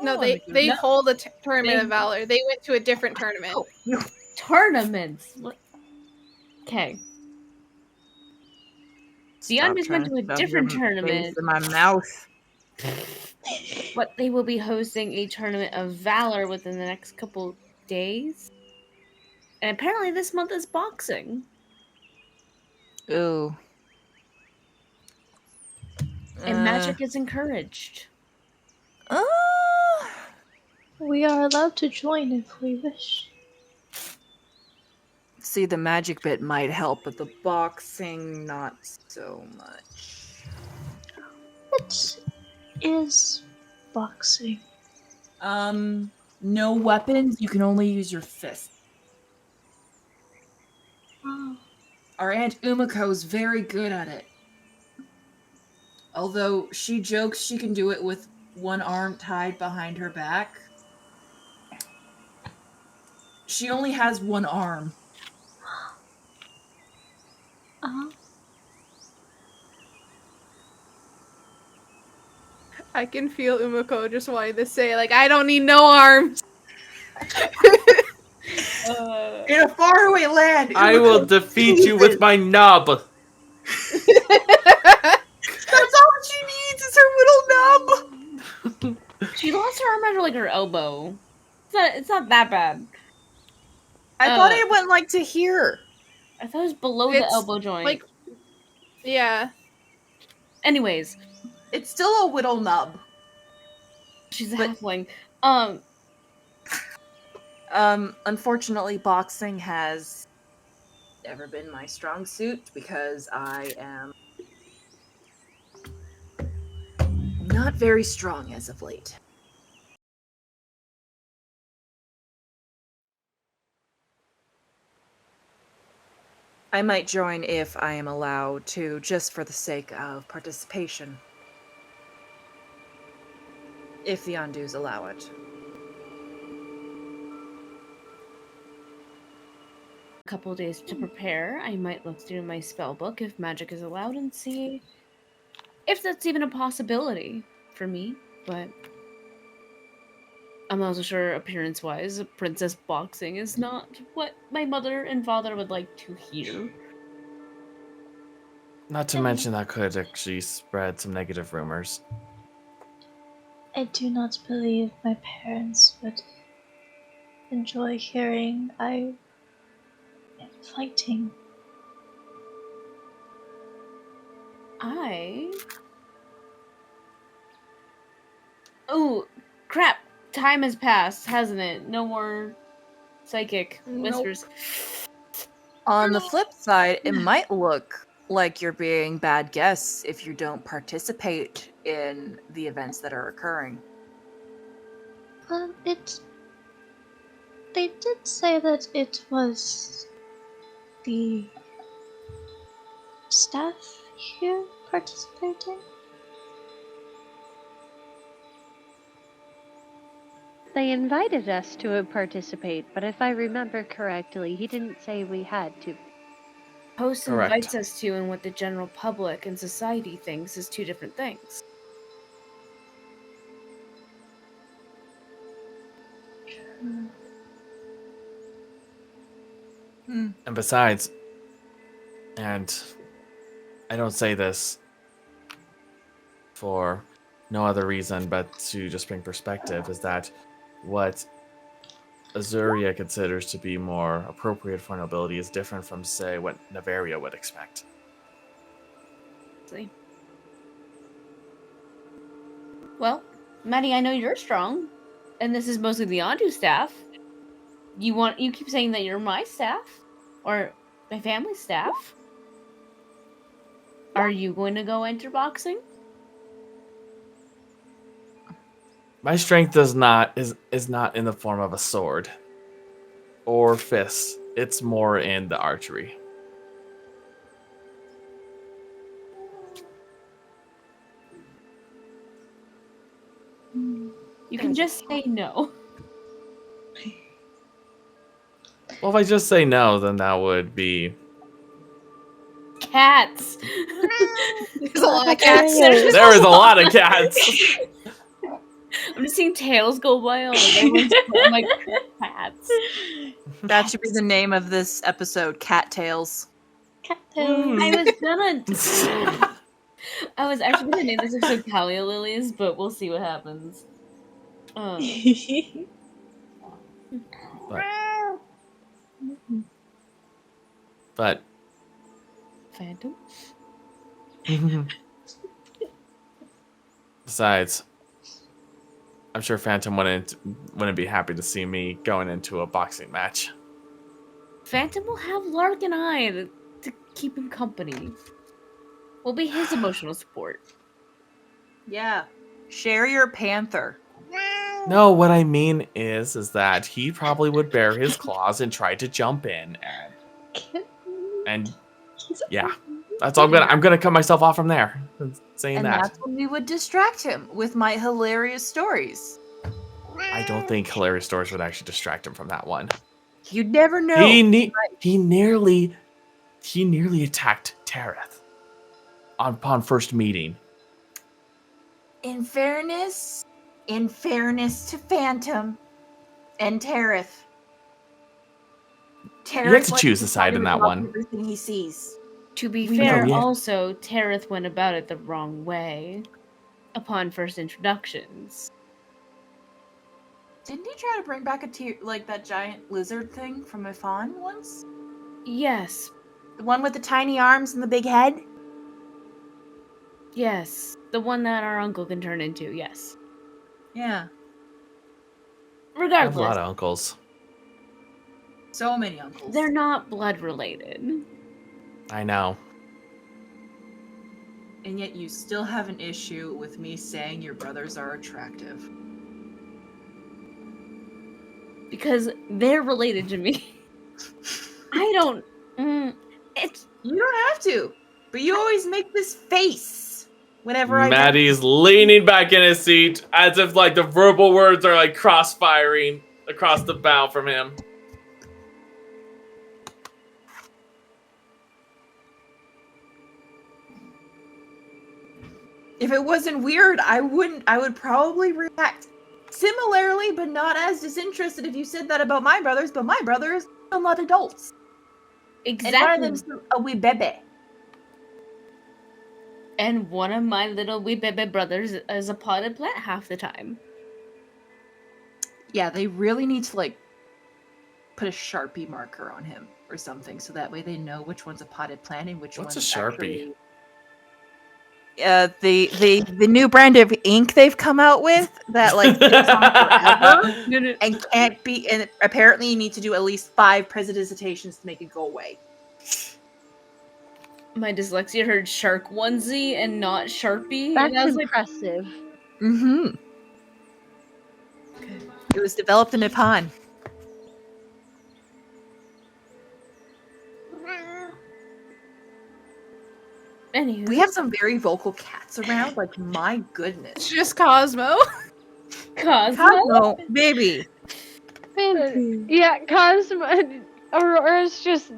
No, Oh, they no. hold a tournament of valor. They went to a different tournament. Oh, tournaments. What? Okay. The Stop Andus trying went to a shove different your tournament. face in my mouth. But they will be hosting a tournament of valor within the next couple days. And apparently this month is boxing. Ooh. And magic is encouraged. We are allowed to join if we wish. See, the magic bit might help, but the boxing not so much. What is boxing? No weapons. You can only use your fist. Oh. Our Aunt Umako's very good at it. Although she jokes she can do it with one arm tied behind her back. She only has one arm. Uh-huh. I can feel Umako just wanting to say, like, I don't need no arms. In a faraway land, I will Umako defeat you with my nub. That's all she needs is her little nub. She lost her arm after like her elbow. It's not that bad. I thought it went like to here. I thought it was below the It's, elbow joint. like- Yeah. Anyways, It's still a whittle nub. she's a But- halfling. Unfortunately, boxing has never been my strong suit because I am not very strong as of late. I might join if I am allowed to, just for the sake of participation. If the Andus allow it. A couple days to prepare. I might look through my spell book if magic is allowed and see if that's even a possibility for me. But I'm also sure appearance-wise, princess boxing is not what my mother and father would like to hear. Not to mention that could actually spread some negative rumors. I do not believe my parents would enjoy hearing I am fighting. Oh, crap. Time has passed, hasn't it? No more psychic whispers. On the flip side, it might look like you're being bad guests if you don't participate in the events that are occurring. Well, they did say that it was the staff here participating. They invited us to participate, but if I remember correctly, he didn't say we had to. Host Correct. invites us to, and what the general public and society thinks is two different things. And besides, and I don't say this for no other reason but to just bring perspective, is that what Azuria considers to be more appropriate for nobility is different from, say, what Nymphaeaceae would expect. See? Well, Maddie, I know you're strong, and this is mostly the Andu staff. You keep saying that you're my staff, or my family's staff. Are you going to go enter boxing? My strength is not in the form of a sword or fists. It's more in the archery. You can just say no. Well, if I just say no, then that would be Cats. There's a lot of cats. there is a lot of cats. I'm just seeing tails go by. Everyone's like cats. That should be the name of this episode, Cat Tales. Cattails. I was actually gonna name this episode Calla Lilies, but we'll see what happens. But Phantom. besides, I'm sure Phantom wouldn't be happy to see me going into a boxing match. Phantom will have Lark and I to keep him company. We'll be his emotional support. Yeah. Share your panther. No, what I mean is that he probably would bare his claws and try to jump in and yeah. That's all I'm gonna cut myself off from there. Saying And that. that's when we would distract him with my hilarious stories. I don't think hilarious stories would actually distract him from that one. You'd never know. He nearly attacked Tareth upon first meeting. In fairness to Phantom and Tareth. You have to choose a side in that one. Everything he sees. To be We fair, know, yeah. also, Tareth went about it the wrong way upon first introductions. Didn't he try to bring back that giant lizard thing from Ifan once? Yes, The one with the tiny arms and the big head? yes. The one that our uncle can turn into, yes. Yeah. I have a lot Regardless, of uncles. So many uncles. they're not blood related. I know. And yet you still have an issue with me saying your brothers are attractive. Because they're related to me. I don't... it's... You don't have to. But you always make this face whenever I... Maddie's leaning back in his seat as if like the verbal words are like cross-firing across the bow from him. If it wasn't weird, I would probably react similarly, but not as disinterested if you said that about my brothers, but my brothers are not adults. Exactly. And one of them's a wee baby. And one of my little wee baby brothers is a potted plant half the time. Yeah, they really need to like put a Sharpie marker on him or something, so that way they know which one's a potted plant and which What's one's a Sharpie? actually. The new brand of ink they've come out with that like sits on forever and can't be, and apparently you need to do at least 5 presentations to make it go away. My dyslexia heard shark onesie and not Sharpie. That's and I was impressive. Mm-hmm. It was developed in Nippon. Anywho. We have some very vocal cats around. Like, my goodness. It's just Cosmo. Cosmo? Baby. Yeah, Cosmo. Aurora's just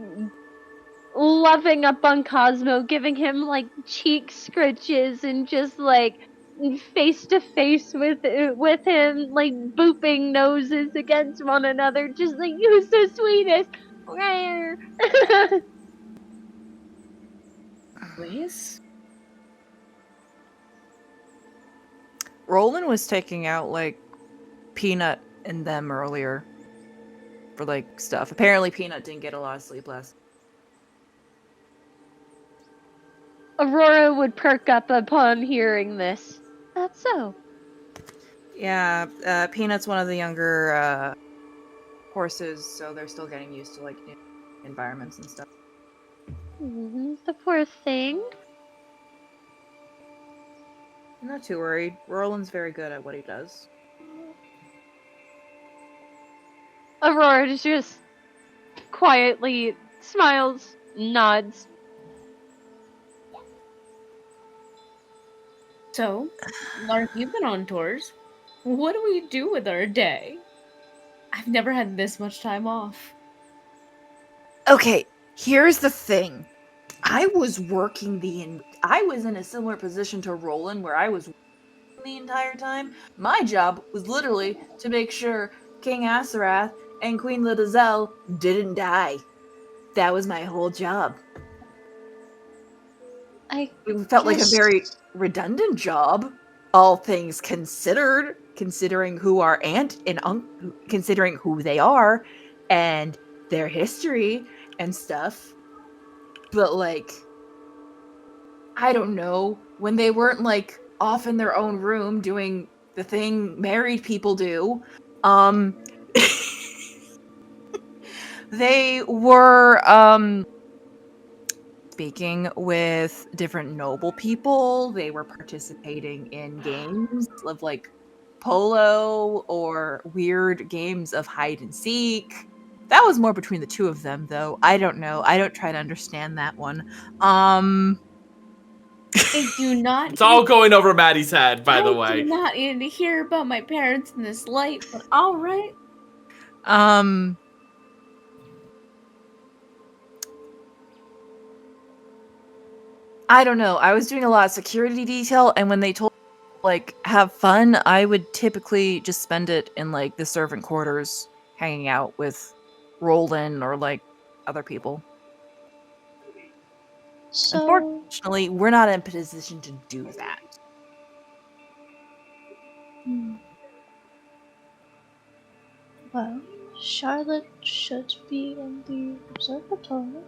loving up on Cosmo, giving him like cheek scritches and just like face to face with him, like booping noses against one another, just like you're the sweetest. Please? Roland was taking out, like, Peanut and them earlier for, like, stuff. Apparently Peanut didn't get a lot of sleep last. Aurora would perk up upon hearing this. That's so. Yeah, Peanut's one of the younger, horses, so they're still getting used to, like, new environments and stuff. The poor thing. I'm not too worried. Roland's very good at what he does. Aurora just quietly smiles, nods. So, Lark, you've been on tours. What do we do with our day? I've never had this much time off. Okay, here's the thing. I was in a similar position to Roland where I was working the entire time. My job was literally to make sure King Asarath and Queen Lidazel didn't die. That was my whole job. It felt like a very redundant job, all things considered, considering who our aunt and uncle, considering who they are and their history and stuff. But, like, I don't know, when they weren't, like, off in their own room doing the thing married people do, they were, speaking with different noble people. They were participating in games of, like, polo or weird games of hide and seek. That was more between the two of them, though. I don't know. I don't try to understand that one. I do not. It's all going over Maddie's head, by the way. I do not need to hear about my parents in this light, but all right. I don't know. I was doing a lot of security detail, and when they told me, like, have fun, I would typically just spend it in, like, the servant quarters, hanging out with Roland or, like, other people. So, Unfortunately, we're not in a position to do that. Well, Charlotte should be in the observatory.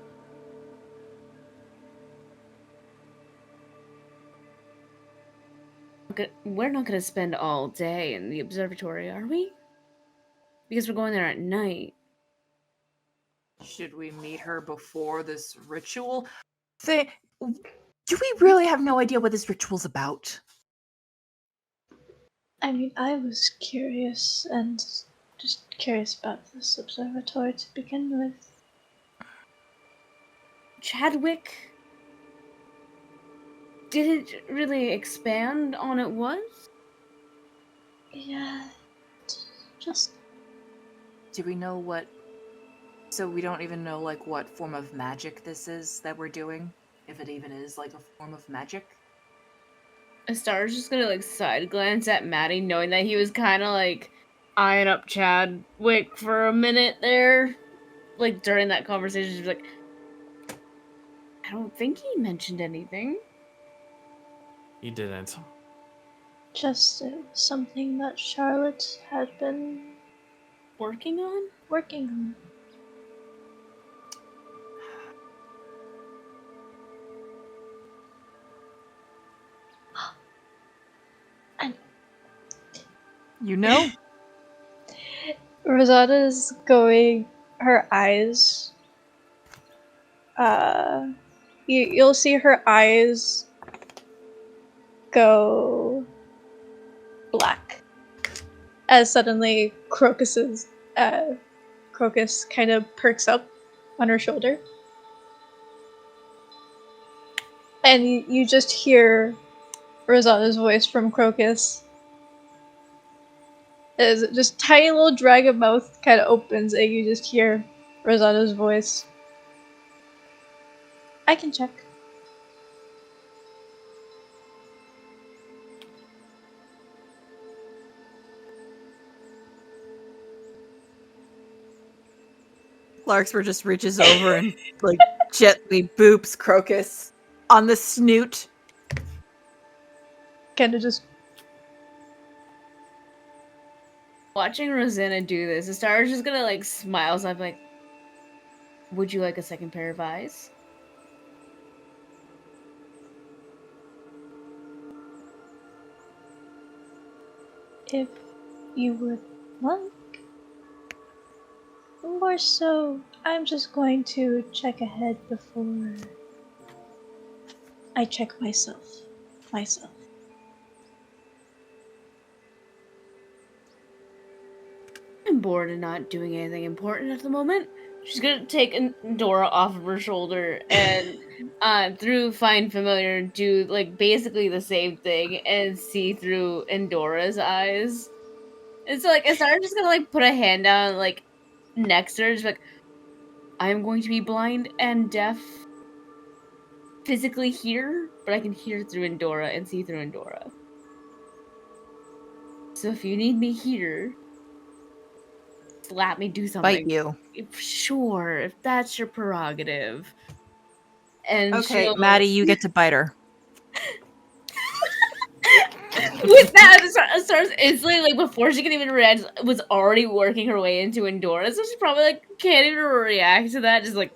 We're not going to spend all day in the observatory, are we? Because we're going there at night. Should we meet her before this ritual? Do we really have no idea what this ritual's about? I mean, I was curious and just curious about this observatory to begin with. Chadwick didn't really expand on it was? Yeah, just... Do we know what... So we don't even know, like, what form of magic this is that we're doing? If it even is, like, a form of magic? Star's just gonna, like, side glance at Maddie, knowing that he was kind of, like, eyeing up Chadwick for a minute there. Like, during that conversation, she's like, I don't think he mentioned anything. He didn't. Just something that Charlotte had been Working on? working on. And You know? Rosada's going, her eyes, you'll see her eyes go black as suddenly Crocus kind of perks up on her shoulder. And you just hear Rosada's voice from Crocus. As just tiny little dragon mouth kind of opens and you just hear Rosada's voice. I can check. Larkspur just reaches over and like gently boops Crocus on the snoot. Kind of just Watching Rosanna do this, Astara's just gonna like smile. So I'm like, would you like a second pair of eyes? if you would like. More so, I'm just going to check ahead before I check myself. I'm bored and not doing anything important at the moment. She's gonna take Dora off of her shoulder and through Find Familiar do like basically the same thing and see through Endora's eyes. And so like Astara's just gonna like put a hand down like next to her, just like, I'm going to be blind and deaf physically here, but I can hear through Endora and see through Endora. So if you need me here, slap me, do something. Bite you. Sure, if that's your prerogative. And Okay, she'll- Maddie, you get to bite her. with that, starts instantly, like, before she can even react, was already working her way into Endora, so she probably, like, can't even react to that, just like,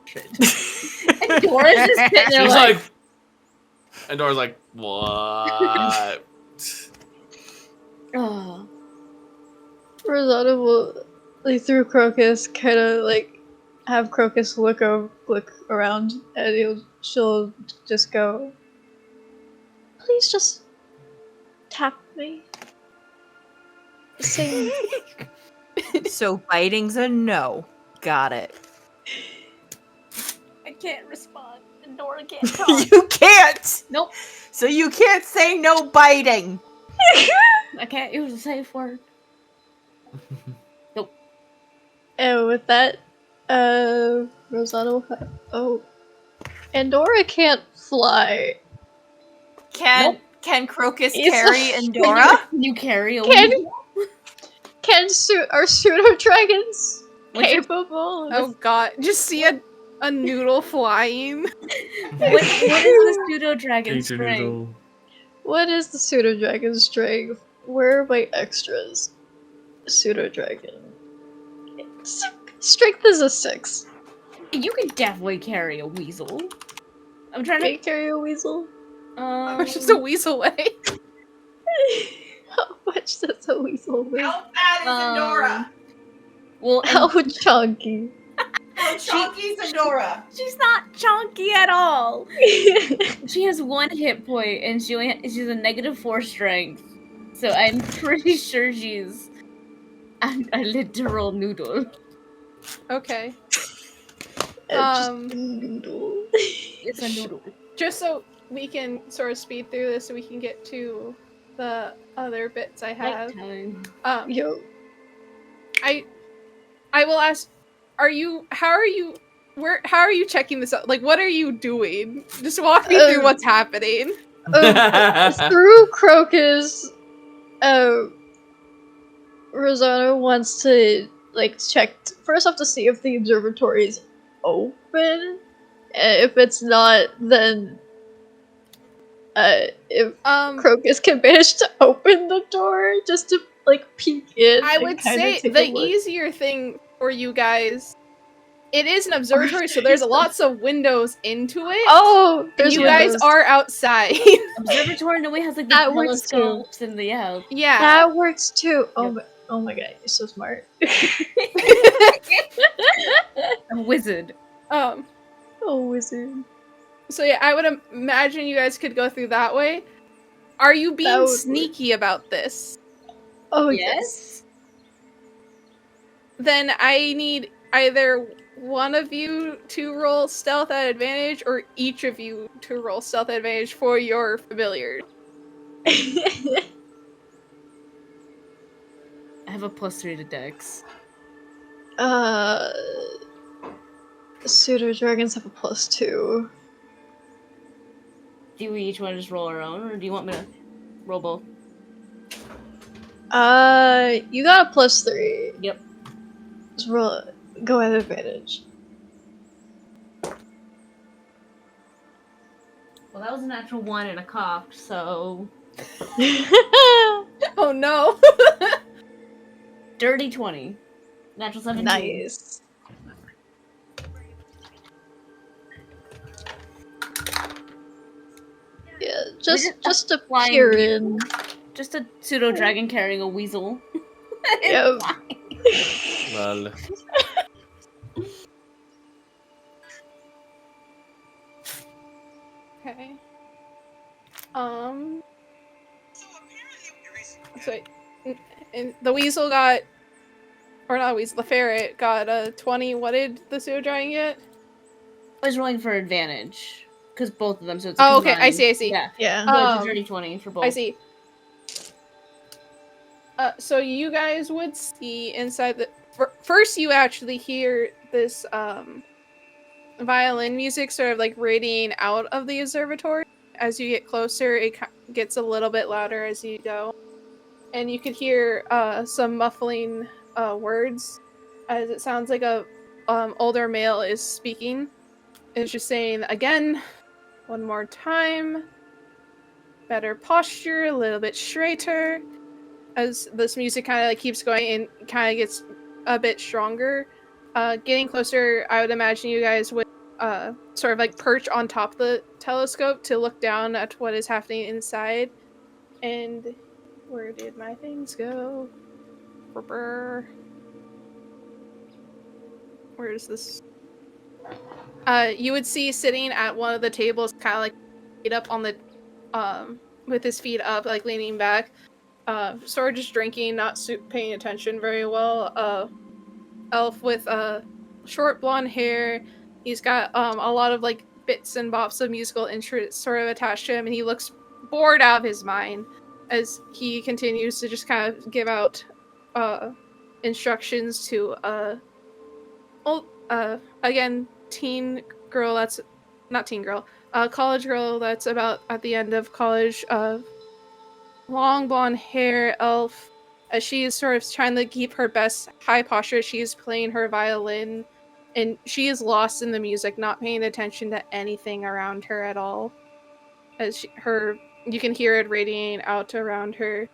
shit. Endora's just sitting there She's like, and Dora's like, what? oh. Rosada will, like, through Crocus, kind of like have Crocus look around, and she'll just go, please just tap me. Same. So biting's a no. Got it. I can't respond. Endora can't talk. You can't! Nope. So you can't say no biting! I can't use a safe word. Nope. And with that, Rosada will Endora can't fly. Can Crocus It's carry a- Endora? You carry a Can- weasel? Are pseudo dragons What's your- capable of Oh god, just see a noodle flying. What is the pseudo dragon Teacher string? Noodle. What is the pseudo dragon strength? Where are my extras? Pseudo dragon. Strength is a 6. You can definitely carry a weasel. I'm trying Can you to. carry a weasel? It's just a weasel way. How much does a weasel weigh? How fat is Endora? Well, and How chunky? How chunky is Endora? she's not chunky at all. She has 1 hit point, and she's a -4 strength. So I'm pretty sure she's a literal noodle. Okay. Just Um, a noodle. It's a noodle. just so we can sort of speed through this so we can get to the other bits I have. Nighttime. Yo, I will ask, how are you checking this out? Like, what are you doing? Just walk me through what's happening. through Crocus, Rosanna wants to like check first off to see if the observatory is open. If it's not, then If Um, Crocus can manage to open the door just to like peek in. I and would kinda say take the a look. easier thing for you guys. It is an observatory, so there's lots of windows into it. Oh, and there's you windows. guys are outside. Observatory no way has like the That works too. telescopes and the yeah. That works too. Yep. Oh my god, you're so smart. a wizard. Oh, wizard. so yeah, I would imagine you guys could go through that way. Are you That being would sneaky about this? Oh Yes. Then I need either one of you to roll stealth at advantage, or each of you to roll stealth at advantage for your familiar. I have a +3 to Dex. Pseudo dragons have a +2. Do we each want to just roll our own, or do you want me to roll both? You got a +3. Yep. Just roll it. Go at advantage. Well, that was a natural 1 and a cocked, so Oh no! dirty 20. Natural 17. Nice. Yeah, just a flying peer bee. in. Just a pseudo dragon carrying a weasel. Yep. Lol. Okay. So, and the weasel got, or not weasel, the ferret got a 20. What did the pseudo dragon get? I was rolling for advantage because both of them. So it's a Oh, okay. I combined. see. Yeah. Yeah. So it's a dirty 20 for both. I see. So you guys would see inside the first. You actually hear this violin music sort of like radiating out of the observatory. As you get closer, it gets a little bit louder as you go, and you could hear some muffling words, as it sounds like a older male is speaking. It's just saying again, one more time, better posture, a little bit straighter. As this music kind of like keeps going and kind of gets a bit stronger. Getting closer, I would imagine you guys would sort of like perch on top of the telescope to look down at what is happening inside. And where did my things go? Where is this? You would see sitting at one of the tables, kind of like feet up on the, with his feet up, like leaning back, sort of just drinking, not paying attention very well. Elf with short blonde hair. He's got a lot of like bits and bops of musical interest sort of attached to him, and he looks bored out of his mind as he continues to just kind of give out instructions to again, teen girl that's not teen girl, college girl that's about at the end of college, long blonde hair elf, as she is sort of trying to keep her best high posture. She is playing her violin, and she is lost in the music, not paying attention to anything around her at all. As you can hear it radiating out around her,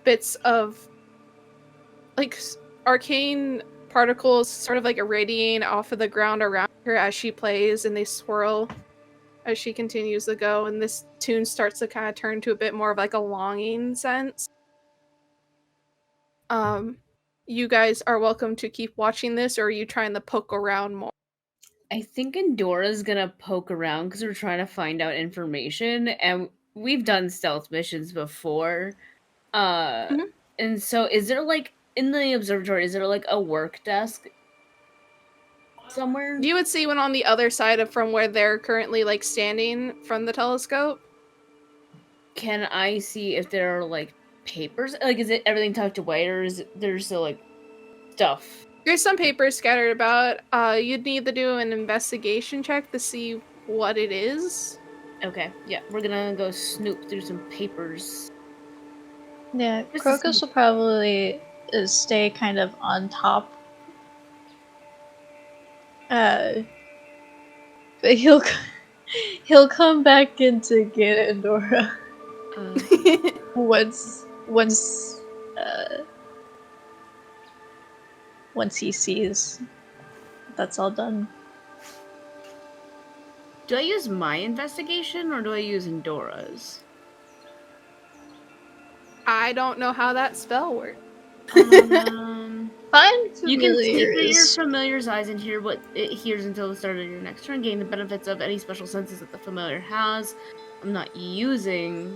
bits of like arcane particles sort of like irradiating off of the ground around her as she plays, and they swirl as she continues to go, and this tune starts to kind of turn to a bit more of like a longing sense. You guys are welcome to keep watching this, or are you trying to poke around more? I think Endora's gonna poke around because we're trying to find out information, and we've done stealth missions before. And so is there like in the observatory, is there like a work desk somewhere? You would see one on the other side of from where they're currently like standing from the telescope. Can I see if there are like papers? Like, is it everything tucked away, or is there still like stuff? There's some papers scattered about. You'd need to do an investigation check to see what it is. Okay, yeah, we're gonna go snoop through some papers. Yeah, This Crocus is- will probably stay kind of on top. But He'll come back in to get Endora once he sees that's all done. Do I use my investigation or do I use Endora's? I don't know how that spell works. Find You can secret your familiars. familiar's eyes and hear what it hears until the start of your next turn. Gain the benefits of any special senses that the familiar has. I'm not using.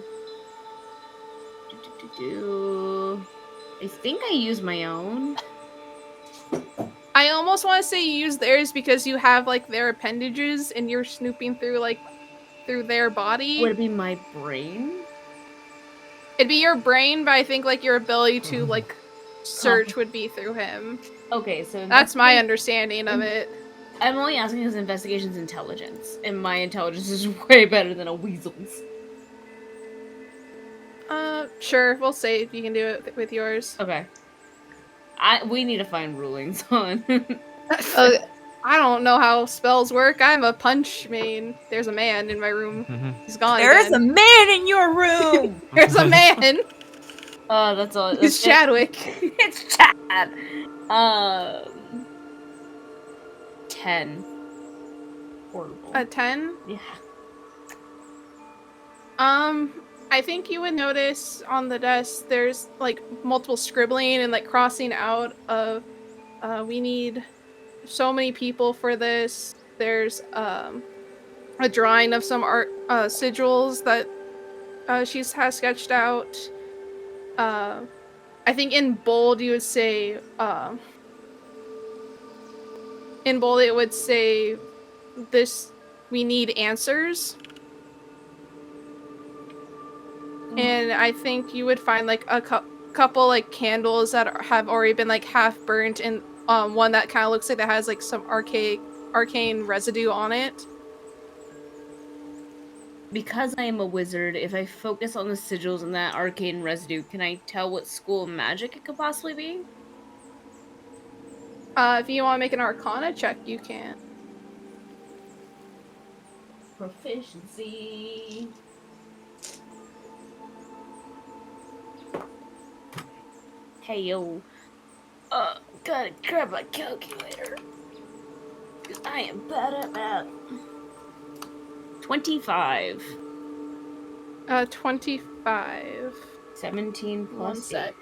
I think I use my own. I almost want to say you use theirs because you have like their appendages and you're snooping through their body. Would it be my brain? It'd be your brain, but I think like your ability to like search would be through him. Okay, so That's my understanding of it. I'm only asking because investigation's intelligence, and my intelligence is way better than a weasel's. Sure, we'll say you can do it with yours. Okay. We need to find rulings on. Okay. I don't know how spells work. I'm a punch main. There's a man in my room. He's gone. There is a again. man in your room. There's a man. Oh, that's all. He's Chadwick. It's Chad. 10. Horrible. A 10? Yeah. I think you would notice on the desk there's like multiple scribbling and like crossing out of we need so many people for this. There's a drawing of some art sigils that she has sketched out. I think in bold you would say in bold it would say this we need answers. And I think you would find like a couple like candles that have already been like half burnt, and one that kind of looks like that has like some arcane residue on it. Because I am a wizard, if I focus on the sigils and that arcane residue, can I tell what school of magic it could possibly be? If you want to make an Arcana check, you can. Proficiency. Hey yo. Gotta grab my calculator. 'Cause I am bad at math. 25. 25. 17 One plus sec.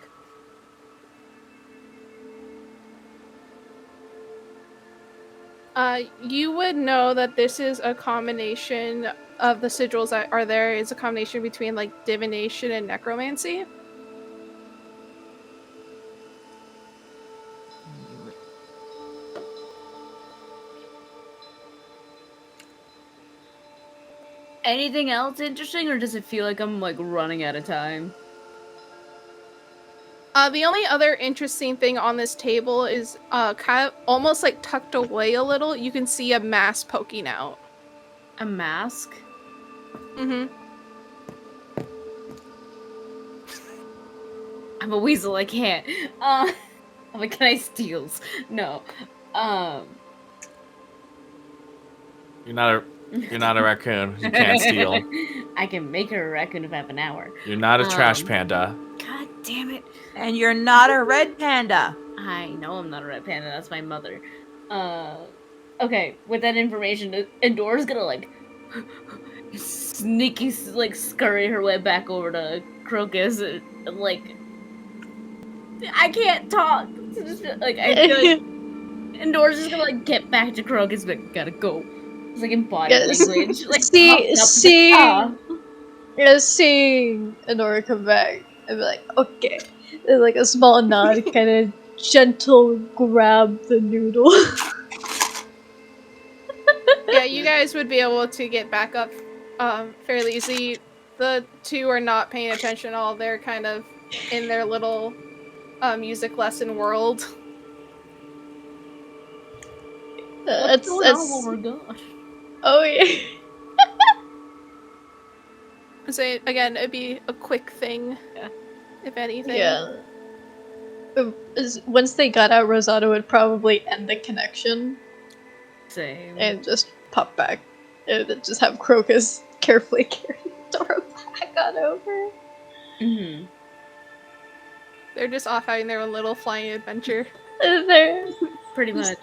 8. You would know that this is a combination of the sigils that are there. It's a combination between like divination and necromancy. Anything else interesting, or does it feel like I'm like running out of time? The only other interesting thing on this table is kind of almost like tucked away a little. You can see a mask poking out. A mask? Mm-hmm. I'm a weasel, I can't. I'm like, can I steals? No. You're not a raccoon. You can't steal. I can make her a raccoon if I have an hour. You're not a trash panda. God damn it. And you're not a red panda. I know I'm not a red panda, that's my mother. Okay, with that information, Endora's gonna like sneaky like scurry her way back over to Crocus and like I can't talk. So just like I feel like Endora's just gonna like get back to Crocus but gotta go. It's like in body language. Like seeing Ennorion come back, I'd be like, okay. And like a small nod, kind of gentle grab the noodle. Yeah, you guys would be able to get back up fairly easy. The two are not paying attention at all. They're kind of in their little music lesson world. What's going on while we're gone? Oh yeah. So again, it'd be a quick thing, if anything. Yeah. Once they got out, Rosado would probably end the connection Same. and just pop back. And just have Crocus carefully carry Dora back on over. Mm-hmm. They're just off having their own little flying adventure. There. Pretty much.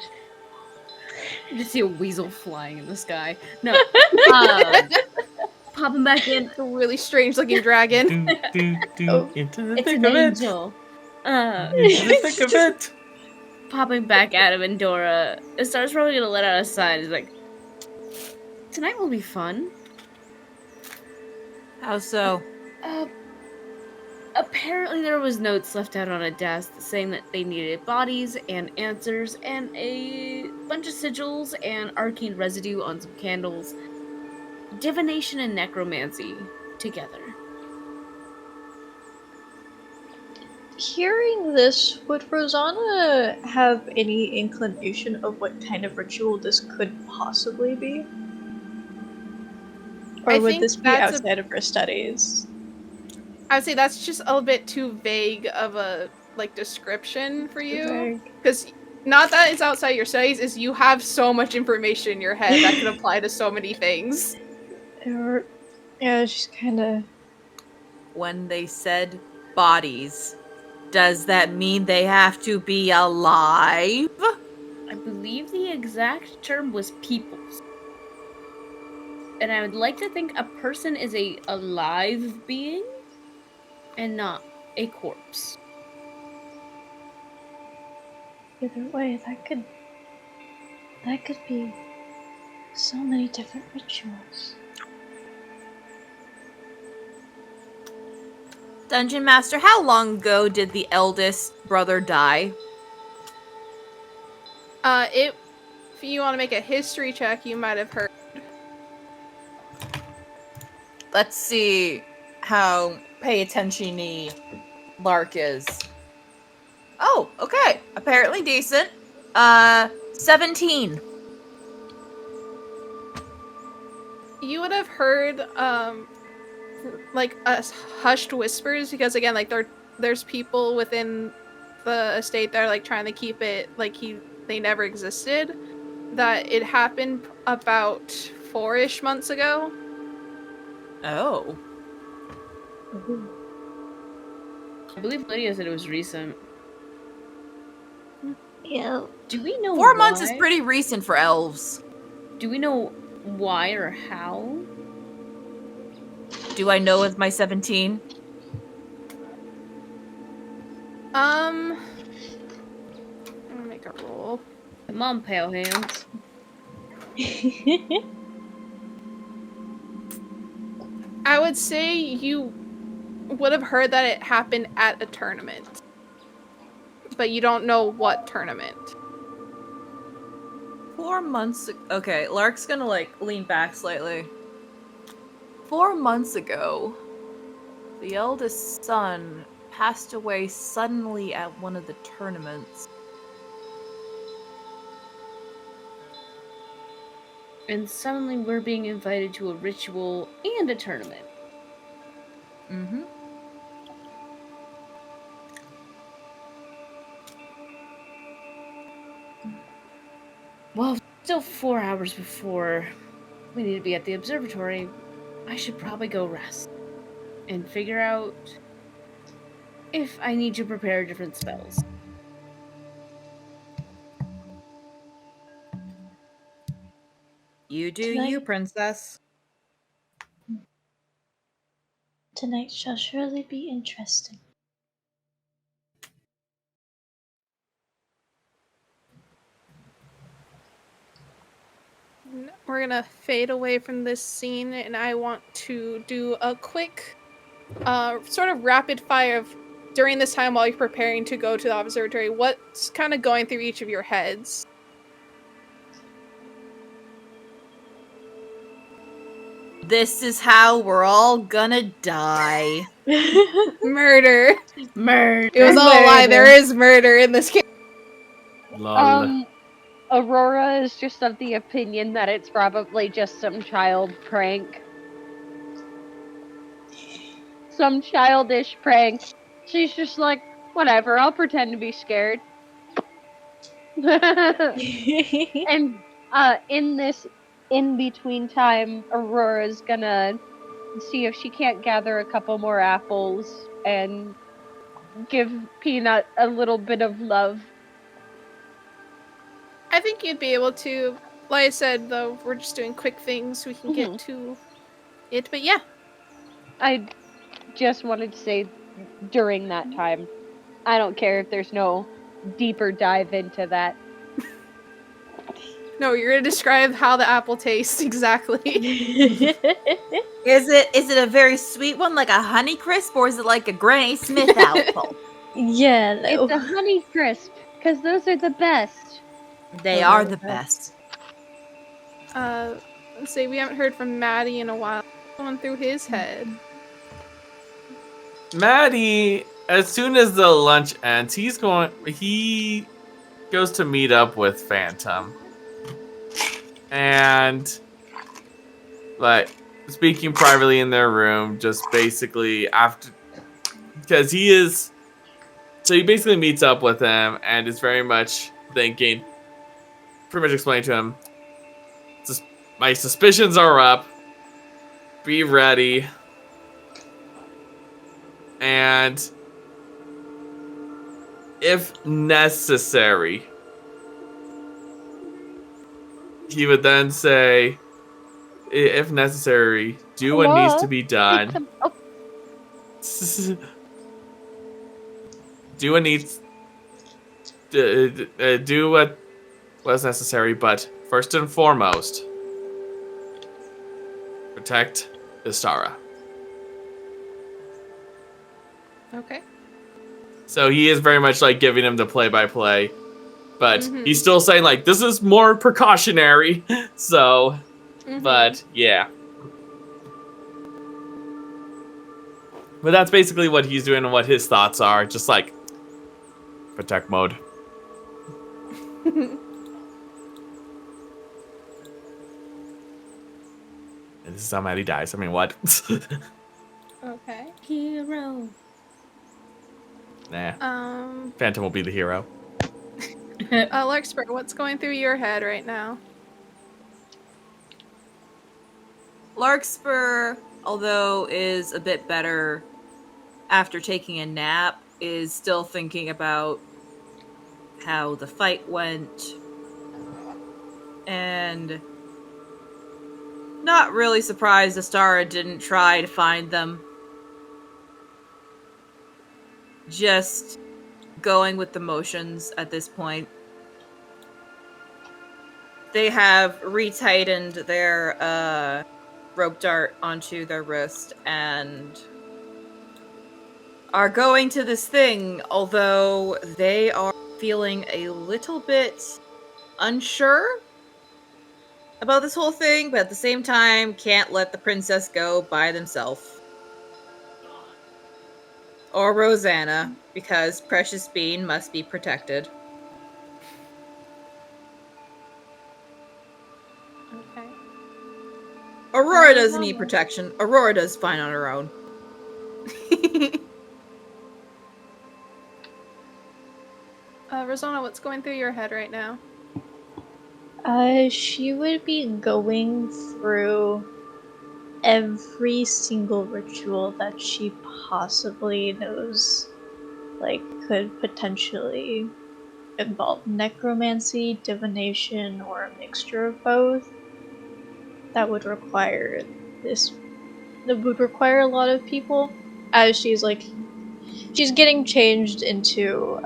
You just see a weasel flying in the sky. No. Popping back in. A really strange looking dragon. Oh. Into the It's thick an of it. angel. Into the thick of it. Popping back out of Endora. Star's probably gonna let out a sigh. He's like, tonight will be fun. How so? Apparently there was notes left out on a desk saying that they needed bodies and answers and a bunch of sigils and arcane residue on some candles. Divination and necromancy together. Hearing this, would Rosanna have any inclination of what kind of ritual this could possibly be? Or I would think this be that's outside of her studies? I would say that's just a little bit too vague of a description for you. Because not that it's outside your studies, is you have so much information in your head that can apply to so many things. Yeah, she's kind of... When they said bodies, does that mean they have to be alive? I believe the exact term was peoples. And I would like to think a person is a alive being and not a corpse. Either way, that could be so many different rituals. Dungeon Master, how long ago did the eldest brother die? If you want to make a history check, you might have heard. Let's see how pay attention-y Lark is. Oh, okay. Apparently decent. 17. You would have heard hushed whispers, because again, there's people within the estate that are trying to keep it they never existed. That it happened about 4-ish months ago. Oh. I believe Lydia said it was recent. Yeah. Do we know 4 months is why? pretty recent for elves. Do we know why or how? Do I know with my 17? I'm gonna make a roll. Come on, pale hands. I would say you would have heard that it happened at a tournament, but you don't know what tournament. 4 months. Okay, Lark's gonna lean back slightly. 4 months ago, the eldest son passed away suddenly at one of the tournaments. And suddenly we're being invited to a ritual and a tournament. Mm-hmm. Well, still 4 hours before we need to be at the observatory. I should probably go rest and figure out if I need to prepare different spells. You do Tonight- you, princess. Tonight shall surely be interesting. We're gonna fade away from this scene, and I want to do a quick sort of rapid fire of during this time while you're preparing to go to the observatory, what's kind of going through each of your heads? This is how we're all gonna die. Murder. Murder. It was all a lie. There is murder in this game. Lol. Aurora is just of the opinion that it's probably just some child prank. Some childish prank. She's just like, whatever, I'll pretend to be scared. And in this in between time, Aurora's gonna see if she can't gather a couple more apples and give Peanut a little bit of love. I think you'd be able to. Like I said, though, we're just doing quick things. We can get to it, but yeah. I just wanted to say during that time. I don't care if there's no deeper dive into that. No, you're gonna describe how the apple tastes exactly. Is it a very sweet one, like a Honey Crisp, or is it like a Granny Smith apple? Yeah, no. It's a Honey Crisp, because those are the best. They are the best. Let's see, we haven't heard from Maddie in a while. Going through his head. Maddie, as soon as the lunch ends, he goes to meet up with Phantom. And, like, speaking privately in their room, just basically because he basically meets up with him and is very much thinking, pretty much explaining to him, my suspicions are up, be ready, and if necessary, he would then say, if necessary, do what needs to be done. Do what needs. Do what was necessary, but first and foremost, protect Istara. Okay. So he is very much like giving him the play-by-play, but he's still saying like this is more precautionary. So, but yeah. But that's basically what he's doing and what his thoughts are, just like protect mode. And this is how Maddie dies. I mean, what? Okay. Hero. Nah. Phantom will be the hero. Larkspur, what's going through your head right now? Larkspur, although is a bit better after taking a nap, is still thinking about how the fight went. And not really surprised Astara didn't try to find them. Just going with the motions at this point. They have retightened their rope dart onto their wrist and are going to this thing, although they are feeling a little bit unsure about this whole thing, but at the same time can't let the princess go by themselves. Or Rosanna, because Precious Bean must be protected. Okay. Aurora doesn't need protection. Aurora does fine on her own. Rosanna, what's going through your head right now? She would be going through every single ritual that she possibly knows, like, could potentially involve necromancy, divination, or a mixture of both. That would require a lot of people, as she's getting changed into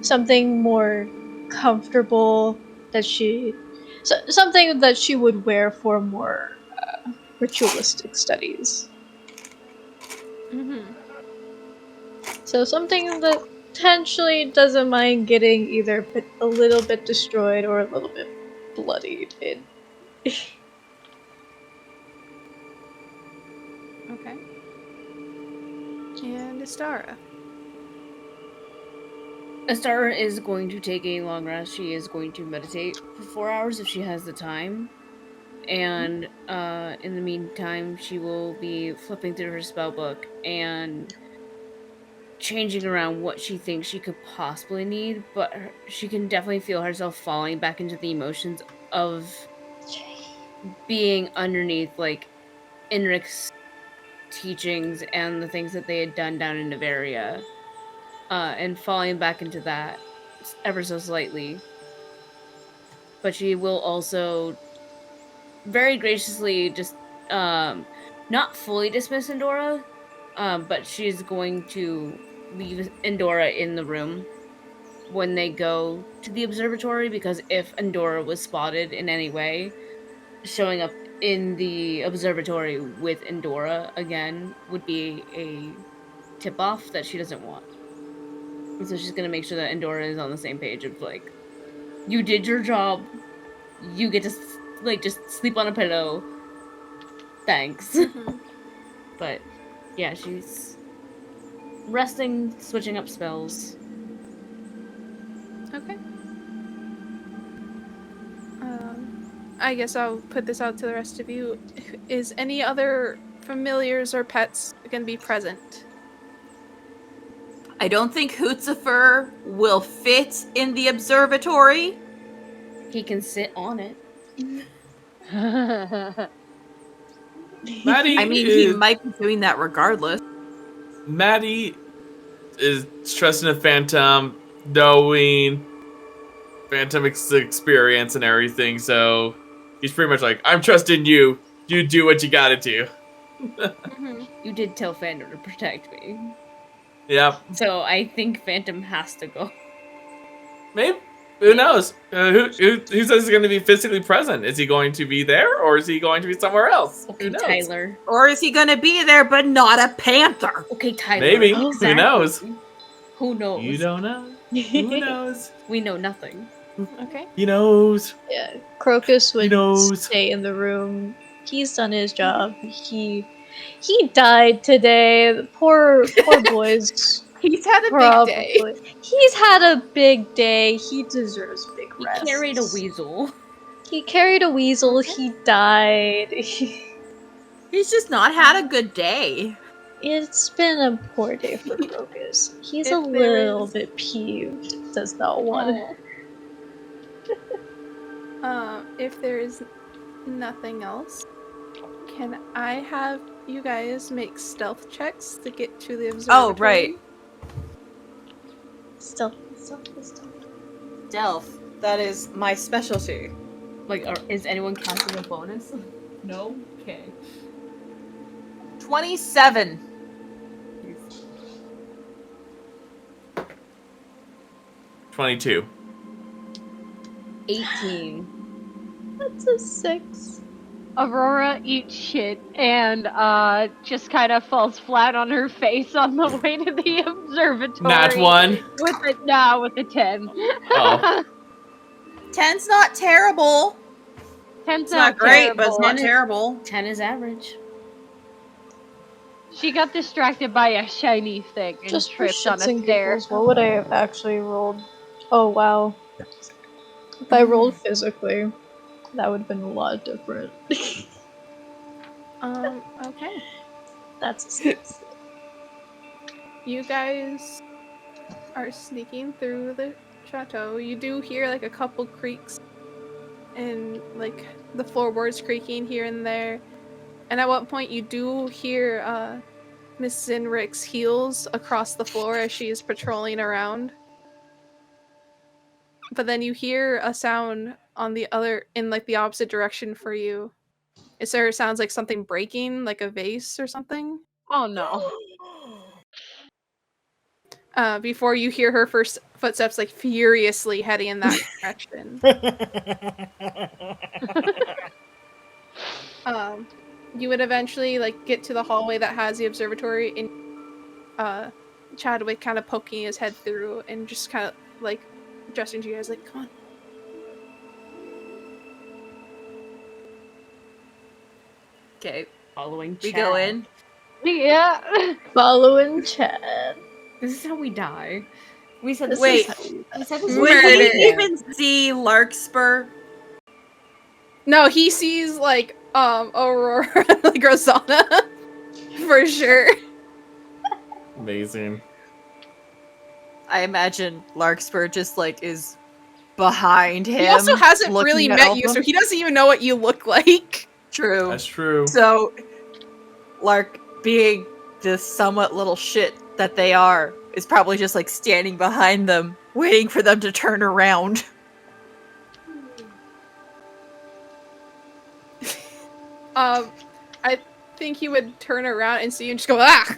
something more comfortable, something that she would wear for more ritualistic studies. So something that potentially doesn't mind getting either a little bit destroyed or a little bit bloodied in. Okay. And Astara. Astara is going to take a long rest. She is going to meditate for 4 hours if she has the time. And in the meantime, she will be flipping through her spell book and changing around what she thinks she could possibly need, but she can definitely feel herself falling back into the emotions of being underneath, like, Enric's teachings and the things that they had done down in Nymphaeaceae, and falling back into that ever so slightly. But she will also very graciously just not fully dismiss Endora, but she's going to leave Endora in the room when they go to the observatory, because if Endora was spotted in any way, showing up in the observatory with Endora again would be a tip-off that she doesn't want. And so she's gonna make sure that Endora is on the same page of, like, you did your job, you get to, like, just sleep on a pillow, thanks. But yeah, she's resting, switching up spells. Okay. I guess I'll put this out to the rest of you. Is any other familiars or pets going to be present? I don't think Hootzifer will fit in the observatory. He can sit on it. Maddie I mean, he might be doing that regardless. Maddie is trusting a Phantom, knowing Phantom experience and everything, so he's pretty much like, I'm trusting you. You do what you gotta do. You did tell Phantom to protect me. Yep. So I think Phantom has to go. Maybe. Who knows? Who says he's going to be physically present? Is he going to be there, or is he going to be somewhere else? Okay, Who knows? Tyler. Or is he gonna be there but not a panther? Okay, Tyler. Maybe. Exactly. Who knows? Who knows? You don't know. Who knows? We know nothing. Okay. He knows. Yeah, Crocus would knows. stay in the room. He's done his job. He died today. The poor boys. He's had a Probably. big day. He's had a big day. He deserves big He rest. carried a weasel. He carried a weasel. He died. He's just not had a good day. It's been a poor day for Crocus. He's a If there little is- bit peeved. Does not want it. If there is nothing else, can I have you guys make stealth checks to get to the observatory? Oh, right. Stealth. Stealth. That is my specialty. Like, is anyone casting a bonus? No? Okay. 27. 22. 18. That's a 6. Aurora eats shit and just kind of falls flat on her face on the way to the observatory. Nat 1. With a 10. Oh. 10's not terrible. 10's It's not great, but it's not terrible. terrible. 10 is average. She got distracted by a shiny thing and Just for tripped on a shits and stair. giggles, what would I have actually rolled? Oh wow. If I rolled physically, that would have been a lot different. Okay. That's a 6. You guys are sneaking through the chateau. You do hear like a couple creaks and like the floorboards creaking here and there. And at one point you do hear Miss Zinrick's heels across the floor as she is patrolling around. But then you hear a sound on the other, in like the opposite direction for you. It sounds like something breaking, like a vase or something. Oh no. Before you hear her first footsteps like furiously heading in that direction. You would eventually like get to the hallway that has the observatory, and Chadwick kind of poking his head through and just kind of like gesturing to you guys like, come on. Okay, Following we Chad. go in. Yeah. Following Chad. This is how we die. We said This Wait. is how we We said Would this Murder. we even see Larkspur? No, he sees like Aurora, like Rosanna, for sure. Amazing. I imagine Larkspur just like is behind him. He also hasn't looking really at met all you, of so them. he doesn't even know what you look like. True. That's true. So, Lark, being the somewhat little shit that they are, is probably just like standing behind them, waiting for them to turn around. I think he would turn around and see you and just go, ah!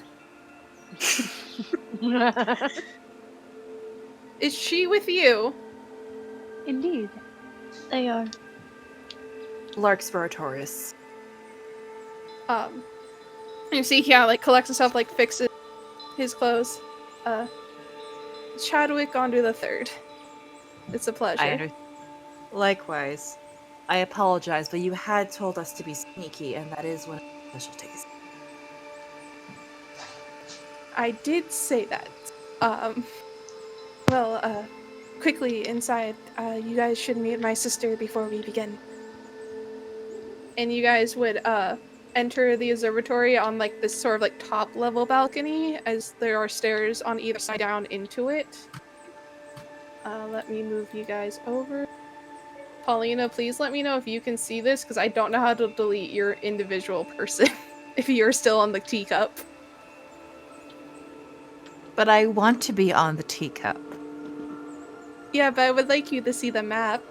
Is she with you? Indeed. They are. Larkspur Taurus. And you see he like collects himself, like fixes his clothes. Chadwick Andu the Third. It's a pleasure. Likewise. I apologize, but you had told us to be sneaky, and that is one of our specialties. I did say that. Quickly inside, you guys should meet my sister before we begin. And you guys would enter the observatory on like this sort of like top level balcony, as there are stairs on either side down into it. Let me move you guys over. Paulina, please let me know if you can see this, because I don't know how to delete your individual person if you're still on the teacup. But I want to be on the teacup. Yeah, but I would like you to see the map.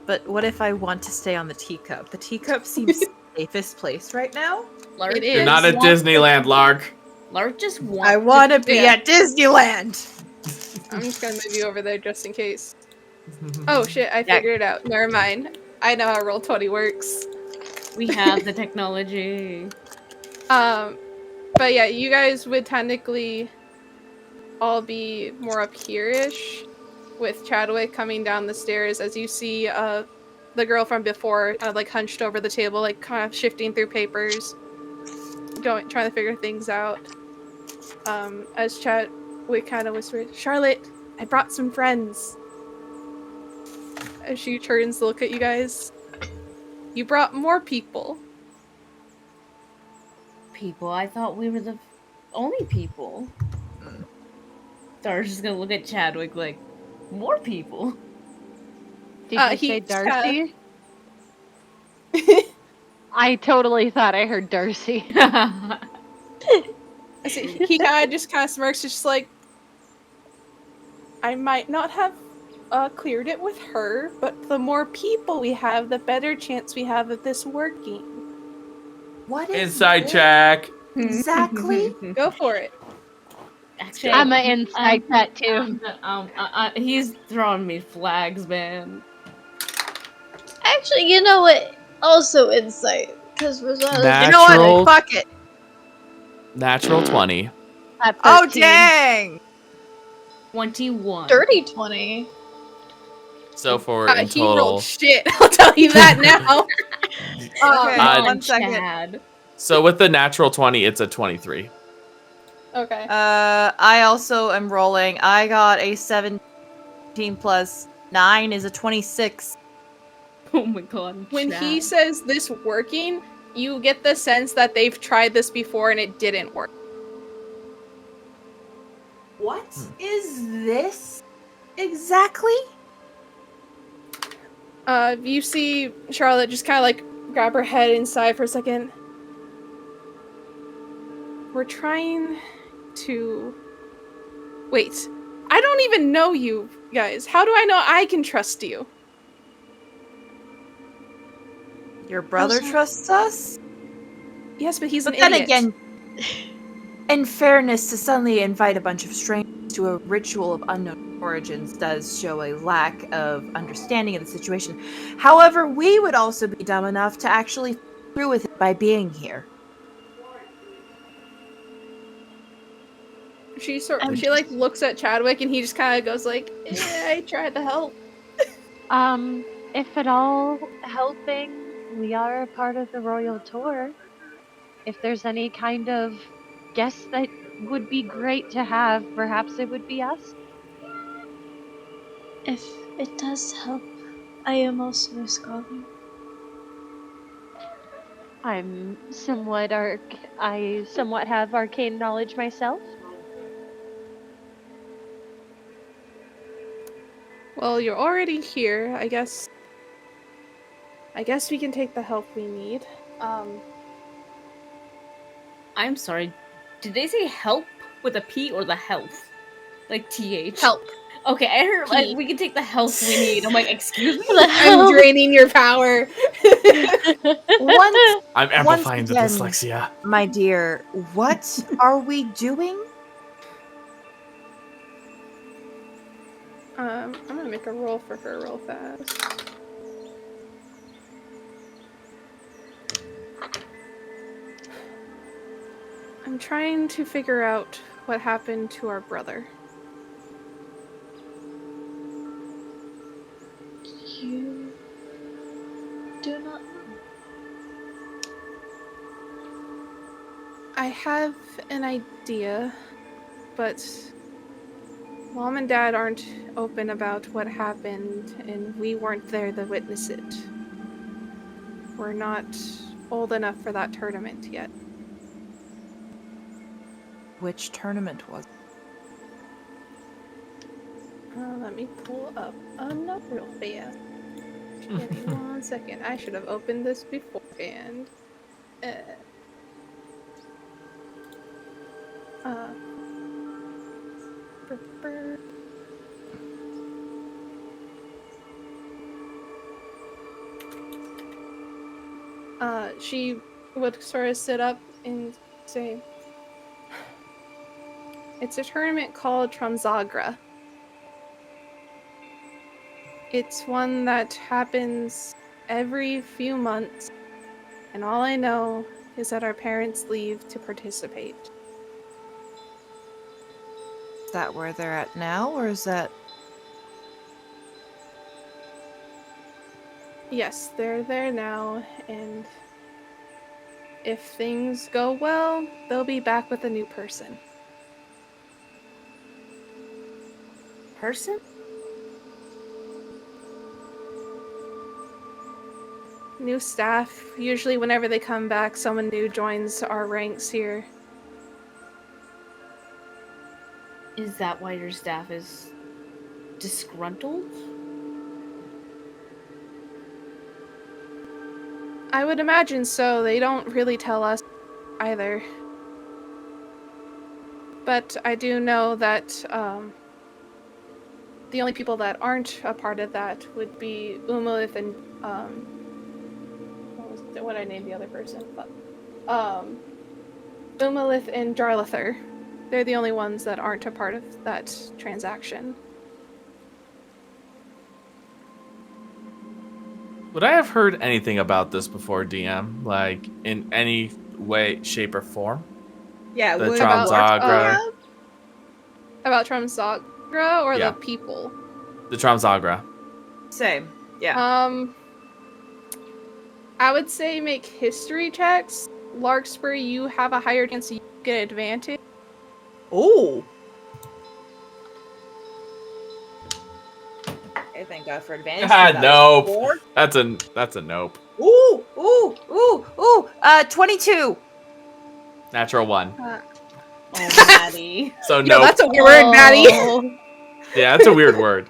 But what if I want to stay on the teacup? The teacup seems the safest place right now. Lark It just You're not at wants- Disneyland, Lark. Lark just wants. I want to be Yeah. at Disneyland! I'm just gonna move you over there just in case. Oh shit, I figured it out. Never mind. I know how Roll20 works. We have the technology. But yeah, you guys would technically all be more up here-ish, with Chadwick coming down the stairs as you see the girl from before kind of like hunched over the table, like kind of shifting through papers, trying to figure things out. As Chadwick kind of whispered, "Charlotte, I brought some friends." As she turns to look at you guys, "You brought more people." People, I thought we were the only people. Dar's just gonna look at Chadwick like, more people. Did you He say just Darcy? I totally thought I heard Darcy. He kind of smirks, just like, "I might not have cleared it with her, but the more people we have, the better chance we have of this working." What is Inside this? check. Exactly. Go for it. Actually, I'm an inside that too. He's throwing me flags, man. Actually, you know what? Also insight. Because That- You know Natural- what? Fuck it. Natural 20. At Oh 13. dang! 21. dirty 20. So for in He total. rolled shit. I'll tell you that now. Okay, Uh, 1 second. Chad. So with the natural 20, it's a 23. Okay. I also am rolling. I got a 17 plus 9 is a 26. Oh my god. When he Chad. says this working, you get the sense that they've tried this before and it didn't work. What is this exactly? You see Charlotte just kind of like grab her head inside for a second. "We're trying to... Wait, I don't even know you guys. How do I know I can trust you?" Your brother Also- trusts us? Yes, but he's But an then idiot. again, in fairness, to suddenly invite a bunch of strangers to a ritual of unknown origins does show a lack of understanding of the situation. However, we would also be dumb enough to actually through with it by being here. She like looks at Chadwick and he just kind of goes like, I tried to help. If at all helping, we are a part of the royal tour. If there's any kind of guest that would be great to have, perhaps it would be us. If it does help, I am also a scholar. I'm somewhat I somewhat have arcane knowledge myself. Well, you're already here. I guess we can take the help we need. I'm sorry. Did they say help with a P or the health? Like TH? Help. Okay, I heard P. like we can take the health we need. I'm like, excuse me? I'm draining your power. I'm amplifying the again, dyslexia. my dear, what are we doing? I'm gonna make a roll for her real fast. I'm trying to figure out what happened to our brother. You do not know. I have an idea, but Mom and Dad aren't open about what happened, and we weren't there to witness it. We're not old enough for that tournament yet. Which tournament was it? Let me pull up a note real fast. Give me 1 second. I should have opened this beforehand. She would sort of sit up and say, it's a tournament called Tramzagra. It's one that happens every few months, and all I know is that our parents leave to participate. Is that where they're at now, or is that... Yes, they're there now, and if things go well, they'll be back with a new person. Person? New staff. Usually whenever they come back, someone new joins our ranks here. Is that why your staff is disgruntled? I would imagine so. They don't really tell us either. But I do know that the only people that aren't a part of that would be Umolith and what did I name the other person? Umolith and Jarlather. They're the only ones that aren't a part of that transaction. Would I have heard anything about this before, DM? Like, in any way, shape, or form? Yeah, The what Tramzagra. About Tramzagra or Yeah. the people? The Tramzagra. Same. Yeah. I would say make history checks. Larkspur, you have a higher chance you get advantage. Oh. Okay, thank God for advantage. Ah, That's nope. 4. That's a nope. Ooh. 22. Natural 1. Oh, Maddie. So Yo, nope. that's a weird word, Maddie. Yeah, that's a weird word.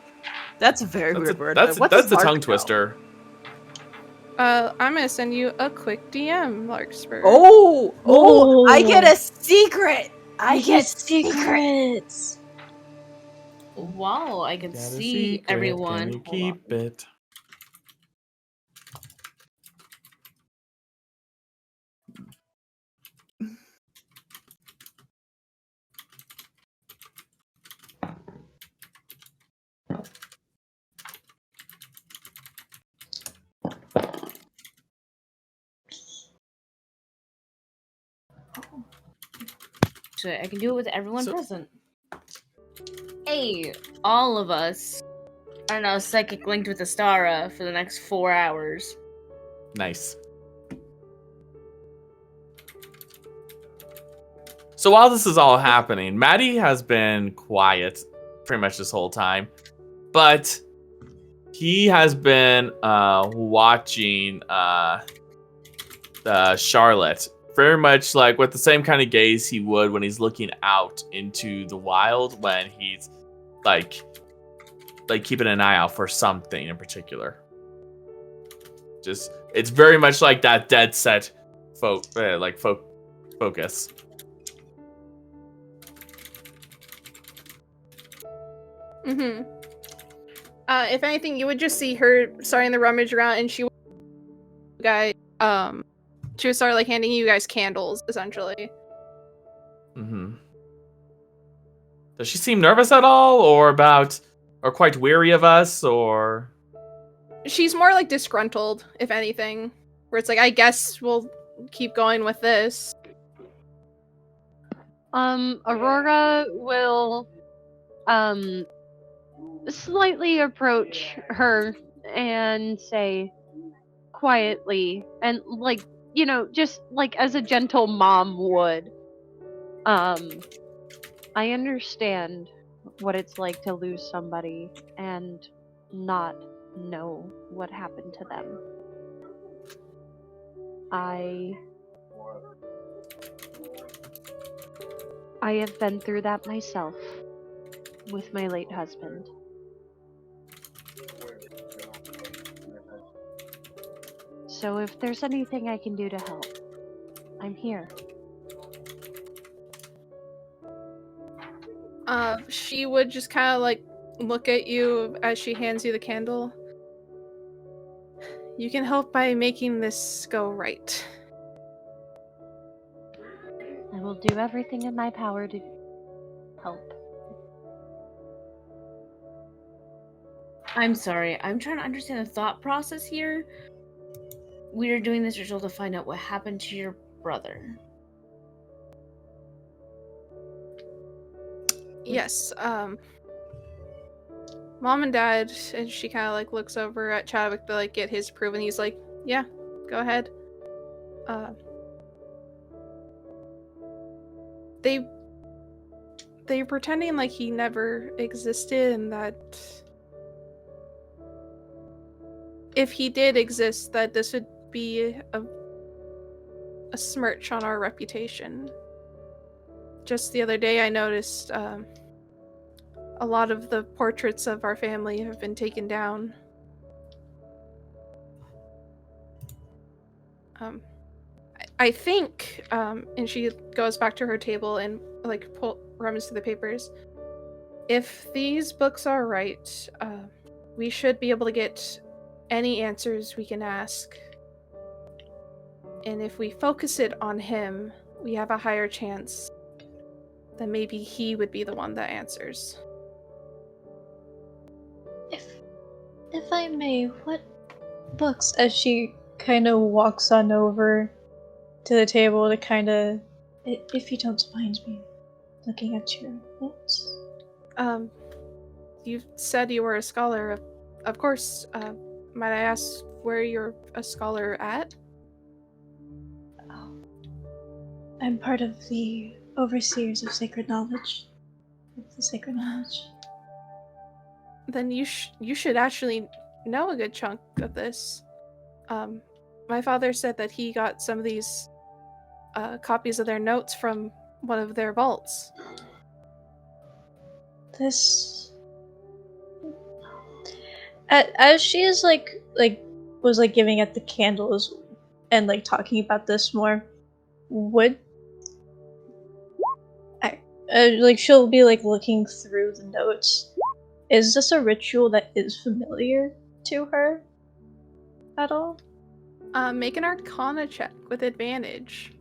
That's a very weird word. That's What does a Lark tongue know? twister. I'm gonna send you a quick DM, Larkspur. Oh, I get a secret. I get secrets. Wow, I can Got a see secret, everyone. Can you Hold keep on. it? So I can do it with everyone So- present. Hey, all of us are now psychic linked with Astara for the next 4 hours. Nice. So while this is all happening, Maddie has been quiet pretty much this whole time, but he has been watching Charlotte very much like with the same kind of gaze he would when he's looking out into the wild when he's like like keeping an eye out for something in particular. Just it's very much like that dead set focus. Mm-hmm. If anything, you would just see her starting to rummage around, and she would start like handing you guys candles, essentially. Mm-hmm. Does she seem nervous at all, or quite weary of us, or? She's more like disgruntled, if anything. Where it's like, I guess we'll keep going with this. Aurora will slightly approach her and say quietly, and like, you know, just like as a gentle mom would, I understand what it's like to lose somebody and not know what happened to them. I have been through that myself with my late husband. So if there's anything I can do to help, I'm here. She would just kind of like look at you as she hands you the candle. You can help by making this go right. I will do everything in my power to help. I'm sorry. I'm trying to understand the thought process here. We are doing this ritual to find out what happened to your brother. Yes, Mom and Dad, and she kind of like looks over at Chadwick to like get his proof, and he's like, yeah, go ahead. They're pretending like he never existed, and that if he did exist, that this would be a smirch on our reputation. Just the other day I noticed a lot of the portraits of our family have been taken down. I think, and she goes back to her table and like rummage through the papers. If these books are right, we should be able to get any answers we can ask. And if we focus it on him, we have a higher chance that maybe he would be the one that answers. If I may, what books? As she kind of walks on over to the table to kind of, if you don't mind me looking at your notes. You said you were a scholar. Of course. Might I ask where you're a scholar at? Oh, I'm part of the Overseers of Sacred Knowledge. Of the Sacred Knowledge. Then you should actually know a good chunk of this. My father said that he got some of these copies of their notes from one of their vaults. This, as she is was giving it the candles and like talking about this more, would she'll be like looking through the notes. Is this a ritual that is familiar to her at all? Make an Arcana check with advantage.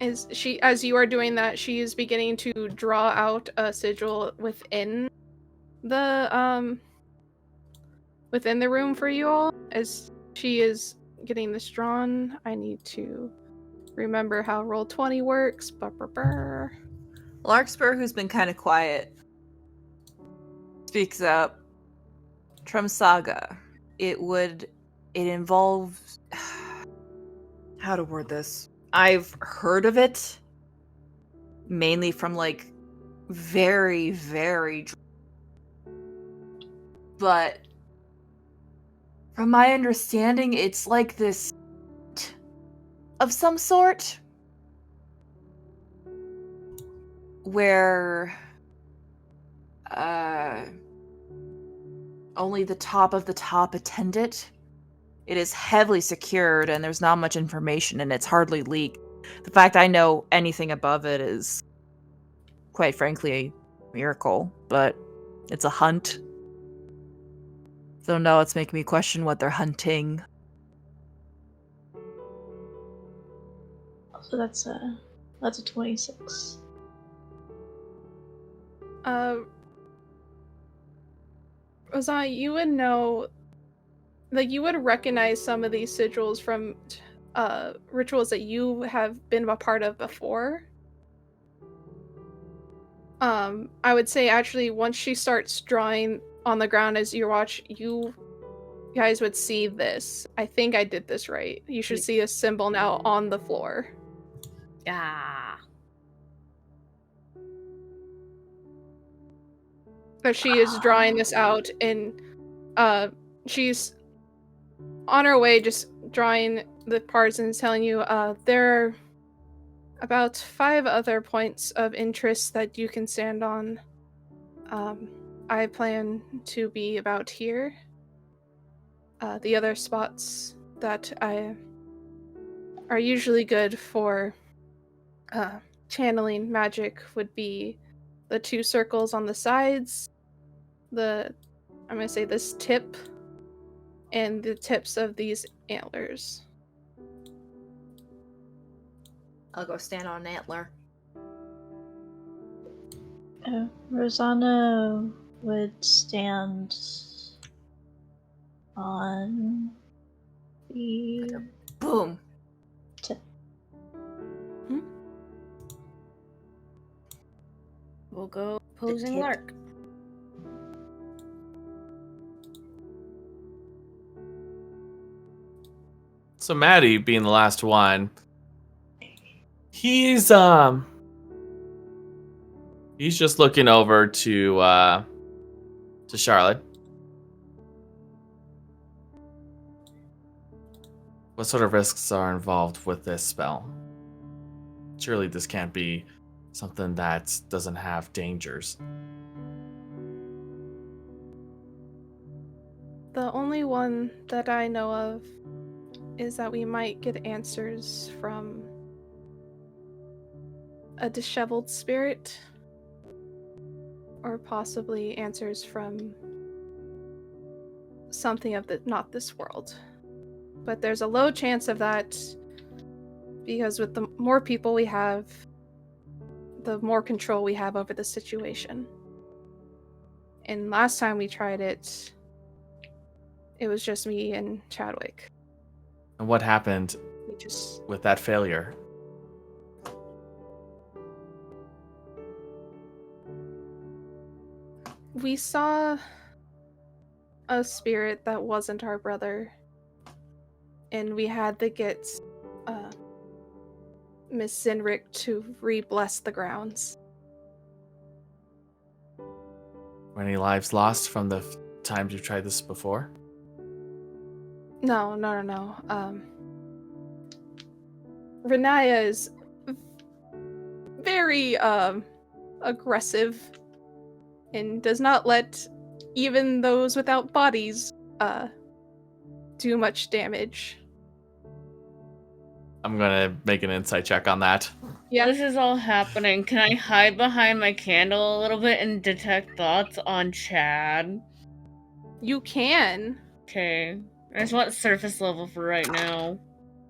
As you are doing that, she is beginning to draw out a sigil within the room for you all. As she is getting this drawn, I need to remember how Roll20 works. Larkspur, who's been kind of quiet, speaks up. Trumsaga. It involves... How to word this? I've heard of it. Mainly from, like, very, very... But... From my understanding, it's like this... of some sort. Where... only the top of the top attend it. It is heavily secured, and there's not much information, and it's hardly leaked. The fact I know anything above it is, quite frankly, a miracle, but it's a hunt. So no, it's making me question what they're hunting. So that's a 26. Rosanna, you would know, like, you would recognize some of these sigils from rituals that you have been a part of before. I would say actually once she starts drawing on the ground as you watch, you guys would see this. I think I did this right. You should see a symbol now on the floor. Yeah. But she is drawing this out, and she's on her way just drawing the parts and telling you there are about 5 other points of interest that you can stand on. I plan to be about here. The other spots that are usually good for channeling magic would be the 2 circles on the sides, I'm gonna say this tip, and the tips of these antlers. I'll go stand on an antler. Rosanna would stand on the Boom. tip. We'll go posing tip. Lark. So Maddie, being the last one, he's just looking over to Charlotte. What sort of risks are involved with this spell? Surely this can't be something that doesn't have dangers. The only one that I know of is that we might get answers from a disheveled spirit, or possibly answers from something of not this world. But there's a low chance of that, because with the more people we have, the more control we have over the situation. And last time we tried it, it was just me and Chadwick. And what happened with that failure? We saw a spirit that wasn't our brother, and we had to get Miss Zinrick to re-bless the grounds. Were any lives lost from the times you tried this before? No. Renaya is very aggressive and does not let even those without bodies do much damage. I'm gonna make an insight check on that. Yeah. This is all happening. Can I hide behind my candle a little bit and detect thoughts on Chad? You can. Okay. I just want surface level for right now.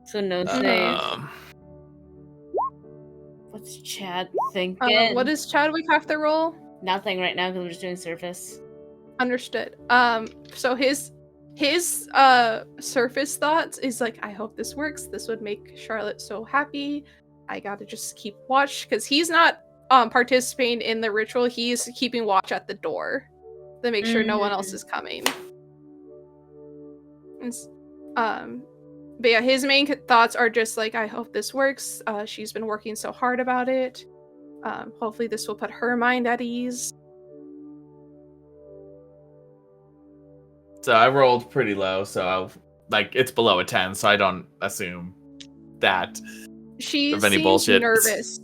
So no save. What's Chad thinking? What does Chadwick have to roll? Nothing right now because I'm just doing surface. Understood. So his surface thoughts is like, I hope this works. This would make Charlotte so happy. I gotta just keep watch, because he's not participating in the ritual. He's keeping watch at the door to make sure no one else is coming. But yeah, his main thoughts are just like, I hope this works. She's been working so hard about it. Hopefully this will put her mind at ease. So I rolled pretty low, so it's below a 10, so I don't assume that She of any seems bullshit. nervous.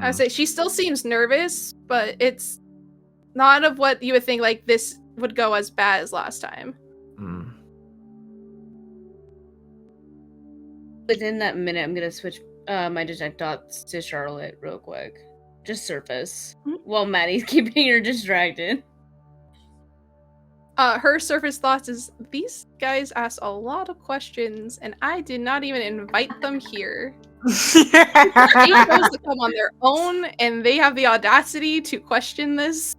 I say she still seems nervous, but it's not of what you would think, like this would go as bad as last time. Hmm. Within that minute, I'm gonna switch my detect dots to Charlotte real quick. Just surface. While Maddie's keeping her distracted. Her surface thoughts is, these guys asked a lot of questions, and I did not even invite them here. They chose to come on their own, and they have the audacity to question this.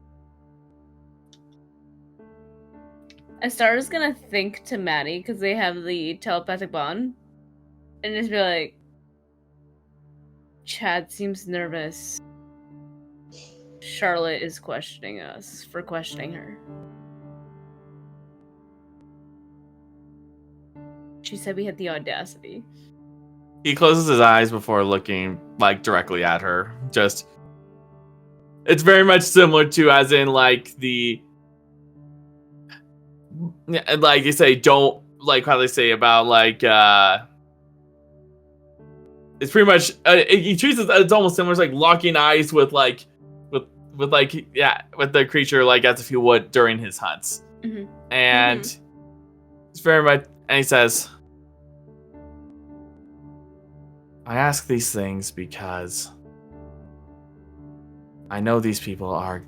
Astara's gonna think to Maddie, because they have the telepathic bond, and just be like, Chad seems nervous. Charlotte is questioning us for questioning her. She said we had the audacity. He closes his eyes before looking like directly at her. Just, it's very much similar to, as in like the, like you say, don't, like how they say about like, it's pretty much, he treats it, it's almost similar. It's like locking eyes with like, with like, yeah, with the creature, like as if he would during his hunts. Mm-hmm. And it's very much, and he says, I ask these things because I know these people are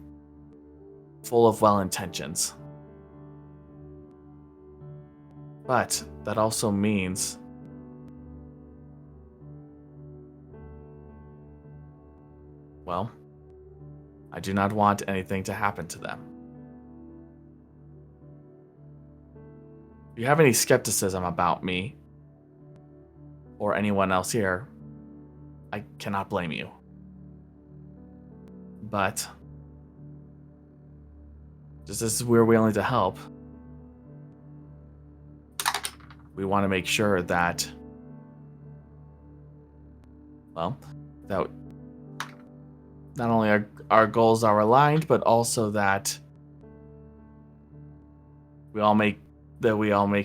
full of well intentions. But that also means well, I do not want anything to happen to them. If you have any skepticism about me or anyone else here, I cannot blame you. But just as we're willing to help, we want to make sure that, well, that not only our goals are aligned, but also that we all make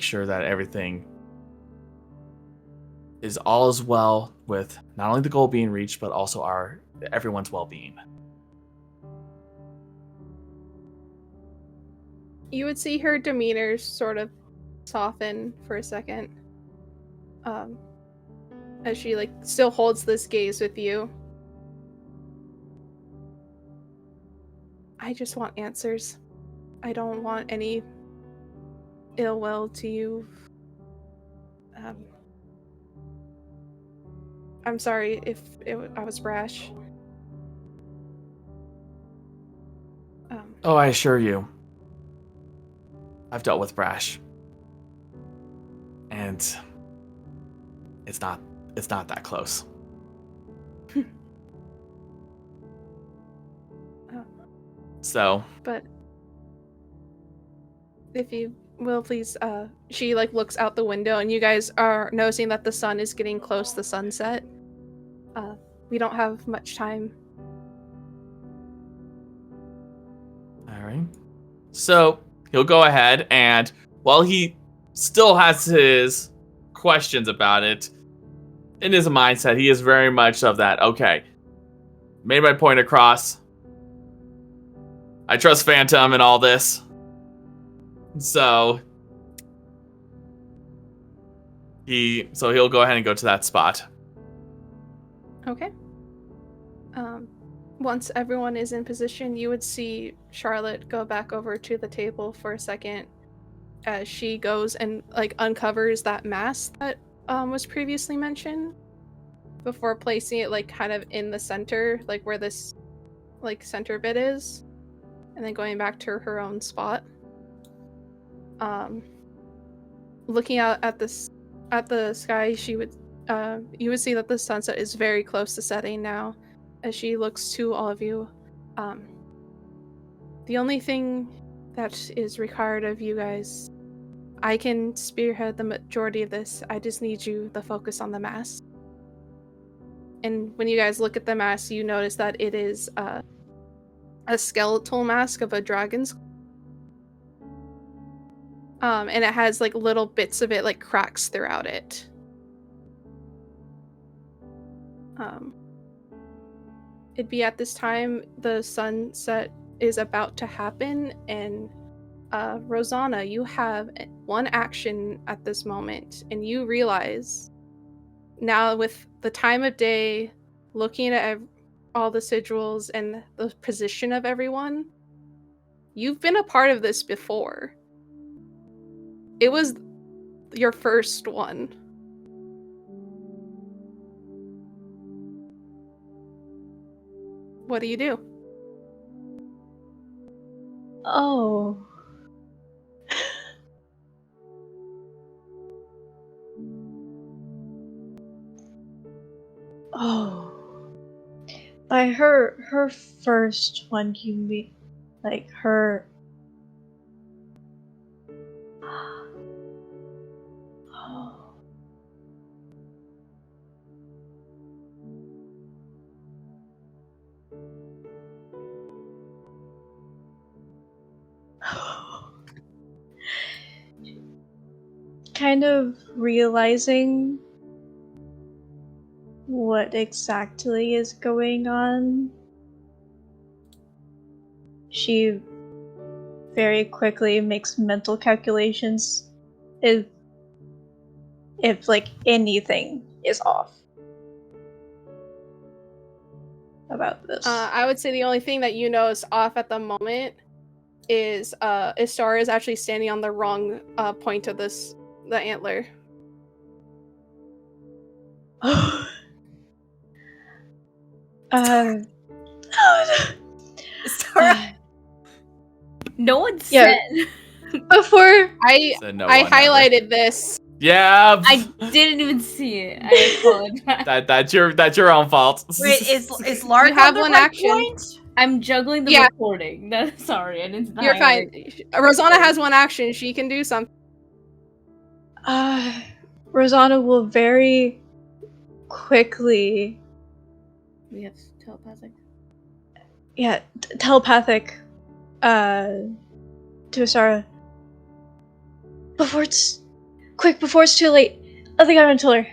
sure that everything is all as well with not only the goal being reached, but also everyone's well-being. You would see her demeanor sort of soften for a second, as she like still holds this gaze with you. I just want answers. I don't want any ill will to you. I'm sorry if I was brash. Oh, I assure you, I've dealt with brash, and it's not that close. So, but if you will please, she like looks out the window, and you guys are noticing that the sun is getting close to sunset. We don't have much time. all right. So he'll go ahead, and while he still has his questions about it, in his mindset, he is very much of that, okay, made my point across. I trust Phantom in all this. So he'll go ahead and go to that spot. Okay. Once everyone is in position, you would see Charlotte go back over to the table for a second as she goes and like uncovers that mask that was previously mentioned before placing it like kind of in the center, like where this like center bit is, and then going back to her own spot. Looking out at the sky, you would see that the sunset is very close to setting now. As she looks to all of you, the only thing that is required of you guys, I can spearhead the majority of this. I just need you to focus on the mask. And when you guys look at the mask, you notice that it is a skeletal mask of a dragon's. And it has like little bits of it, like cracks throughout it. It'd be at this time the sunset is about to happen, and Rosanna, you have one action at this moment, and you realize now, with the time of day, looking at all the sigils and the position of everyone, you've been a part of this before. It was your first one. What do you do? Oh. Oh. By her first one, you mean like her. Kind of realizing what exactly is going on, she very quickly makes mental calculations if like anything is off about this. I would say the only thing that you know is off at the moment is Istar is actually standing on the wrong point of the antler. Sorry. No one Yeah. said. Before I Said no I one ever. highlighted this. Yeah. I didn't even see it. I apologize. That's your own fault. Wait, is Lark You have on the one right action. point? I'm juggling the Yeah. recording. Sorry, I didn't. You're fine. highlight. Rosanna has one action. She can do something. Rosanna will very quickly, We have telepathic. telepathic, to Sarah. Before it's too late. Other guy on tiller.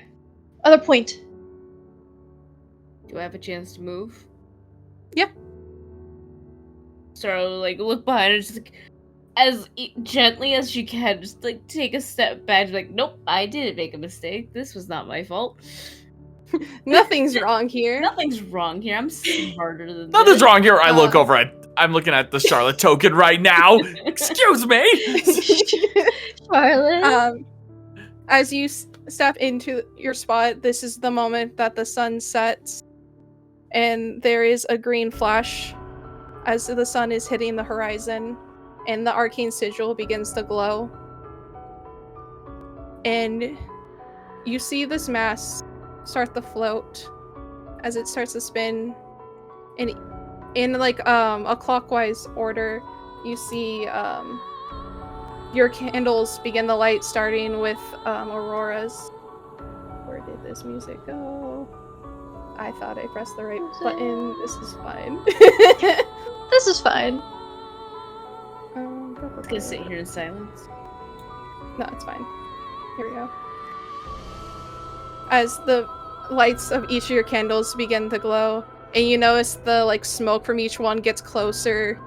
Other point. Do I have a chance to move? Yeah. So like look behind her, just like as gently as she can, just like take a step back. Like, nope, I didn't make a mistake. This was not my fault. Nothing's wrong here. Nothing's wrong here. I'm smarter than this. Nothing's wrong here. I'm looking at the Charlotte token right now. Excuse me. Charlotte. As you step into your spot, this is the moment that the sun sets, and there is a green flash as the sun is hitting the horizon, and the arcane sigil begins to glow. And you see this mass start to float as it starts to spin, and in like a clockwise order, you see your candles begin to light, starting with Aurora's. Where did this music go? I thought I pressed the right button. This is fine. This is fine. I'm gonna sit here in silence. No, it's fine. Here we go. As the lights of each of your candles begin to glow, and you notice the like smoke from each one gets closer,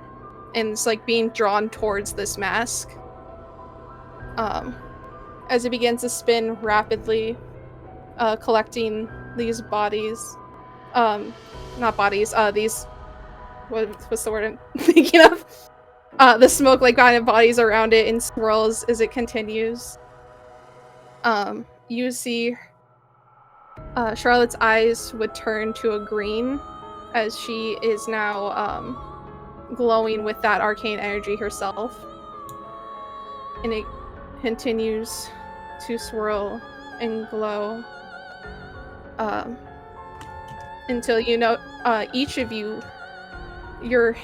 and it's like being drawn towards this mask. As it begins to spin rapidly, collecting these bodies. Not bodies. These. What's the word I'm thinking of? The smoke like kind of bodies around it and swirls as it continues. You see Charlotte's eyes would turn to a green as she is now glowing with that arcane energy herself. And it continues to swirl and glow until you know each of you, your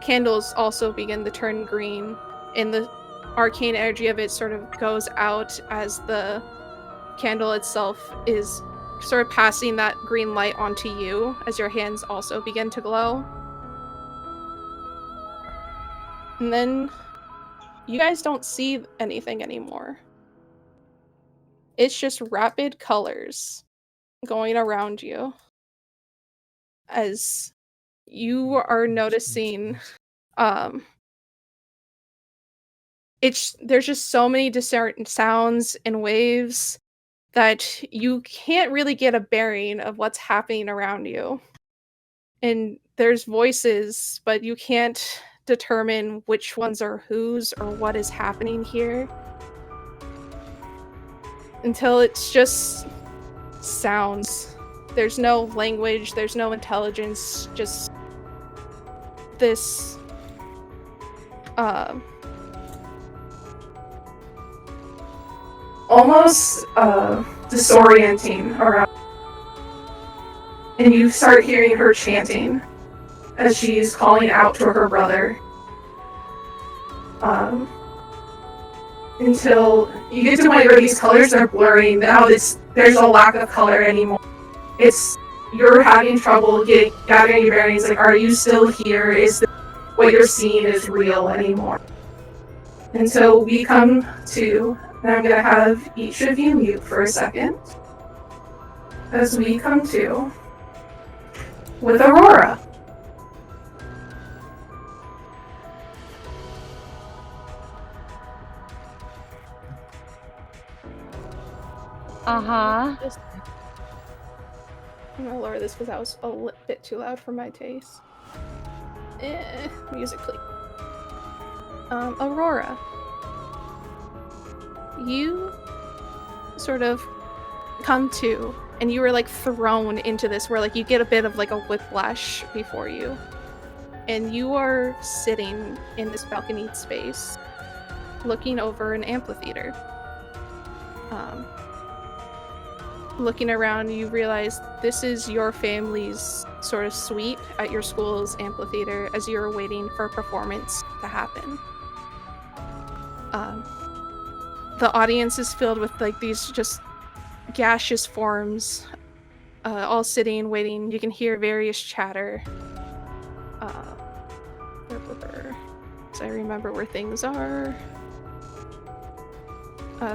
candles also begin to turn green, and the arcane energy of it sort of goes out as the candle itself is sort of passing that green light onto you as your hands also begin to glow. And then you guys don't see anything anymore. It's just rapid colors going around you as you are noticing there's just so many discerned sounds and waves that you can't really get a bearing of what's happening around you. And there's voices, but you can't determine which ones are whose or what is happening here. Until it's just sounds. There's no language, there's no intelligence, just this almost disorienting around. And you start hearing her chanting as she's calling out to her brother. Until you get to the point where these colors are blurring. Now there's a lack of color anymore. You're having trouble gathering your bearings. Like, are you still here? Is what you're seeing is real anymore? Until we come to, and I'm gonna have each of you mute for a second. As we come to with Aurora. Uh-huh. I'm gonna lower this because that was a bit too loud for my taste. Music please. Aurora. You sort of come to, and you were like thrown into this where like you get a bit of like a whiplash before you. And you are sitting in this balconied space, looking over an amphitheater. Looking around, you realize this is your family's sort of suite at your school's amphitheater as you're waiting for a performance to happen. The audience is filled with like these just gaseous forms, all sitting, waiting. You can hear various chatter. So I remember where things are.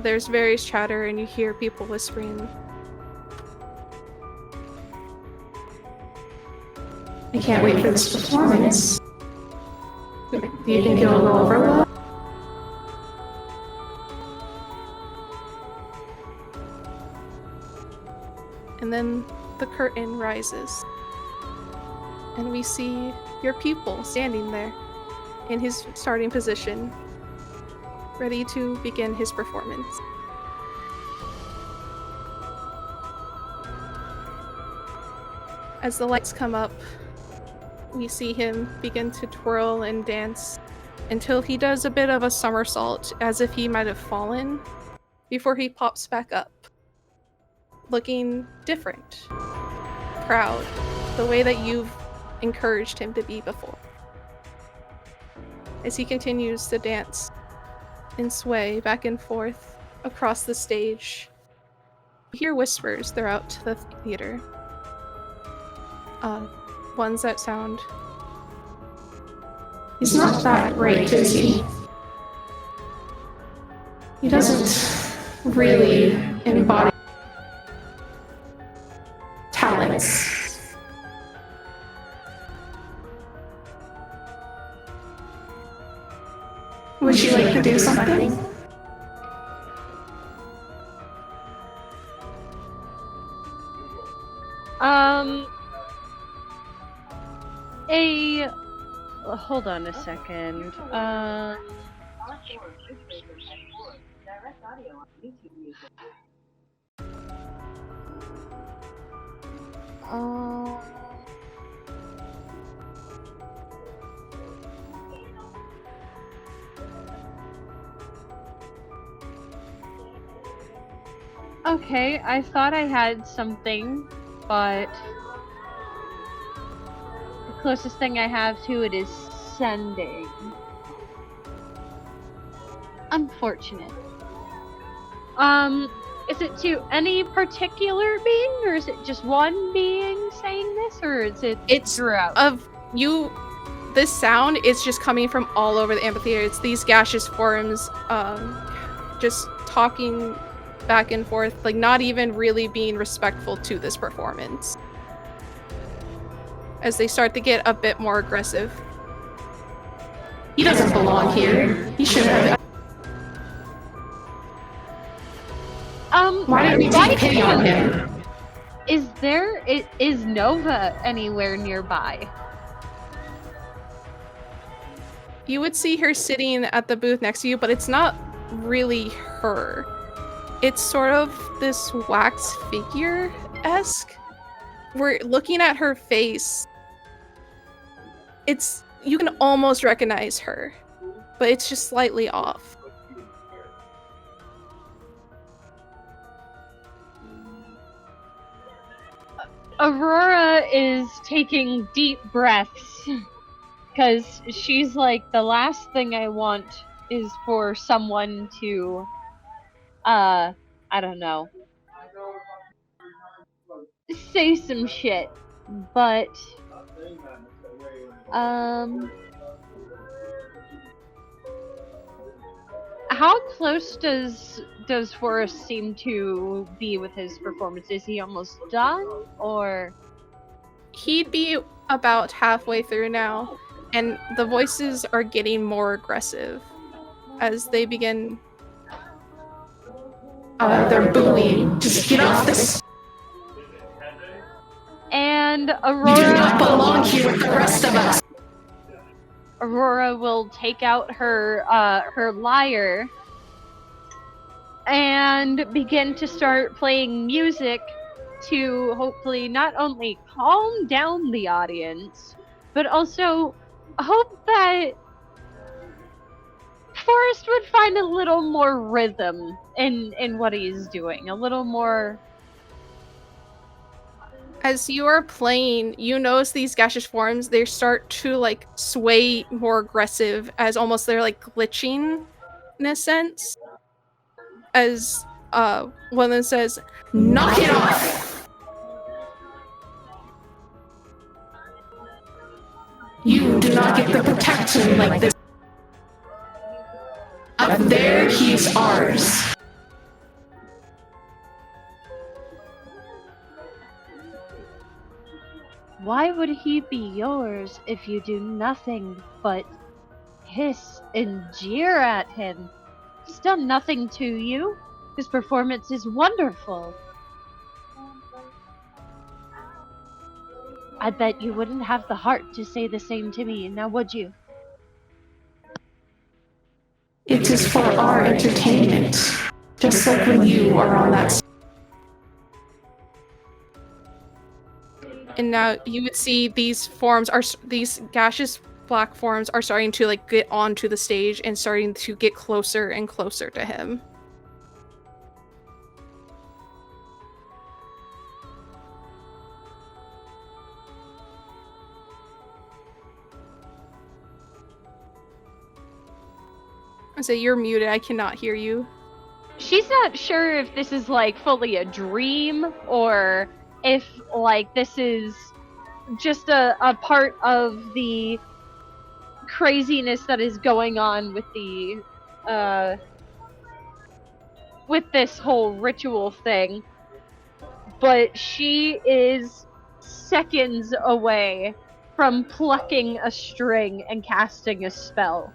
There's various chatter, and you hear people whispering. I can't wait for this performance. Do you think it'll go over well? And then the curtain rises, and we see your pupil standing there in his starting position, ready to begin his performance. As the lights come up, we see him begin to twirl and dance until he does a bit of a somersault as if he might have fallen before he pops back up, looking different, proud, the way that you've encouraged him to be before. As he continues to dance and sway back and forth across the stage, you hear whispers throughout the theater. Ones that sound, he's not that great, is he? He doesn't really embody talents. Would you like to do something? Hold on a second. Okay, I thought I had something, but the closest thing I have to it is sending. Unfortunate. Is it to any particular being, or is it just one being saying this, or is it's throughout? This sound is just coming from all over the amphitheater. It's these gaseous forms, just talking back and forth, like not even really being respectful to this performance. As they start to get a bit more aggressive. He doesn't belong here. He should have. Why did we take pity on him? Is Nova anywhere nearby? You would see her sitting at the booth next to you, but it's not really her. It's sort of this wax figure-esque. We're looking at her face. You can almost recognize her, but it's just slightly off. Aurora is taking deep breaths because she's like, the last thing I want is for someone to, I don't know, say some shit, but, how close does Forrest seem to be with his performance? Is he almost done, or? He'd be about halfway through now, and the voices are getting more aggressive as they begin. They're booing. Just get off this. And You do not belong here with the rest of us. Aurora will take out her lyre and begin to start playing music to hopefully not only calm down the audience, but also hope that Forrest would find a little more rhythm in what he's doing, a little more. As you are playing, you notice these gaseous forms, they start to like sway more aggressive, as almost they're like glitching in a sense. As one of them says, Knock it off! You do not get the protection like this. Up there, he's ours. Why would he be yours if you do nothing but hiss and jeer at him? He's done nothing to you. His performance is wonderful. I bet you wouldn't have the heart to say the same to me, now would you? It is for our entertainment. Just like when you are on that stage. and now you would see these gaseous black forms are starting to like get onto the stage and starting to get closer and closer to him. I say you're muted. I cannot hear you. She's not sure if this is like fully a dream or if like this is just a part of the craziness that is going on with the with this whole ritual thing. But she is seconds away from plucking a string and casting a spell.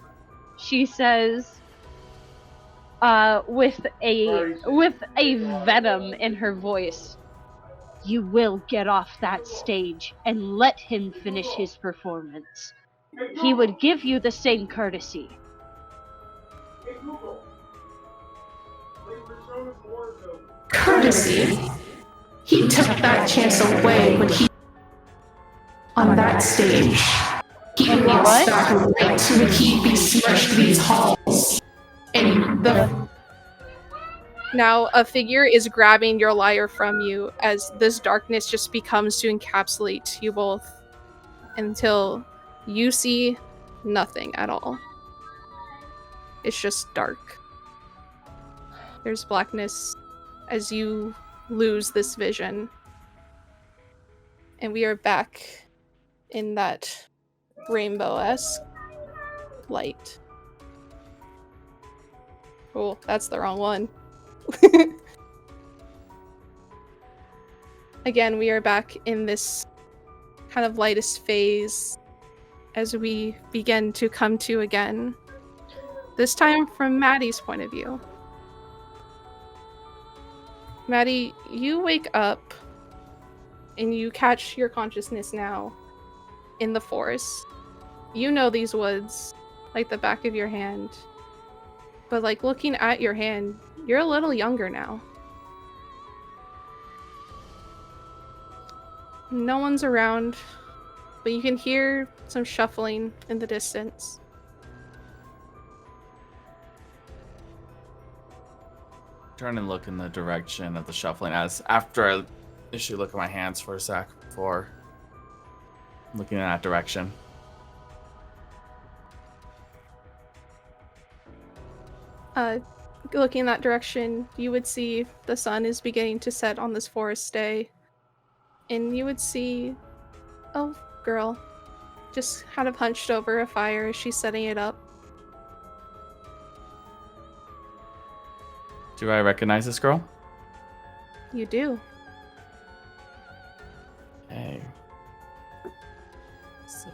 She says, with a venom in her voice, "You will get off that stage and let him finish his performance. He would give you the same courtesy." Courtesy? He took that chance away when he on that stage. He lost that right when he besmirched these halls. And Now a figure is grabbing your lyre from you as this darkness just becomes to encapsulate you both until you see nothing at all. It's just dark. There's blackness as you lose this vision. And we are back in that rainbow-esque light. Oh, that's the wrong one. Again, we are back in this kind of lightest phase as we begin to come to again. This time from Maddie's point of view. Maddie, you wake up and you catch your consciousness now in the forest. You know these woods like the back of your hand. But like looking at your hand, you're a little younger now. No one's around, but you can hear some shuffling in the distance. Turn and look in the direction of the shuffling as after I initially look at my hands for a sec before looking in that direction. Looking in that direction, you would see the sun is beginning to set on this forest day. And you would see a girl just kind of hunched over a fire as she's setting it up. Do I recognize this girl? You do. Okay. So,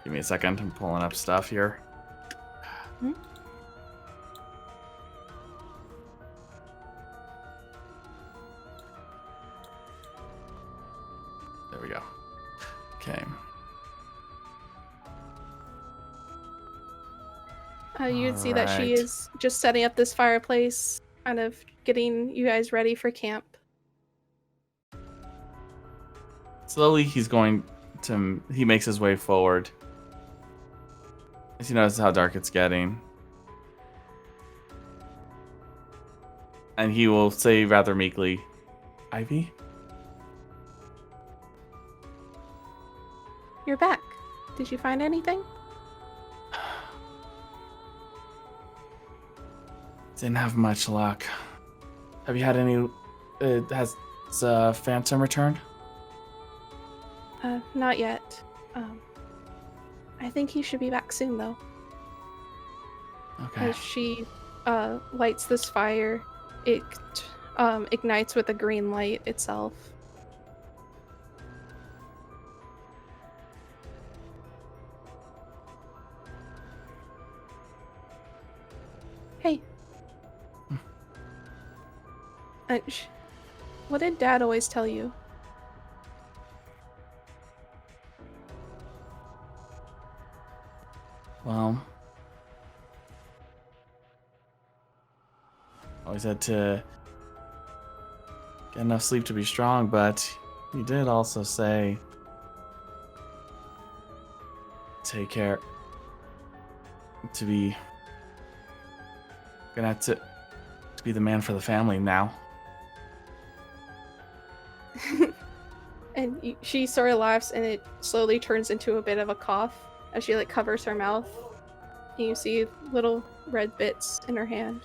give me a second. I'm pulling up stuff here. Hmm? There we go. Okay. You'd see that she Alright. is just setting up this fireplace, kind of getting you guys ready for camp. Slowly, he makes his way forward. As he notices how dark it's getting. And he will say rather meekly, Ivy? You're back. Did you find anything? Didn't have much luck. Have you had any... has Phantom returned? Not yet. I think he should be back soon, though. Okay. As she lights this fire, it ignites with a green light itself. Hey. What did Dad always tell you? Well... always had to get enough sleep to be strong, but he did also say... take care... to be... gonna have to be the man for the family now. And she sort of laughs, and it slowly turns into a bit of a cough as she like covers her mouth. And you see little red bits in her hand.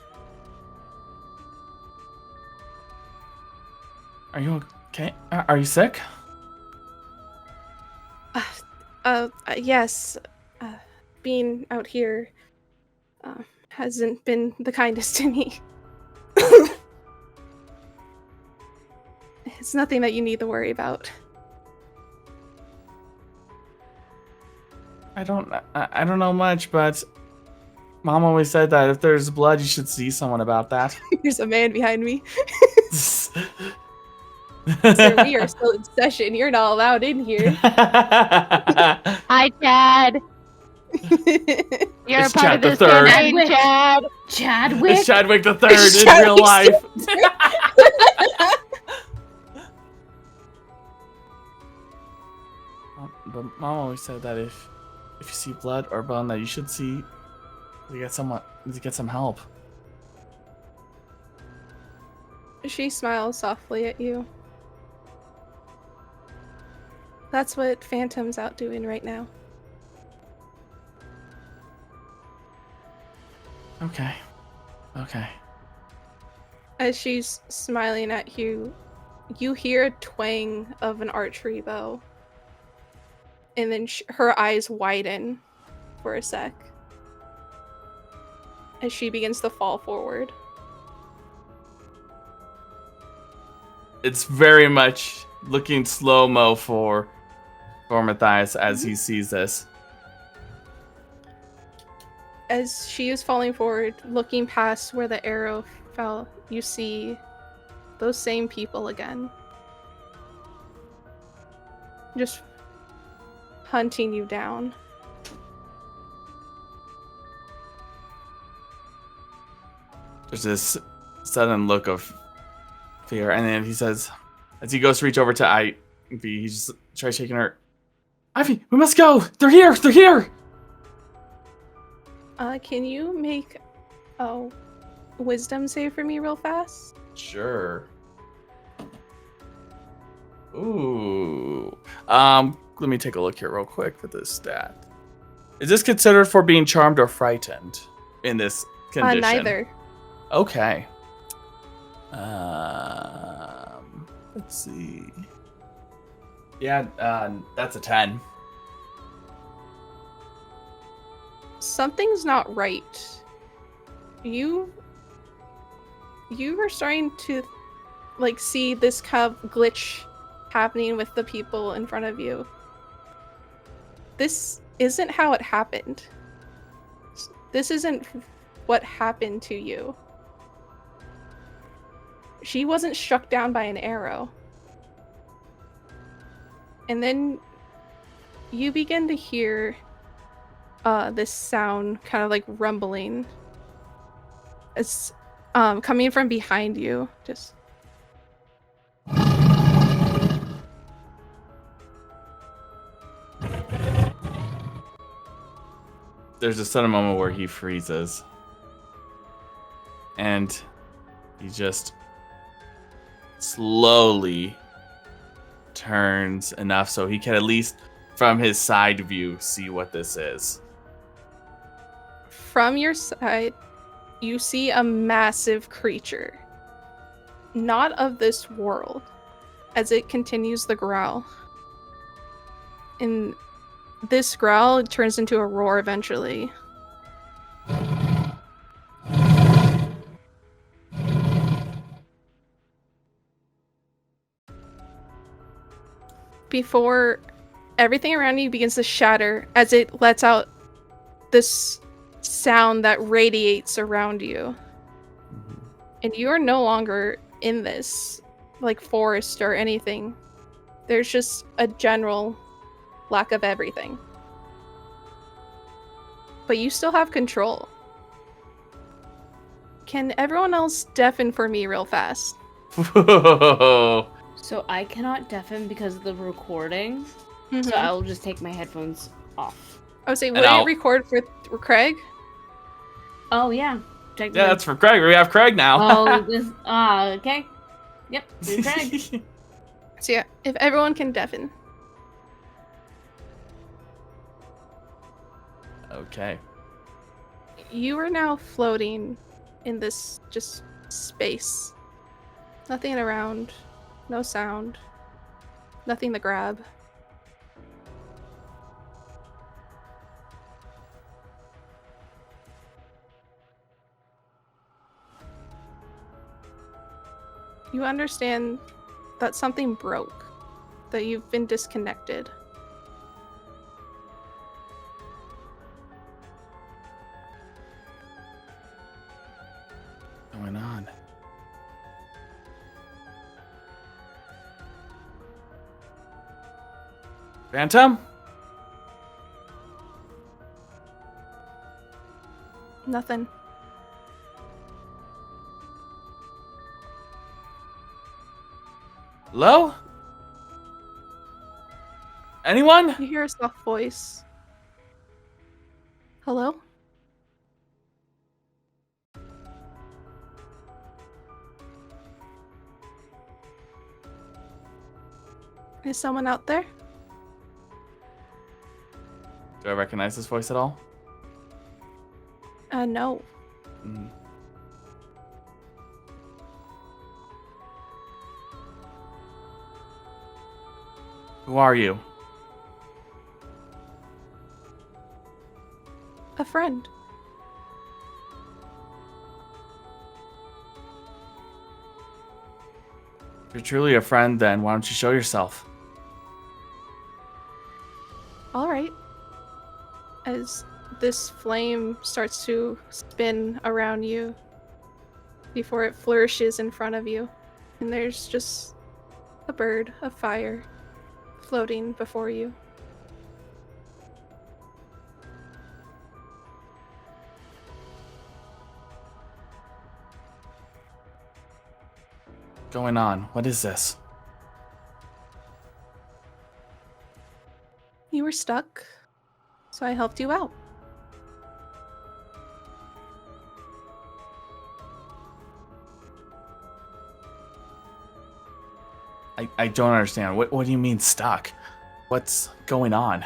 Are you okay? Are you sick? Yes. Being out here hasn't been the kindest to me. It's nothing that you need to worry about. I don't know much, but Mom always said that if there's blood, you should see someone about that. There's a man behind me. Sir, we are still in session. You're not allowed in here. Hi, Chad. You're It's a part Chad of the this Third. campaign, Chad. Chadwick? It's Chadwick the Third It's in Chadwick real life. But Mom always said that if you see blood or bone, that you should see to get some help. She smiles softly at you. That's what Phantom's out doing right now. Okay. As she's smiling at you, you hear a twang of an archery bow. And then her eyes widen for a sec. As she begins to fall forward. It's very much looking slow-mo for Matthias as he sees this. As she is falling forward, looking past where the arrow fell, you see those same people again. Just hunting you down. There's this sudden look of fear, and then he says, as he goes to reach over to Ivy, he just tries shaking her. Ivy, we must go! They're here! They're here! Can you make a wisdom save for me real fast? Sure. Ooh. Let me take a look here real quick at this stat. Is this considered for being charmed or frightened in this condition? Neither. Okay. Let's see. Yeah, that's a 10. Something's not right. You are starting to like see this kind of glitch happening with the people in front of you. This isn't how it happened. This isn't what happened to you. She wasn't struck down by an arrow. And then you begin to hear this sound kind of like rumbling. It's coming from behind you. Just there's a sudden moment where he freezes. And he just slowly turns enough so he can at least from his side view see what this is. from your side, you see a massive creature. Not of this world, as it continues the growl. And this growl turns into a roar eventually. Before everything around you begins to shatter as it lets out this sound that radiates around you. And you are no longer in this like forest or anything. There's just a general lack of everything. But you still have control. Can everyone else deafen for me real fast? Whoa. So I cannot deafen because of the recording. So I will just take my headphones off. I would say, would it record for Craig? Oh yeah. Yeah, that's for Craig. We have Craig now. Oh, this. Okay. Yep. This is Craig. So yeah, if everyone can deafen. Okay. You are now floating in this just space. Nothing around, no sound, nothing to grab. You understand that something broke, that you've been disconnected. What's going on? Phantom? Nothing. Hello? Anyone? You hear a soft voice. Hello? Is someone out there? Do I recognize this voice at all? No. Mm. Who are you? A friend. If you're truly a friend, then why don't you show yourself? Alright. As this flame starts to spin around you before it flourishes in front of you. And there's just a bird of fire floating before you. Going on? What is this? You were stuck, so I helped you out. I don't understand. What do you mean stuck? What's going on?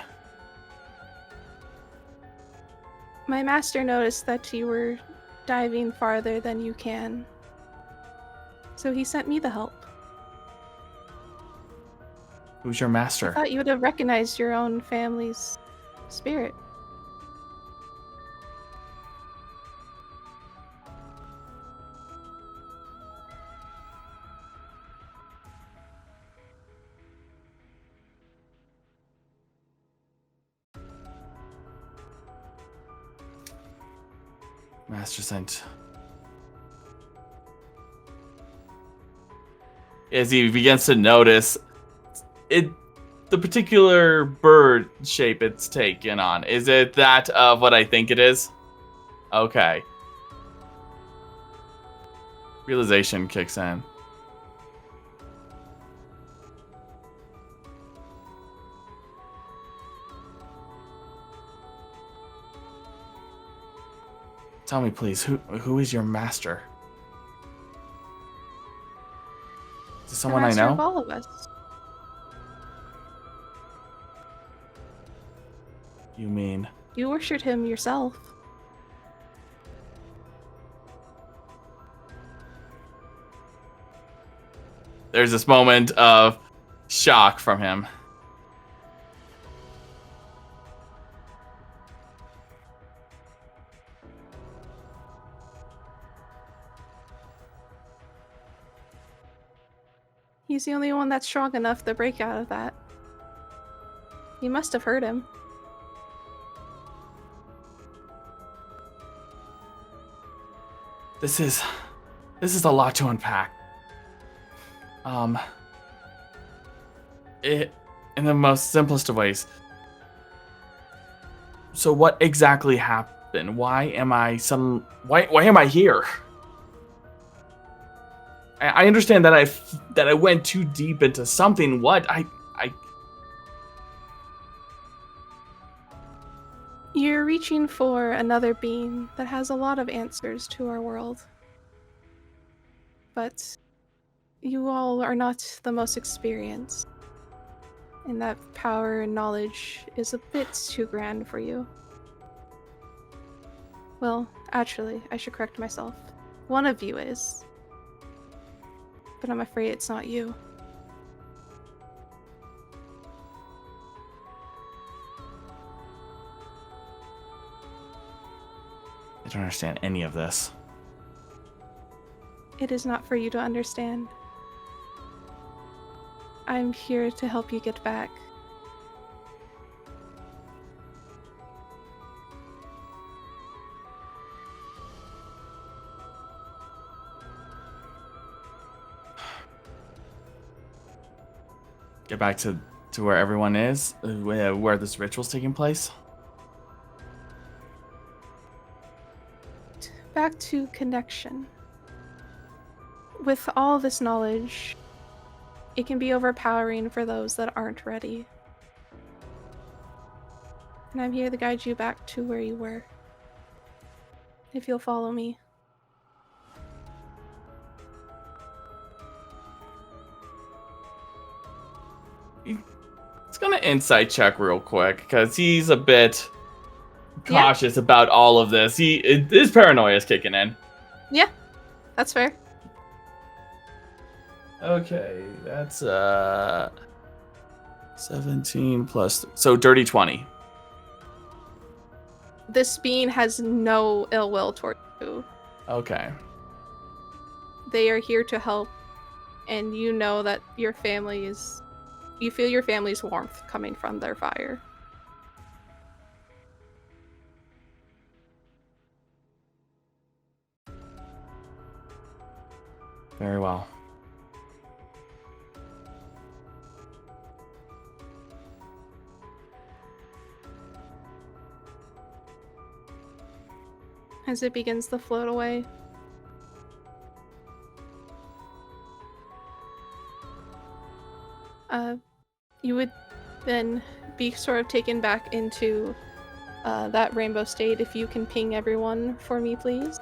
My master noticed that you were diving farther than you can, so he sent me the help. Who's your I master? thought you would have recognized your own family's spirit. Master sent. As he begins to notice the particular bird shape it's taken on. Is it that of what I think it is? Okay. Realization kicks in. Tell me, please, who is your master? Is this someone I master know? of all of us. You mean? You worshipped him yourself. There's this moment of shock from him. He's the only one that's strong enough to break out of that. You must have heard him. This is a lot to unpack. In the most simplest of ways. So what exactly happened? Why am I here? I understand that I went too deep into something. What? You're reaching for another being that has a lot of answers to our world. But you all are not the most experienced. And that power and knowledge is a bit too grand for you. Well, actually, I should correct myself. One of you is. But I'm afraid it's not you. I don't understand any of this. It is not for you to understand. I'm here to help you get back. Get back to where everyone is, where this ritual's taking place. Back to connection. With all this knowledge, it can be overpowering for those that aren't ready. And I'm here to guide you back to where you were. If you'll follow me. It's gonna insight check real quick because he's a bit cautious about all of this. His paranoia is kicking in. Yeah, that's fair. Okay, that's 17 plus, so dirty 20. This being has no ill will toward you. Okay. They are here to help, and you know that your family is. You feel your family's warmth coming from their fire. Very well. as it begins to float away. You would then be sort of taken back into that rainbow state. If you can ping everyone for me, please.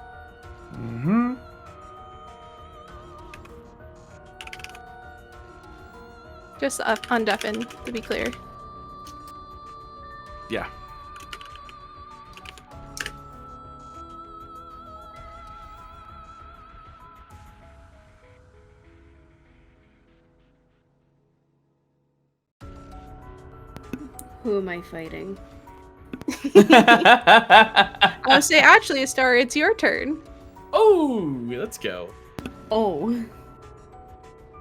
Mm-hmm. Just undeafen, to be clear. Yeah. Who am I fighting? I would say, actually, Star, it's your turn. Oh, let's go. Oh.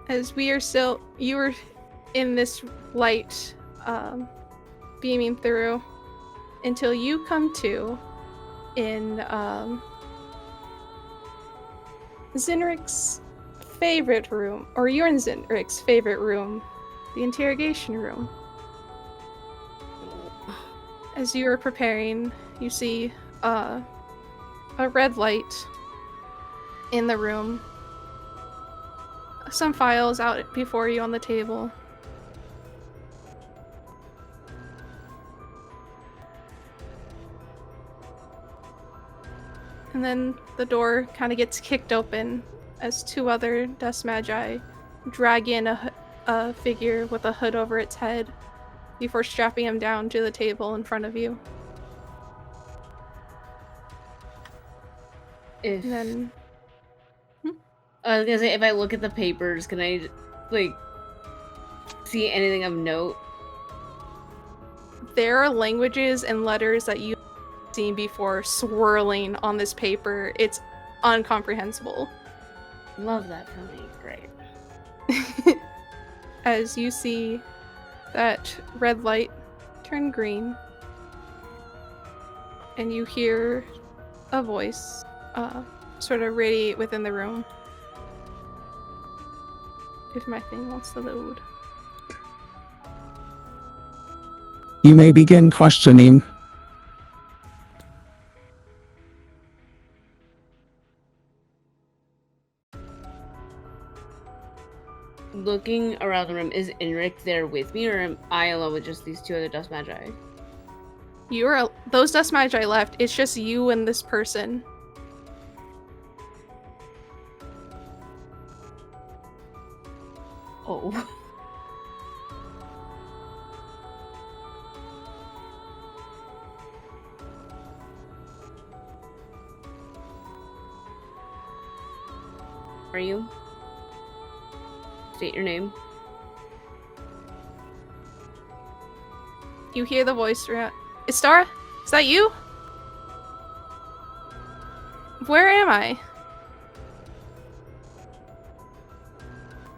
As we are still, you were in this light beaming through until you come to in Zinric's favorite room, or you're in Zinric's favorite room, the interrogation room. As you are preparing, you see a red light in the room. Some files out before you on the table. And then the door kind of gets kicked open as two other dust magi drag in a figure with a hood over its head before strapping him down to the table in front of you. If And then I was gonna say, if I look at the papers, can I like see anything of note? there are languages and letters that you've seen before swirling on this paper. It's incomprehensible. Love that for me. Great. As you see that red light turn green, and you hear a voice sort of radiate within the room. If my thing wants to load. You may begin questioning. Looking around the room, is Enric there with me, or am I alone with just these two other dust magi? Those dust magi left. It's just you and this person. Oh. Are you? State your name. You hear the voice around. Istara? Is that you? Where am I?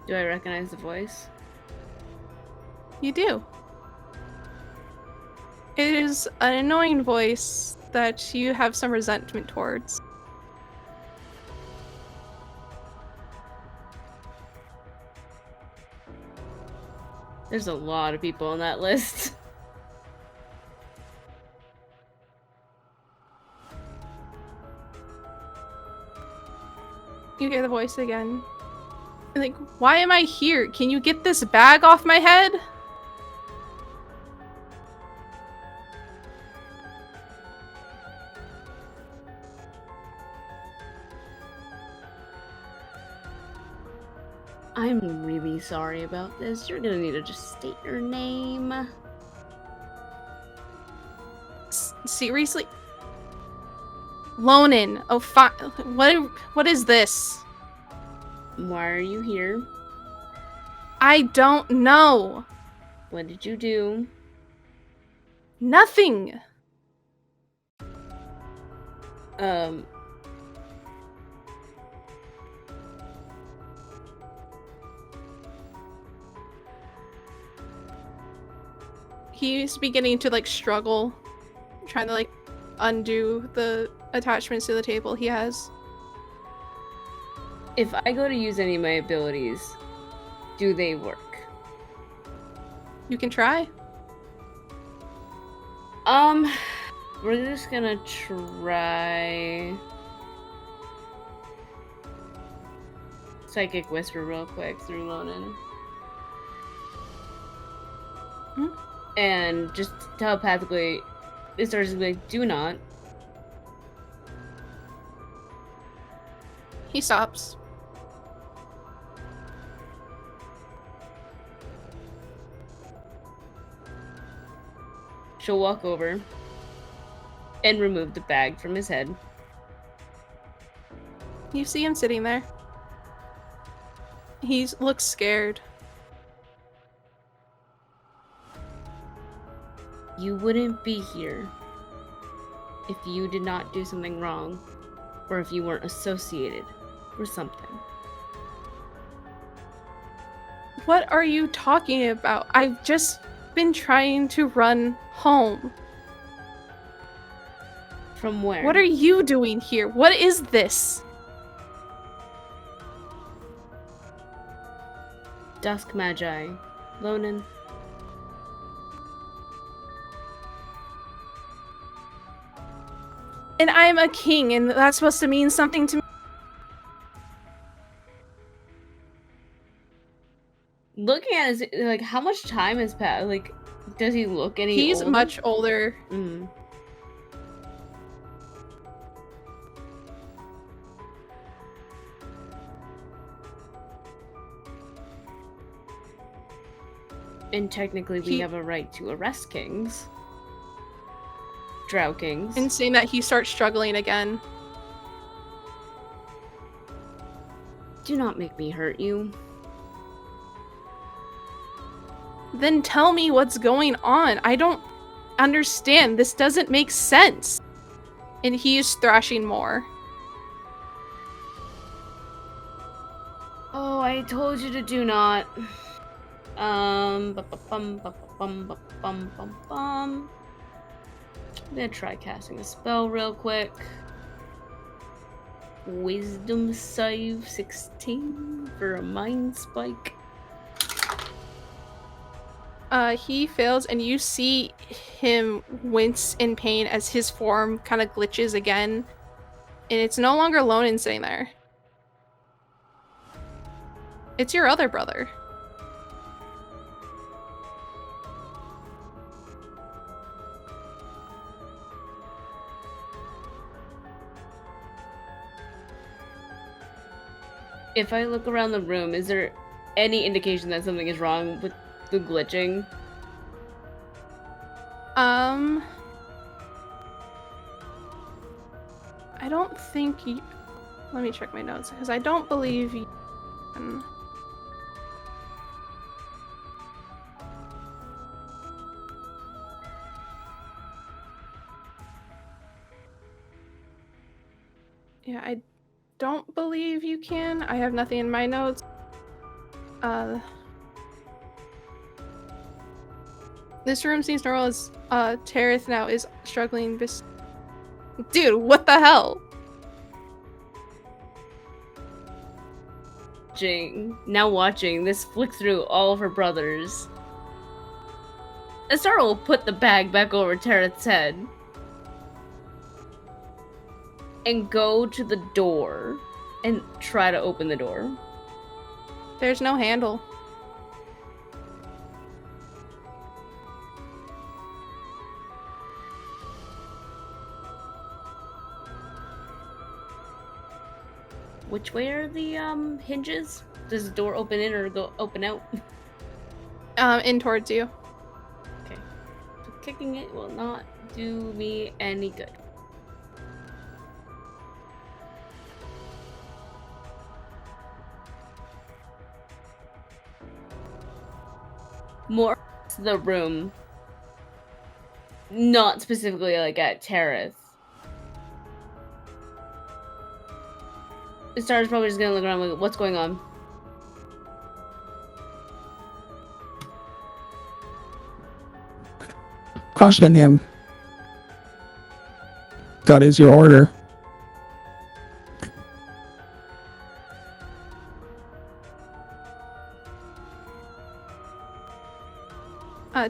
Do I recognize the voice? You do. It is an annoying voice that you have some resentment towards. There's a lot of people on that list. You hear the voice again. You're like, why am I here? Can you get this bag off my head? I'm really sorry about this. You're gonna need to just state your name. Seriously? Lonin. Oh, fine. What is this? Why are you here? I don't know. What did you do? Nothing. He's beginning to like struggle, trying to like undo the attachments to the table he has. If I go to use any of my abilities, do they work? You can try. We're just gonna try Psychic Whisper real quick through Lonan. And just telepathically, it starts to be like, do not. He stops. She'll walk over and remove the bag from his head. You see him sitting there. He looks scared. You wouldn't be here if you did not do something wrong, or if you weren't associated with something. What are you talking about? I've just been trying to run home. From where? What are you doing here? What is this? Dusk Magi. Lonan. And I'm a king, and that's supposed to mean something to me. Looking at his, like, how much time has passed? Like, does he look any He's older? much older. Mm. And technically we have a right to arrest kings. Drow kings. And saying that he starts struggling again. Do not make me hurt you. Then tell me what's going on. I don't understand. This doesn't make sense. And he is thrashing more. Oh, I told you to do not. I'm gonna try casting a spell real quick. Wisdom save 16 for a mind spike. He fails, and you see him wince in pain as his form kind of glitches again. And it's no longer Lonan sitting there. It's your other brother. If I look around the room, is there any indication that something is wrong with the glitching? I don't think you... Let me check my notes, because I don't believe you can... Yeah, I don't believe you can. I have nothing in my notes. This room seems normal as Dearest now is struggling. Dude, what the hell? Now watching this flick through all of her brothers. Astara will put the bag back over Dearest's head and go to the door and try to open the door. There's no handle. Which way are the hinges? Does the door open in or go open out? In towards you. Okay. So kicking it will not do me any good. More to the room. Not specifically like at Dearest. Star's probably just gonna look around like, what's going on? Caution him. That is your order.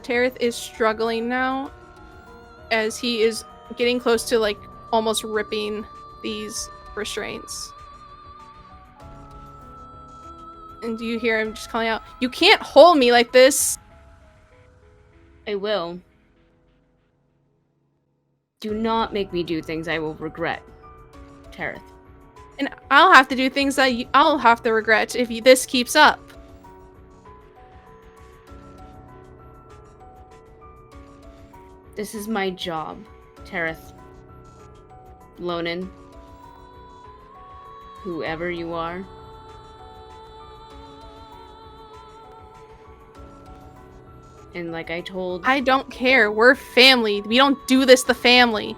Dearest is struggling now as he is getting close to like almost ripping these restraints. And you hear him just calling out, "You can't hold me like this!" I will. Do not make me do things I will regret, Tareth. And I'll have to do things that I'll have to regret if this keeps up. This is my job, Tareth. Lonan. Whoever you are. And like I told... I don't care. We're family. We don't do this to family.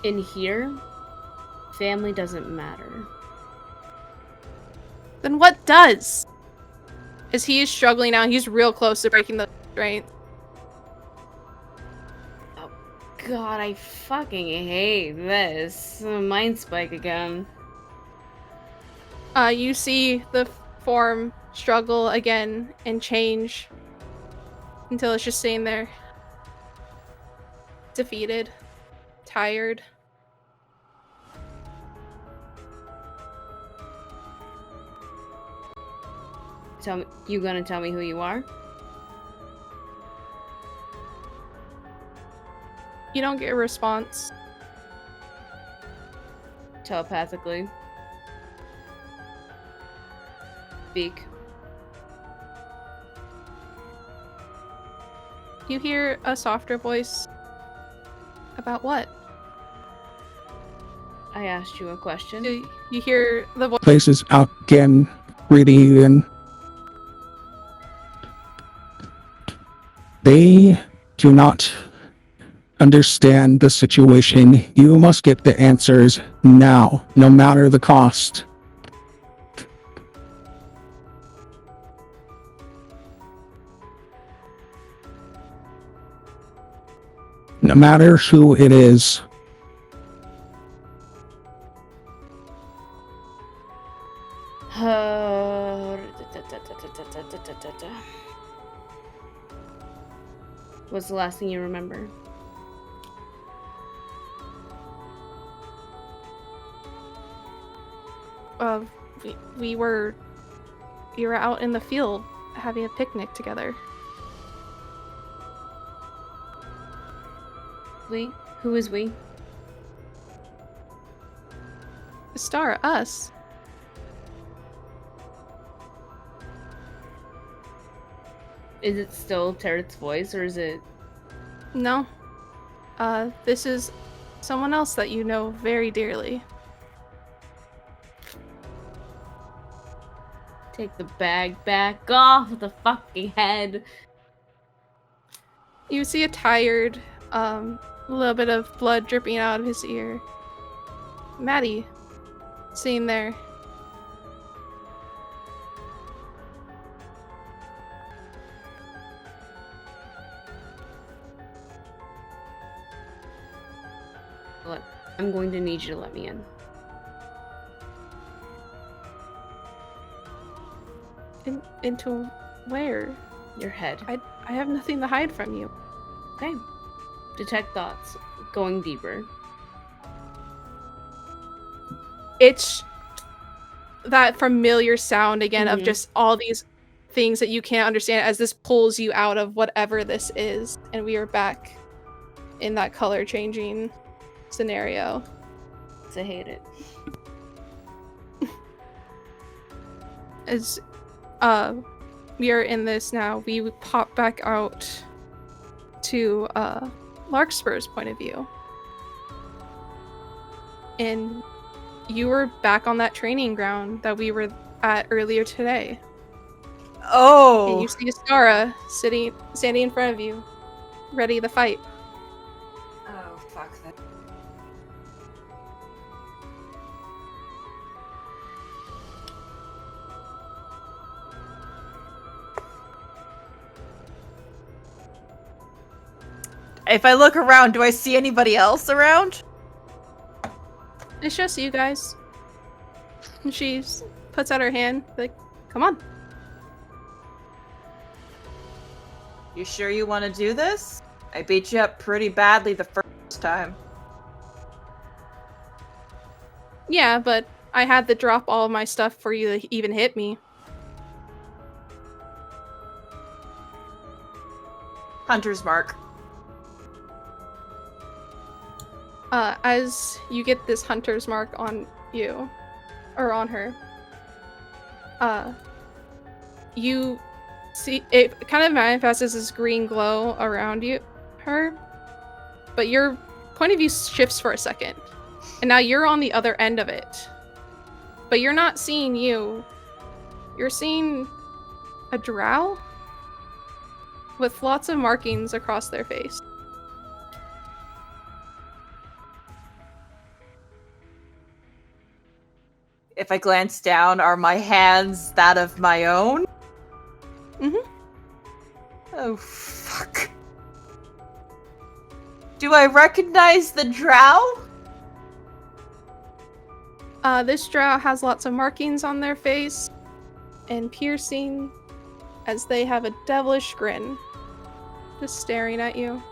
In here, family doesn't matter. Then what does? As he is struggling now, he's real close to breaking the restraint. Oh god, I fucking hate this. Mind spike again. You see the form struggle again and change until it's just sitting there. Defeated. Tired. You gonna tell me who you are? You don't get a response. Telepathically. Speak. You hear a softer voice. About what? I asked you a question. You hear the voice. Places out again, really, and they do not understand the situation. You must get the answers now, no matter the cost. No matter who it is. What's the last thing you remember? We were out in the field having a picnic together. We? Who is we? Star, us. Is it still Tareth's voice, or is it... No. This is someone else that you know very dearly. Take the bag back off the fucking head. You see a tired, little bit of blood dripping out of his ear. Maddie, sitting there. Look, I'm going to need you to let me in. Into where? Your head. I have nothing to hide from you. Okay. Detect thoughts. Going deeper. It's that familiar sound again of just all these things that you can't understand as this pulls you out of whatever this is. And we are back in that color changing scenario. I hate it. As we are in this now, we pop back out to Larkspur's point of view. And you were back on that training ground that we were at earlier today. Oh! And you see Astara standing in front of you, ready to fight. Oh, fuck that. If I look around, do I see anybody else around? It's just you guys. And she puts out her hand, like, come on. You sure you want to do this? I beat you up pretty badly the first time. Yeah, but I had to drop all of my stuff for you to even hit me. Hunter's mark. As you get this hunter's mark on you, or on her, you see it kind of manifests as this green glow around her, but your point of view shifts for a second, and now you're on the other end of it. But you're not seeing you. You're seeing a drow with lots of markings across their face. If I glance down, are my hands that of my own? Mm-hmm. Oh, fuck. Do I recognize the drow? This drow has lots of markings on their face and piercing as they have a devilish grin, just staring at you.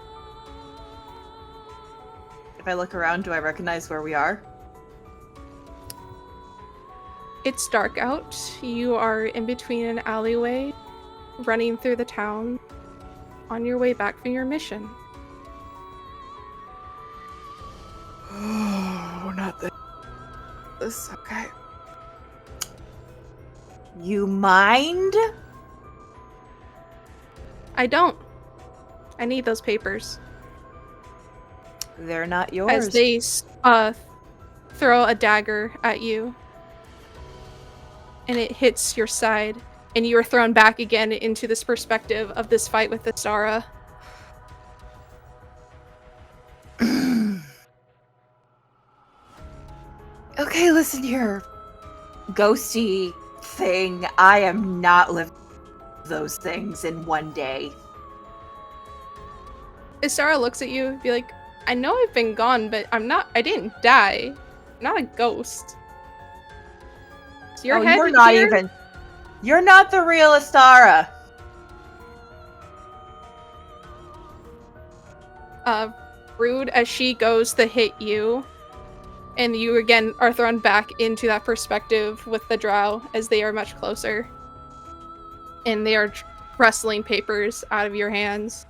If I look around, do I recognize where we are? It's dark out. You are in between an alleyway, running through the town, on your way back from your mission. Oh, not this. Okay. You mind? I don't. I need those papers. They're not yours. As they throw a dagger at you, and it hits your side, and you are thrown back again into this perspective of this fight with Astara. Okay, listen here, ghosty thing. I am not living those things in one day. Astara looks at you and be like, I know I've been gone, but I didn't die. I'm not a ghost. Is your head you're not here? even. You're not the real Astara. Rude as she goes to hit you, and you again are thrown back into that perspective with the drow as they are much closer. And they are wrestling papers out of your hands.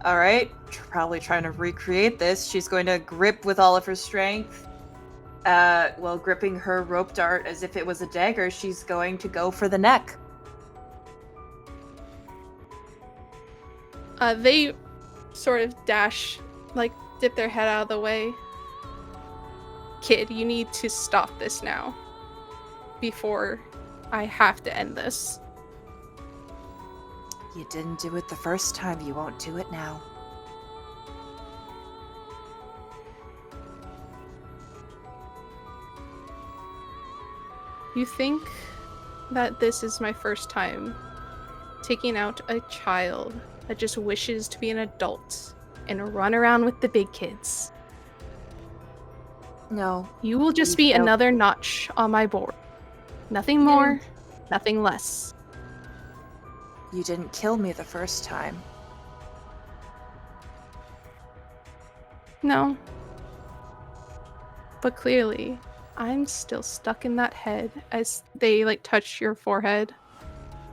Alright. Probably trying to recreate this. She's going to grip with all of her strength. While gripping her rope dart as if it was a dagger, she's going to go for the neck. They sort of dip their head out of the way. Kid, you need to stop this now. Before I have to end this. You didn't do it the first time, you won't do it now. You think that this is my first time taking out a child that just wishes to be an adult and run around with the big kids. No. You will just be another notch on my board. Nothing more, nothing less. You didn't kill me the first time. No. But clearly, I'm still stuck in that head as they touch your forehead.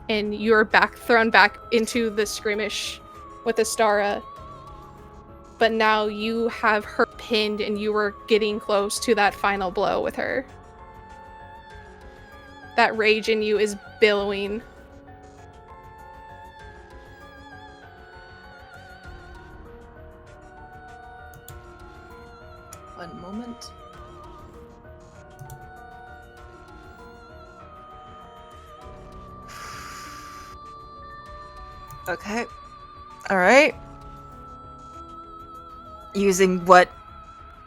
And you're thrown back into the skirmish with Astara. But now you have her pinned and you were getting close to that final blow with her. That rage in you is billowing. One moment. Okay. Alright. Using what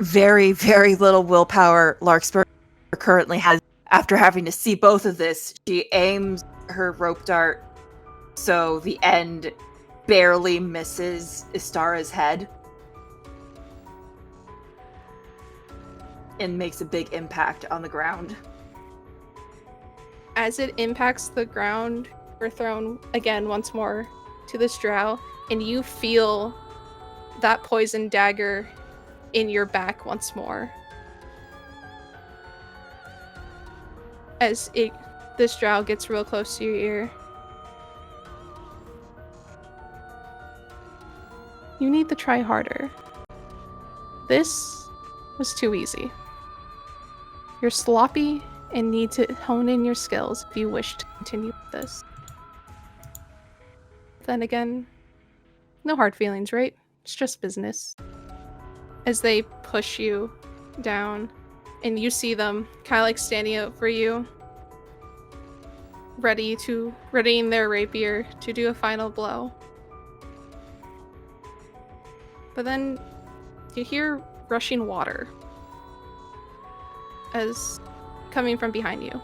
very, very little willpower Larkspur currently has after having to see both of this, she aims her rope dart so the end barely misses Istara's head. and makes a big impact on the ground. As it impacts the ground, you're thrown again once more to this drow, and you feel that poison dagger in your back once more. As this drow gets real close to your ear. You need to try harder. This was too easy. You're sloppy and need to hone in your skills if you wish to continue with this. Then again, no hard feelings, right? It's just business. As they push you down, and you see them kind of like standing over you, readying their rapier to do a final blow. But then you hear rushing water as coming from behind you.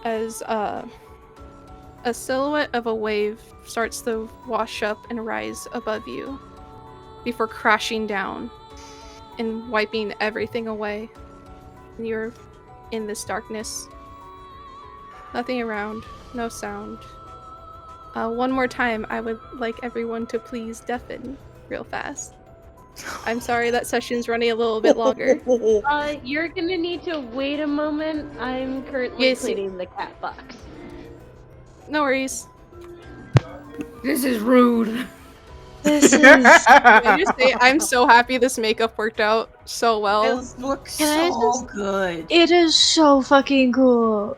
As a silhouette of a wave starts to wash up and rise above you before crashing down and wiping everything away. And you're in this darkness. Nothing around, no sound. One more time, I would like everyone to please deafen real fast. I'm sorry that session's running a little bit longer. You're gonna need to wait a moment. I'm currently cleaning the cat box. No worries. This is rude. This is. Can I just say, I'm so happy this makeup worked out so well. It looks Can I so just- good. It is so fucking cool.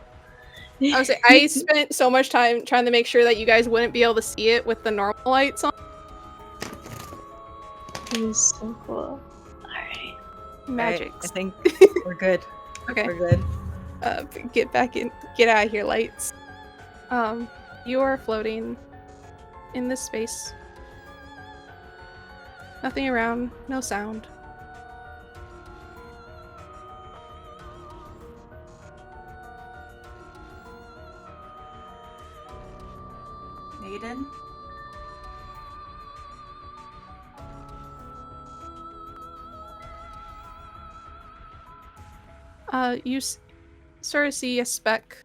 I was like, I spent so much time trying to make sure that you guys wouldn't be able to see it with the normal lights on. It is so cool. Alright. Magic. Right, I think we're good. Okay. We're good. Get back in. Get out of here, lights. You are floating in this space. Nothing around, no sound. Maiden? You sort of see a speck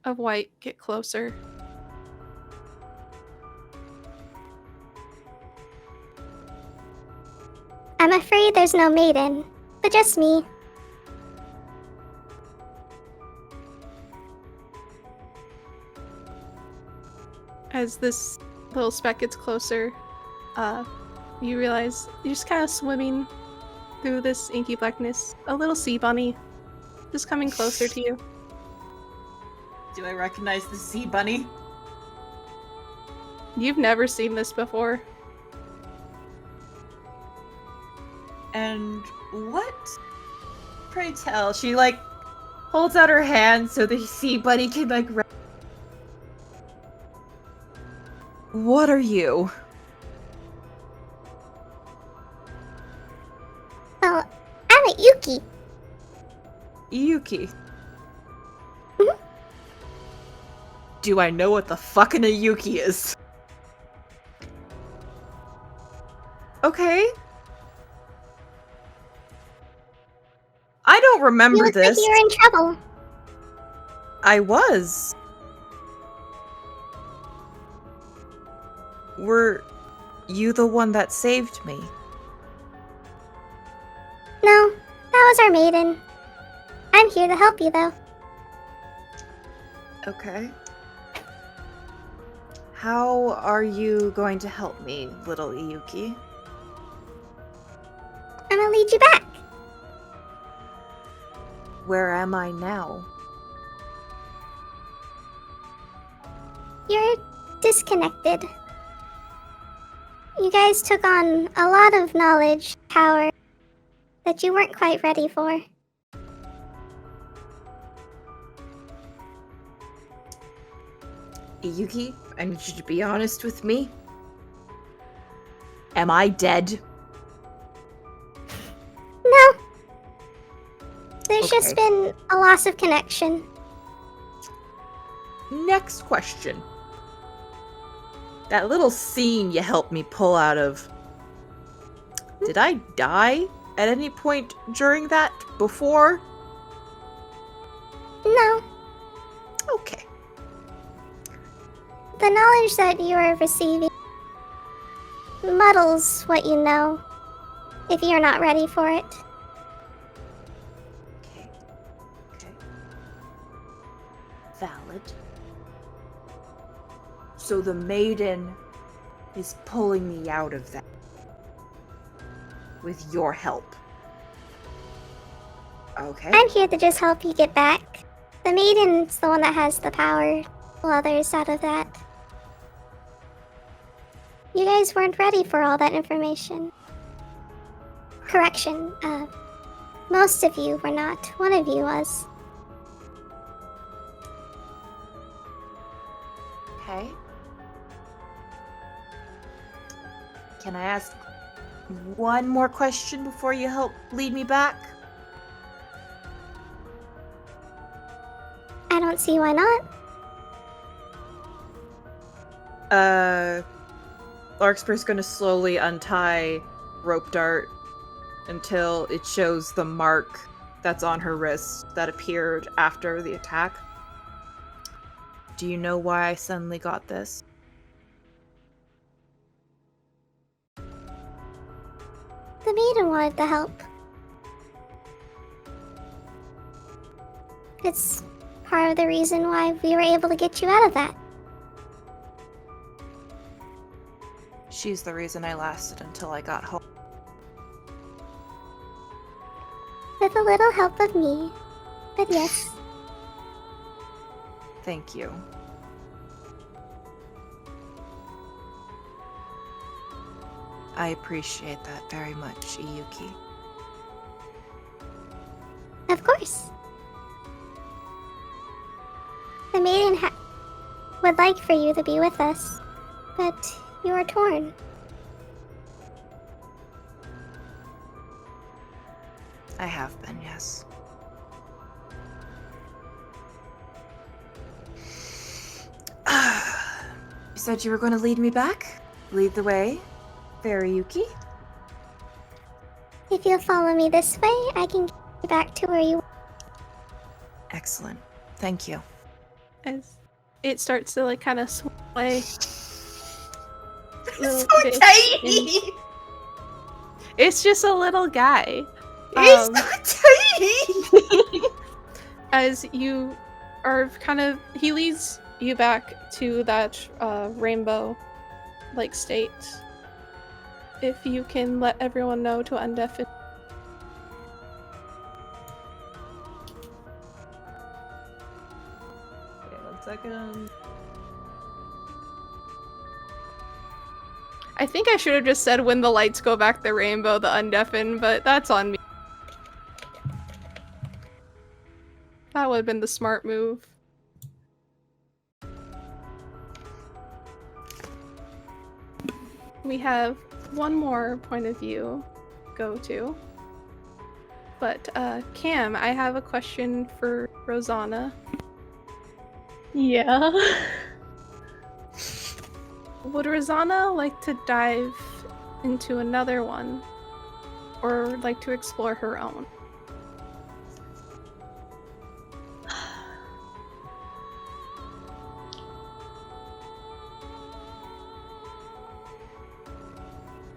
of white get closer. I'm afraid there's no maiden, but just me. As this little speck gets closer, you realize you're just kind of swimming through this inky blackness. A little sea bunny just coming closer to you. Do I recognize the sea bunny? You've never seen this before. And what? Pray tell, she like holds out her hand so the sea bunny can like. What are you? Well, I'm a Yuki. Yuki. Do I know what the fucking a Yuki is? Okay. I don't remember You look this. like you're in trouble. I was. Were you the one that saved me? No, that was our maiden. I'm here to help you, though. Okay. How are you going to help me, little Iyuki? I'm gonna lead you back. Where am I now? You're disconnected. You guys took on a lot of knowledge, power, that you weren't quite ready for. Iyuki, I need you to be honest with me. Am I dead? No. There's just Okay. been a loss of connection. Next question. That little scene you helped me pull out of. Did I die at any point during that? Before? No, Okay. the knowledge that you are receiving muddles what you know if you're not ready for it. Okay. Valid. So the maiden is pulling me out of that. With your help. Okay. I'm here to just help you get back. The maiden's the one that has the power to pull others out of that. You guys weren't ready for all that information. Correction, most of you were not. One of you was. Okay. Can I ask one more question before you help lead me back? I don't see why not. Larkspur's gonna slowly untie Rope Dart until it shows the mark that's on her wrist that appeared after the attack. Do you know why I suddenly got this? The maiden wanted to help. It's part of the reason why we were able to get you out of that. She's the reason I lasted until I got home. With a little help of me. But yes. Thank you. I appreciate that very much, Iyuki. Of course. The maiden would like for you to be with us, but you are torn. I have been, yes. You said you were going to lead me back? Lead the way, Yuki. If you'll follow me this way, I can get you back to where you are. Excellent. Thank you. As it starts to like kind of sway. So tiny! It's just a little guy. It's so tiny! As you are kind of, he leads you back to that rainbow like state. If you can let everyone know to undeafen. Okay, 1 second. I think I should have just said when the lights go back the rainbow, the undeafen, but that's on me. That would have been the smart move. We have one more point of view go to. But Cam, I have a question for Rosanna. Yeah. Would Rosanna like to dive into another one? Or like to explore her own?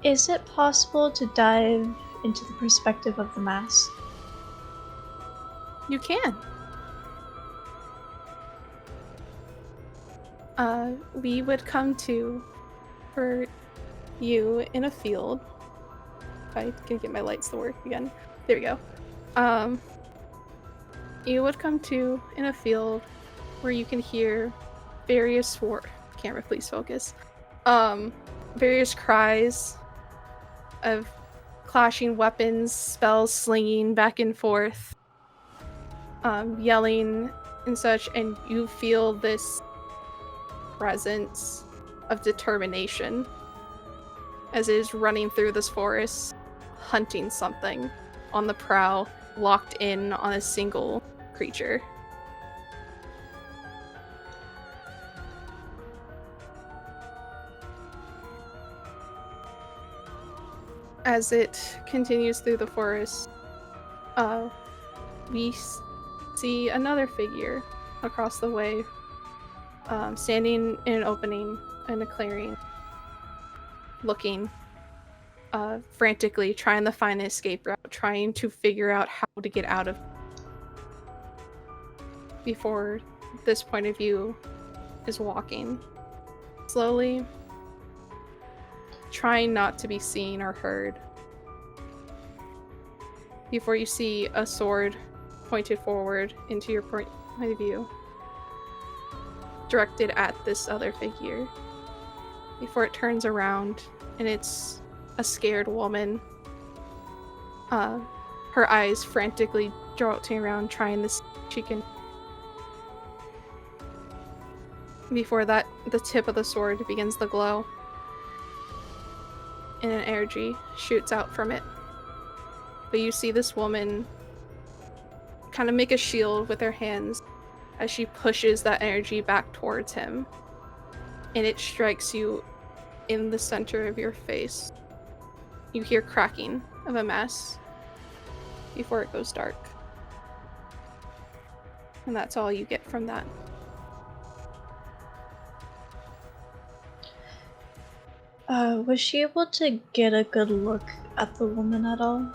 Is it possible to dive into the perspective of the mass? You can. We would come to for you in a field. If I can get my lights to work again. There we go. You would come to in a field where you can hear various camera, please focus. Various cries of clashing weapons, spells slinging back and forth, yelling and such, and you feel this presence of determination as it is running through this forest, hunting something on the prowl, locked in on a single creature. as it continues through the forest, we see another figure across the way, standing in an opening in a clearing, looking frantically, trying to find an escape route, trying to figure out how to get out of. Before this point of view is walking slowly, trying not to be seen or heard. Before you see a sword pointed forward into your point of view, directed at this other figure. Before it turns around and it's a scared woman, her eyes frantically darting around, trying to see if she can. Before that, the tip of the sword begins to glow, and an energy shoots out from it. But you see this woman kind of make a shield with her hands as she pushes that energy back towards him, and it strikes you in the center of your face. You hear cracking of a mess before it goes dark. And that's all you get from that. Was she able to get a good look at the woman at all?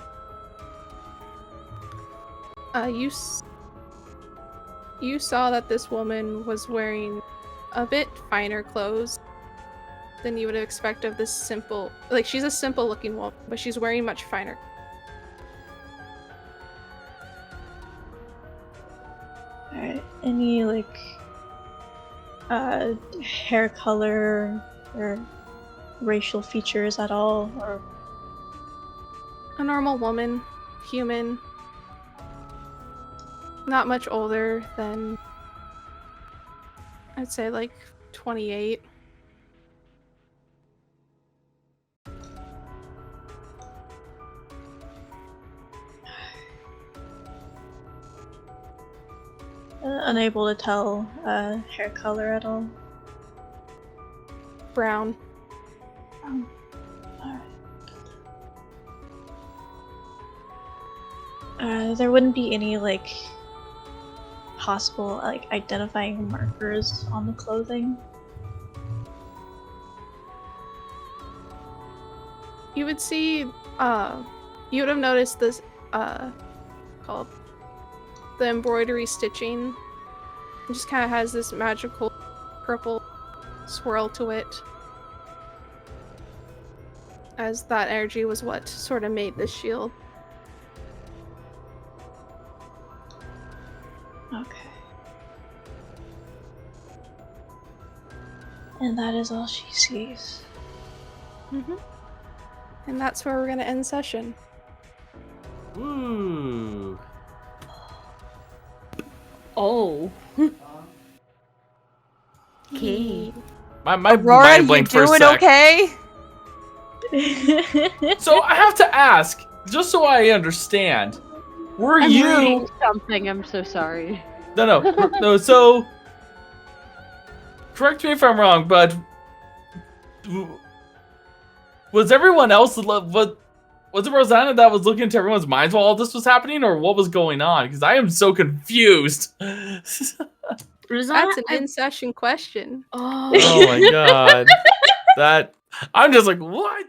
You saw that this woman was wearing a bit finer clothes than you would expect of this simple... Like, she's a simple looking woman, but she's wearing much finer. Alright, any, like, hair color or racial features at all, or... A normal woman, human, not much older than, I'd say, like 28. Unable to tell hair color at all. Brown. Alright. There wouldn't be any, like, possible, like, identifying markers on the clothing? You would see, you would have noticed this, called the embroidery stitching. It just kind of has this magical purple swirl to it, as that energy was what sort of made this shield. Okay. And that is all she sees. Mm-hmm. And that's where we're gonna end session. Ooh. Oh. Okay. My mind Aurora, you blanked for a doing sec. okay? So I have to ask, just so I understand, were I'm you... reading something. I'm so sorry. No. So, correct me if I'm wrong, but was everyone else... Was it Rosanna that was looking into everyone's minds while all this was happening, or what was going on? Because I am so confused. Rosanna, That's an in-session question. Oh. Oh my god. I'm just like, what?